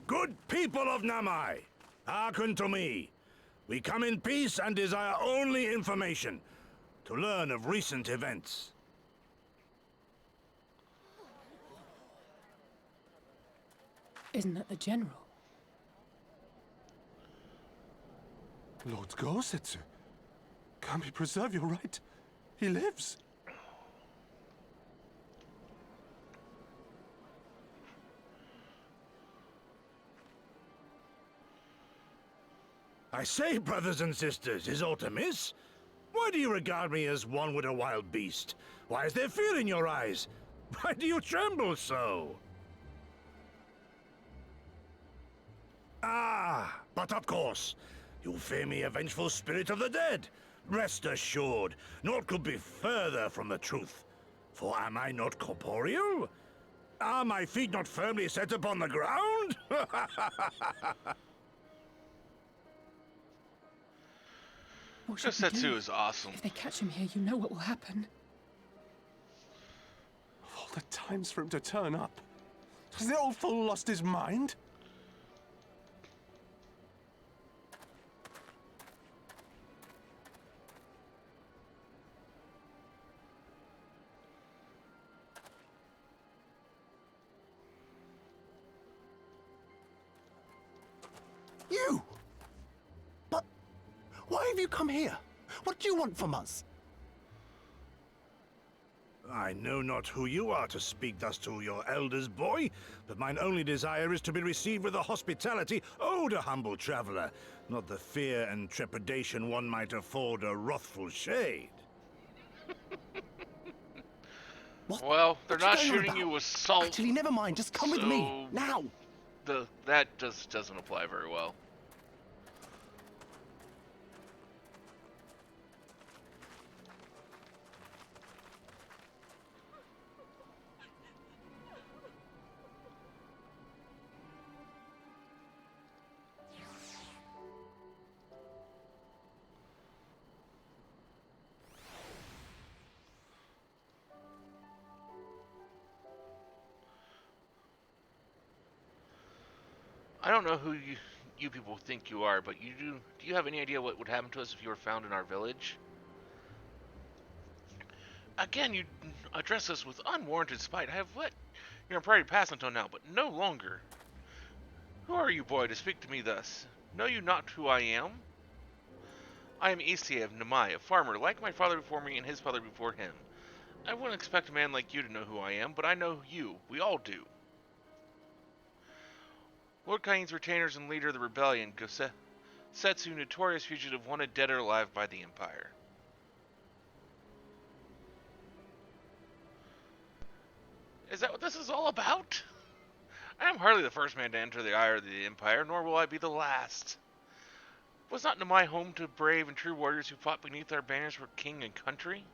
Good people of Namai, hearken to me. We come in peace and desire only information to learn of recent events. Isn't that the General? Lord Gosetsu, can we preserve your right? He lives. I say, brothers and sisters, is aught amiss? Why do you regard me as one with a wild beast? Why is there fear in your eyes? Why do you tremble so? Ah, but of course, you fear me a vengeful spirit of the dead. Rest assured, naught could be further from the truth. For am I not corporeal? Are my feet not firmly set upon the ground? What should we Setsu do? is awesome. If they catch him here, you know what will happen. Of all the times for him to turn up, has the old fool lost his mind? You! But why have you come here? What do you want from us? I know not who you are to speak thus to your elders, boy, but mine only desire is to be received with the hospitality owed a humble traveler, not the fear and trepidation one might afford a wrathful shade. Well, they're not What you going on shooting you about? with salt. Actually, never mind. Just come with me now. That just doesn't apply very well. I don't know who you people think you are, but do you have any idea what would happen to us if you were found in our village? Again, you address us with unwarranted spite. I have let your impropriety pass until now, but no longer. Who are you, boy, to speak to me thus? Know you not who I am? I am Isai of Namai, a farmer, like my father before me and his father before him. I wouldn't expect a man like you to know who I am, but I know you. We all do. Lord Kain's retainers and leader of the rebellion, Setsu, notorious fugitive, wanted dead or alive by the Empire. Is that what this is all about? I am hardly the first man to enter the ire of the Empire, nor will I be the last. Was not Namai home to brave and true warriors who fought beneath our banners for king and country?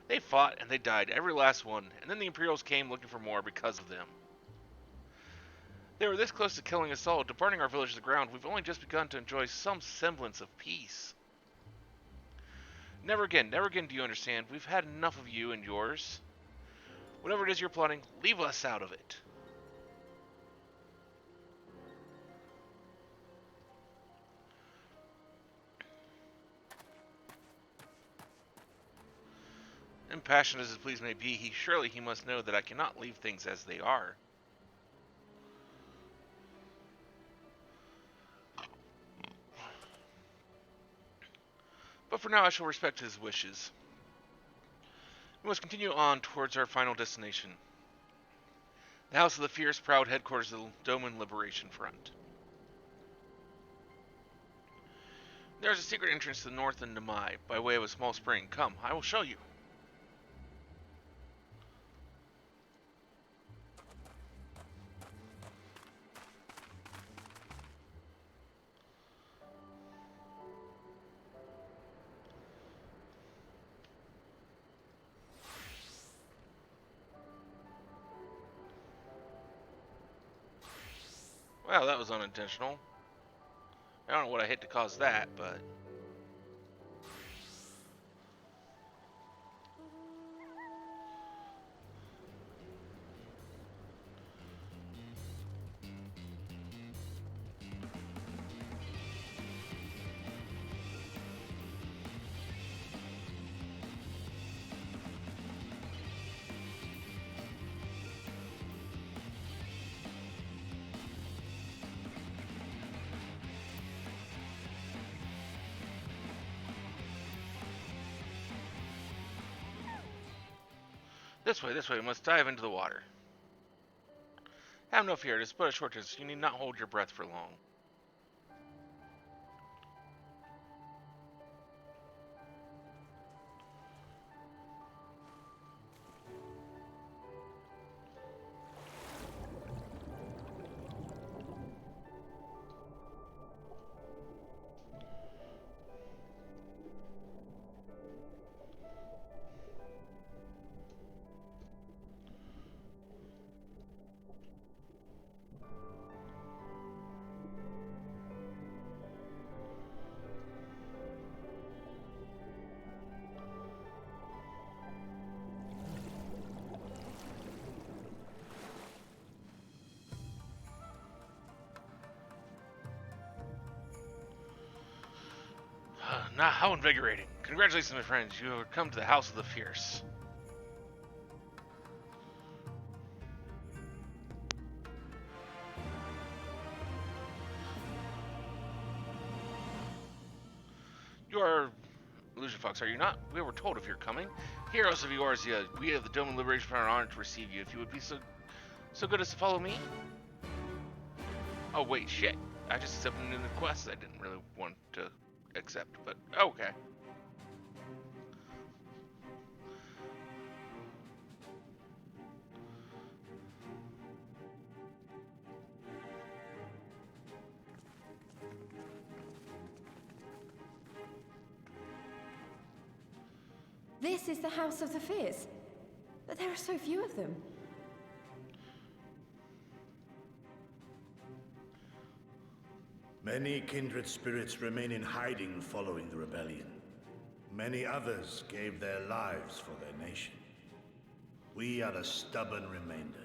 They fought and they died, every last one, and then the Imperials came looking for more because of them. They were this close to killing us all, to burning our village to the ground. We've only just begun to enjoy some semblance of peace. Never again do you understand. We've had enough of you and yours. Whatever it is you're plotting, leave us out of it. Impassioned as his pleas may be, surely he must know that I cannot leave things as they are. But for now I shall respect his wishes. We must continue on towards our final destination. The house of the fierce, proud headquarters of the Doman Liberation Front. There is a secret entrance to the north in Namai, by way of a small spring. Come, I will show you. Well, that was unintentional. I don't know what I hit to cause that, but... This way, we must dive into the water. Have no fear, it is but a short distance. You need not hold your breath for long. Ah, how invigorating. Congratulations, my friends. You have come to the House of the Fierce. You are Illusion Fox, are you not? We were told of your coming. Heroes of Eorzea, we of the Dome of Liberation are honored to receive you. If you would be so good as to follow me. Oh wait, shit. I just accepted a new quest I didn't really want to accept, but okay. This is the House of the Fierce. But there are so few of them. Many kindred spirits remain in hiding following the rebellion. Many others gave their lives for their nation. We are a stubborn remainder.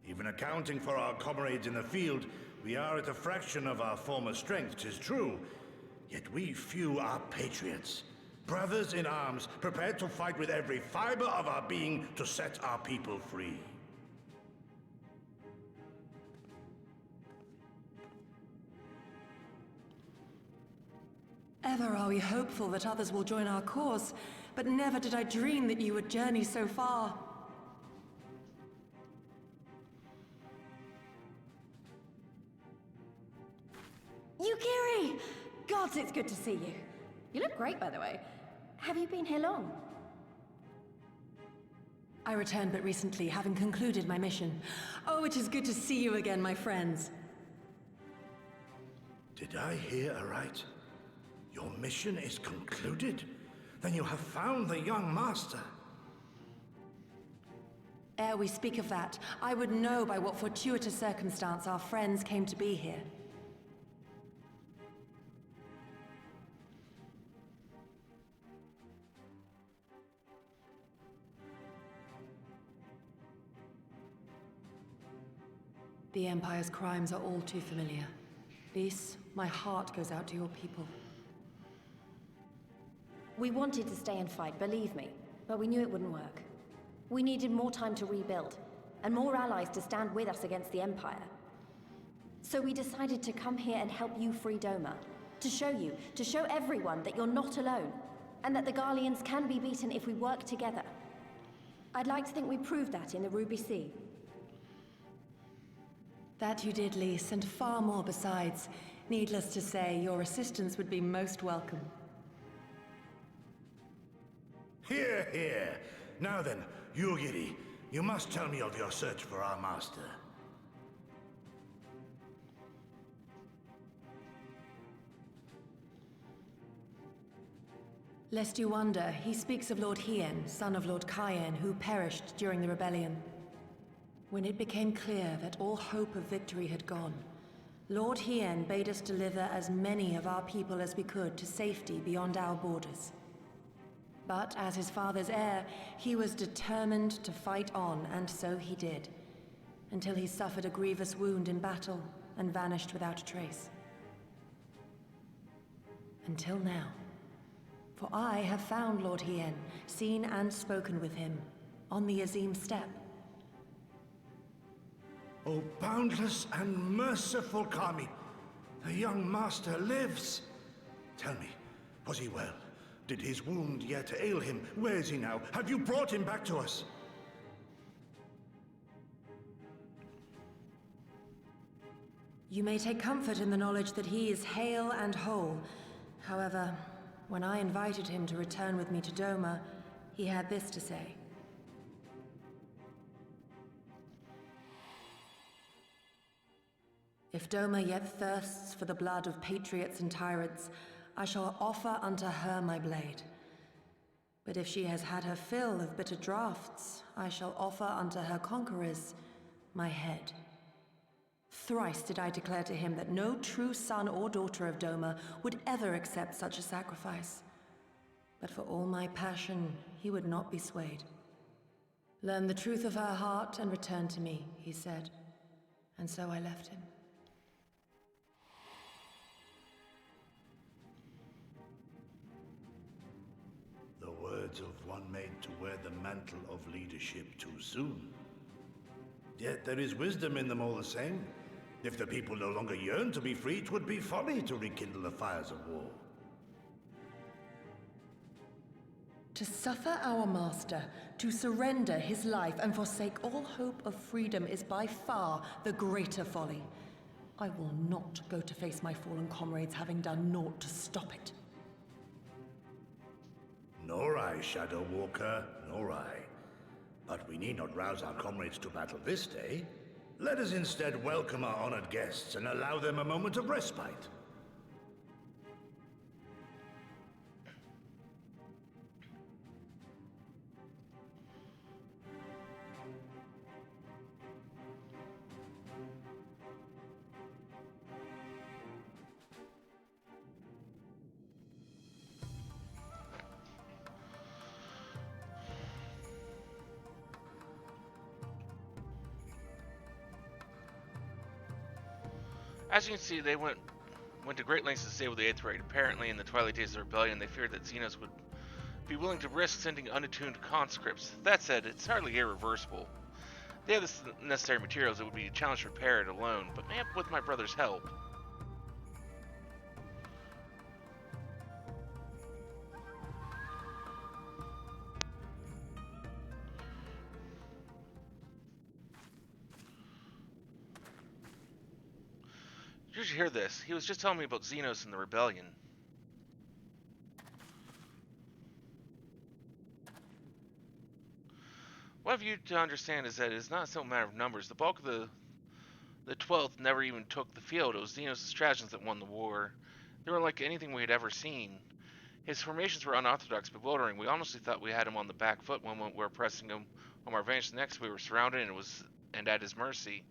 Even accounting for our comrades in the field, we are at a fraction of our former strength, 'tis true. Yet we few are patriots. Brothers in arms, prepared to fight with every fiber of our being to set our people free. Ever are we hopeful that others will join our cause, but never did I dream that you would journey so far. Yukiri! Gods, it's good to see you. You look great, by the way. Have you been here long? I returned but recently, having concluded my mission. Oh, it is good to see you again, my friends. Did I hear aright? Your mission is concluded? Then you have found the young master. Ere we speak of that, I would know by what fortuitous circumstance our friends came to be here. The Empire's crimes are all too familiar. Lys, my heart goes out to your people. We wanted to stay and fight, believe me, but we knew it wouldn't work. We needed more time to rebuild, and more allies to stand with us against the Empire. So we decided to come here and help you free Doma. To show everyone that you're not alone, and that the Garleans can be beaten if we work together. I'd like to think we proved that in the Ruby Sea. That you did, Lys, and far more besides. Needless to say, your assistance would be most welcome. Hear, hear. Now then, Yugiri, you must tell me of your search for our master. Lest you wonder, he speaks of Lord Hien, son of Lord Cayenne, who perished during the rebellion. When it became clear that all hope of victory had gone, Lord Hien bade us deliver as many of our people as we could to safety beyond our borders. But as his father's heir, he was determined to fight on, and so he did, until he suffered a grievous wound in battle and vanished without a trace. Until now. For I have found Lord Hien, seen and spoken with him, on the Azim steppe. O boundless and merciful Kami, the young master lives. Tell me, was he well? Did his wound yet ail him? Where is he now? Have you brought him back to us? You may take comfort in the knowledge that he is hale and whole. However, when I invited him to return with me to Doma, he had this to say. If Doma yet thirsts for the blood of patriots and tyrants, I shall offer unto her my blade. But if she has had her fill of bitter draughts, I shall offer unto her conquerors my head. Thrice did I declare to him that no true son or daughter of Doma would ever accept such a sacrifice. But for all my passion, he would not be swayed. Learn the truth of her heart and return to me, he said. And so I left him. The words of one made to wear the mantle of leadership too soon. Yet there is wisdom in them all the same. If the people no longer yearn to be free, 'twould be folly to rekindle the fires of war. To suffer our master, to surrender his life and forsake all hope of freedom is by far the greater folly. I will not go to face my fallen comrades having done naught to stop it. Nor I, Shadow Walker, nor I. But we need not rouse our comrades to battle this day. Let us instead welcome our honored guests and allow them a moment of respite. As you can see, they went to great lengths to stay with the 8th Raid. Apparently, in the twilight days of the rebellion, they feared that Xenos would be willing to risk sending unattuned conscripts. That said, it's hardly irreversible. They have the necessary materials. It would be a challenge to repair it alone, but maybe with my brother's help. You should hear this. He was just telling me about Xenos and the rebellion. What I've you to understand is that it's not a simple matter of numbers. The bulk of the 12th never even took the field. It was Xenos' stratagems that won the war. They were like anything we had ever seen. His formations were unorthodox, bewildering. We honestly thought we had him on the back foot. One moment we were pressing him on our advance, the next we were surrounded and at his mercy.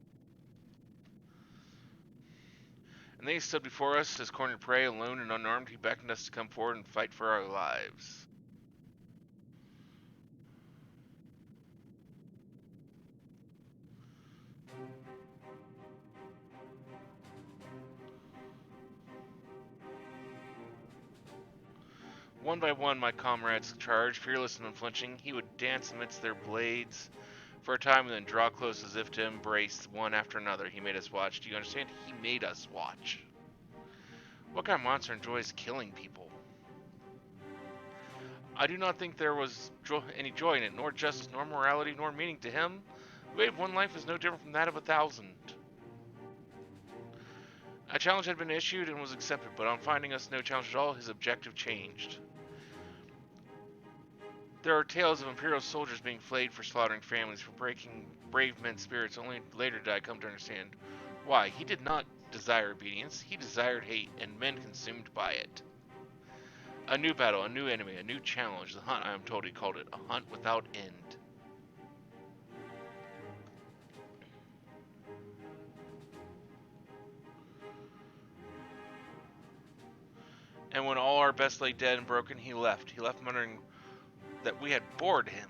And then he stood before us, his cornered prey, alone and unarmed. He beckoned us to come forward and fight for our lives. One by one, my comrades charged, fearless and unflinching. He would dance amidst their blades for a time and then draw close as if to embrace one after another. He made us watch. Do you understand? He made us watch. What kind of monster enjoys killing people? I do not think there was any joy in it, nor justice, nor morality, nor meaning to him. The way of one life is no different from that of 1,000. A challenge had been issued and was accepted, but on finding us no challenge at all, his objective changed. There are tales of Imperial soldiers being flayed for slaughtering families, for breaking brave men's spirits. Only later did I come to understand why. He did not desire obedience, he desired hate, and men consumed by it. A new battle, a new enemy, a new challenge. The hunt, I am told he called it, a hunt without end. And when all our best lay dead and broken, he left. He left muttering that we had bored him.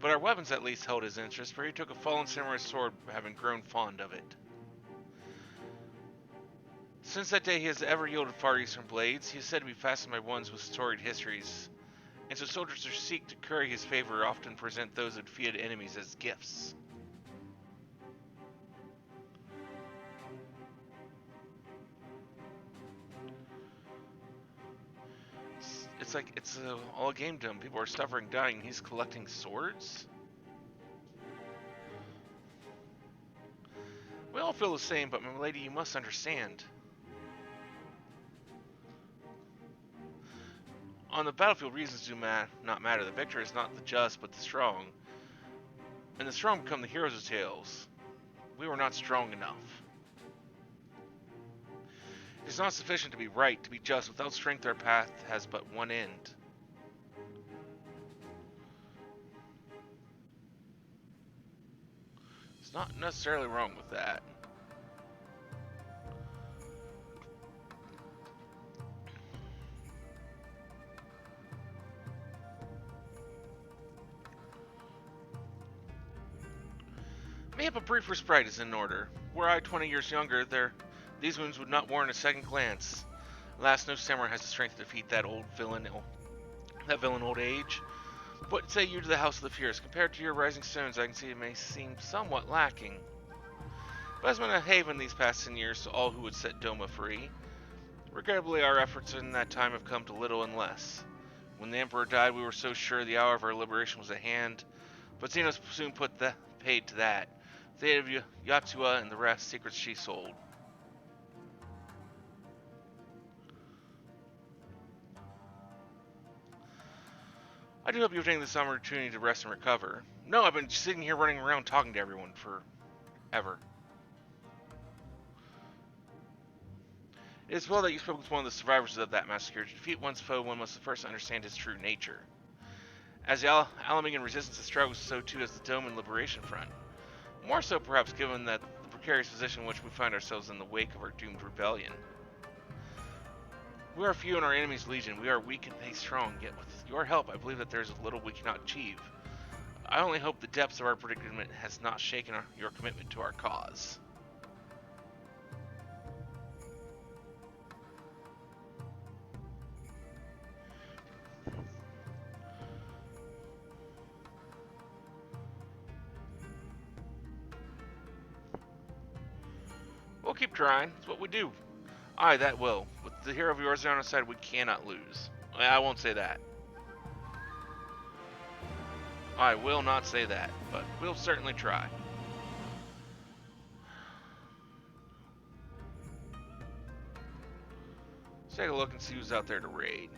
But our weapons at least held his interest, for he took a fallen samurai sword, having grown fond of it. Since that day he has ever yielded far eastern blades. He is said to be fastened by ones with storied histories, and so soldiers who seek to curry his favor often present those of defeated enemies as gifts. It's like it's all a game to him. People are suffering, dying. He's collecting swords. We all feel the same, but my lady, you must understand. On the battlefield, reasons do not matter. The victor is not the just, but the strong. And the strong become the heroes of tales. We were not strong enough. It is not sufficient to be right, to be just. Without strength, our path has but one end. It's not necessarily wrong with that. Mayhap a brief respite is in order. Were I 20 years younger, these wounds would not warrant a second glance. Alas, no samurai has the strength to defeat that villain old age. What say you to the House of the Fierce? Compared to your rising stones, I can see it may seem somewhat lacking. But has been a haven these past 10 years to all who would set Doma free. Regrettably, our efforts in that time have come to little and less. When the Emperor died, we were so sure the hour of our liberation was at hand, but Xenos soon put the paid to that. The aid of Yatsua and the rest, secrets she sold. I do hope you're taking this opportunity to rest and recover. No, I've been sitting here running around talking to everyone forever. It is well that you spoke with one of the survivors of that massacre. To defeat one's foe, one must first understand his true nature. As the Alamegan resistance has struggled, so too has the Doman Liberation Front. More so, perhaps, given that the precarious position in which we find ourselves in the wake of our doomed rebellion. We are few in our enemy's legion. We are weak and they strong. Yet with your help, I believe that there is little we cannot achieve. I only hope the depths of our predicament has not shaken your commitment to our cause. We'll keep trying. It's what we do. Aye, that will. With the hero of yours on our side, we cannot lose. I won't say that. I will not say that, but we'll certainly try. Let's take a look and see who's out there to raid.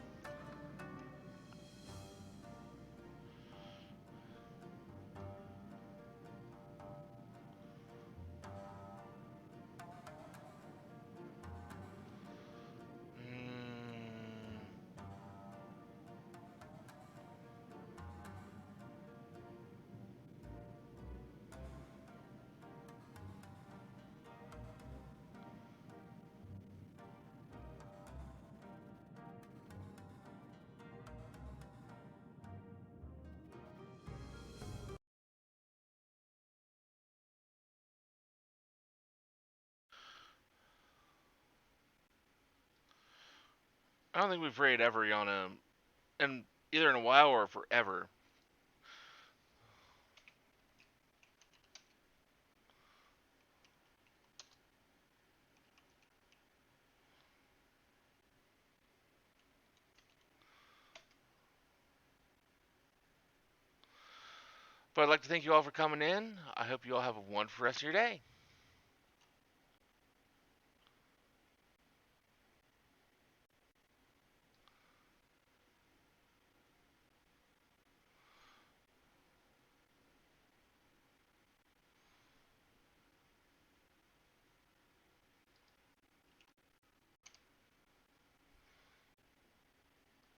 I don't think we've raided Everiana in either in a while or forever. But I'd like to thank you all for coming in. I hope you all have a wonderful rest of your day.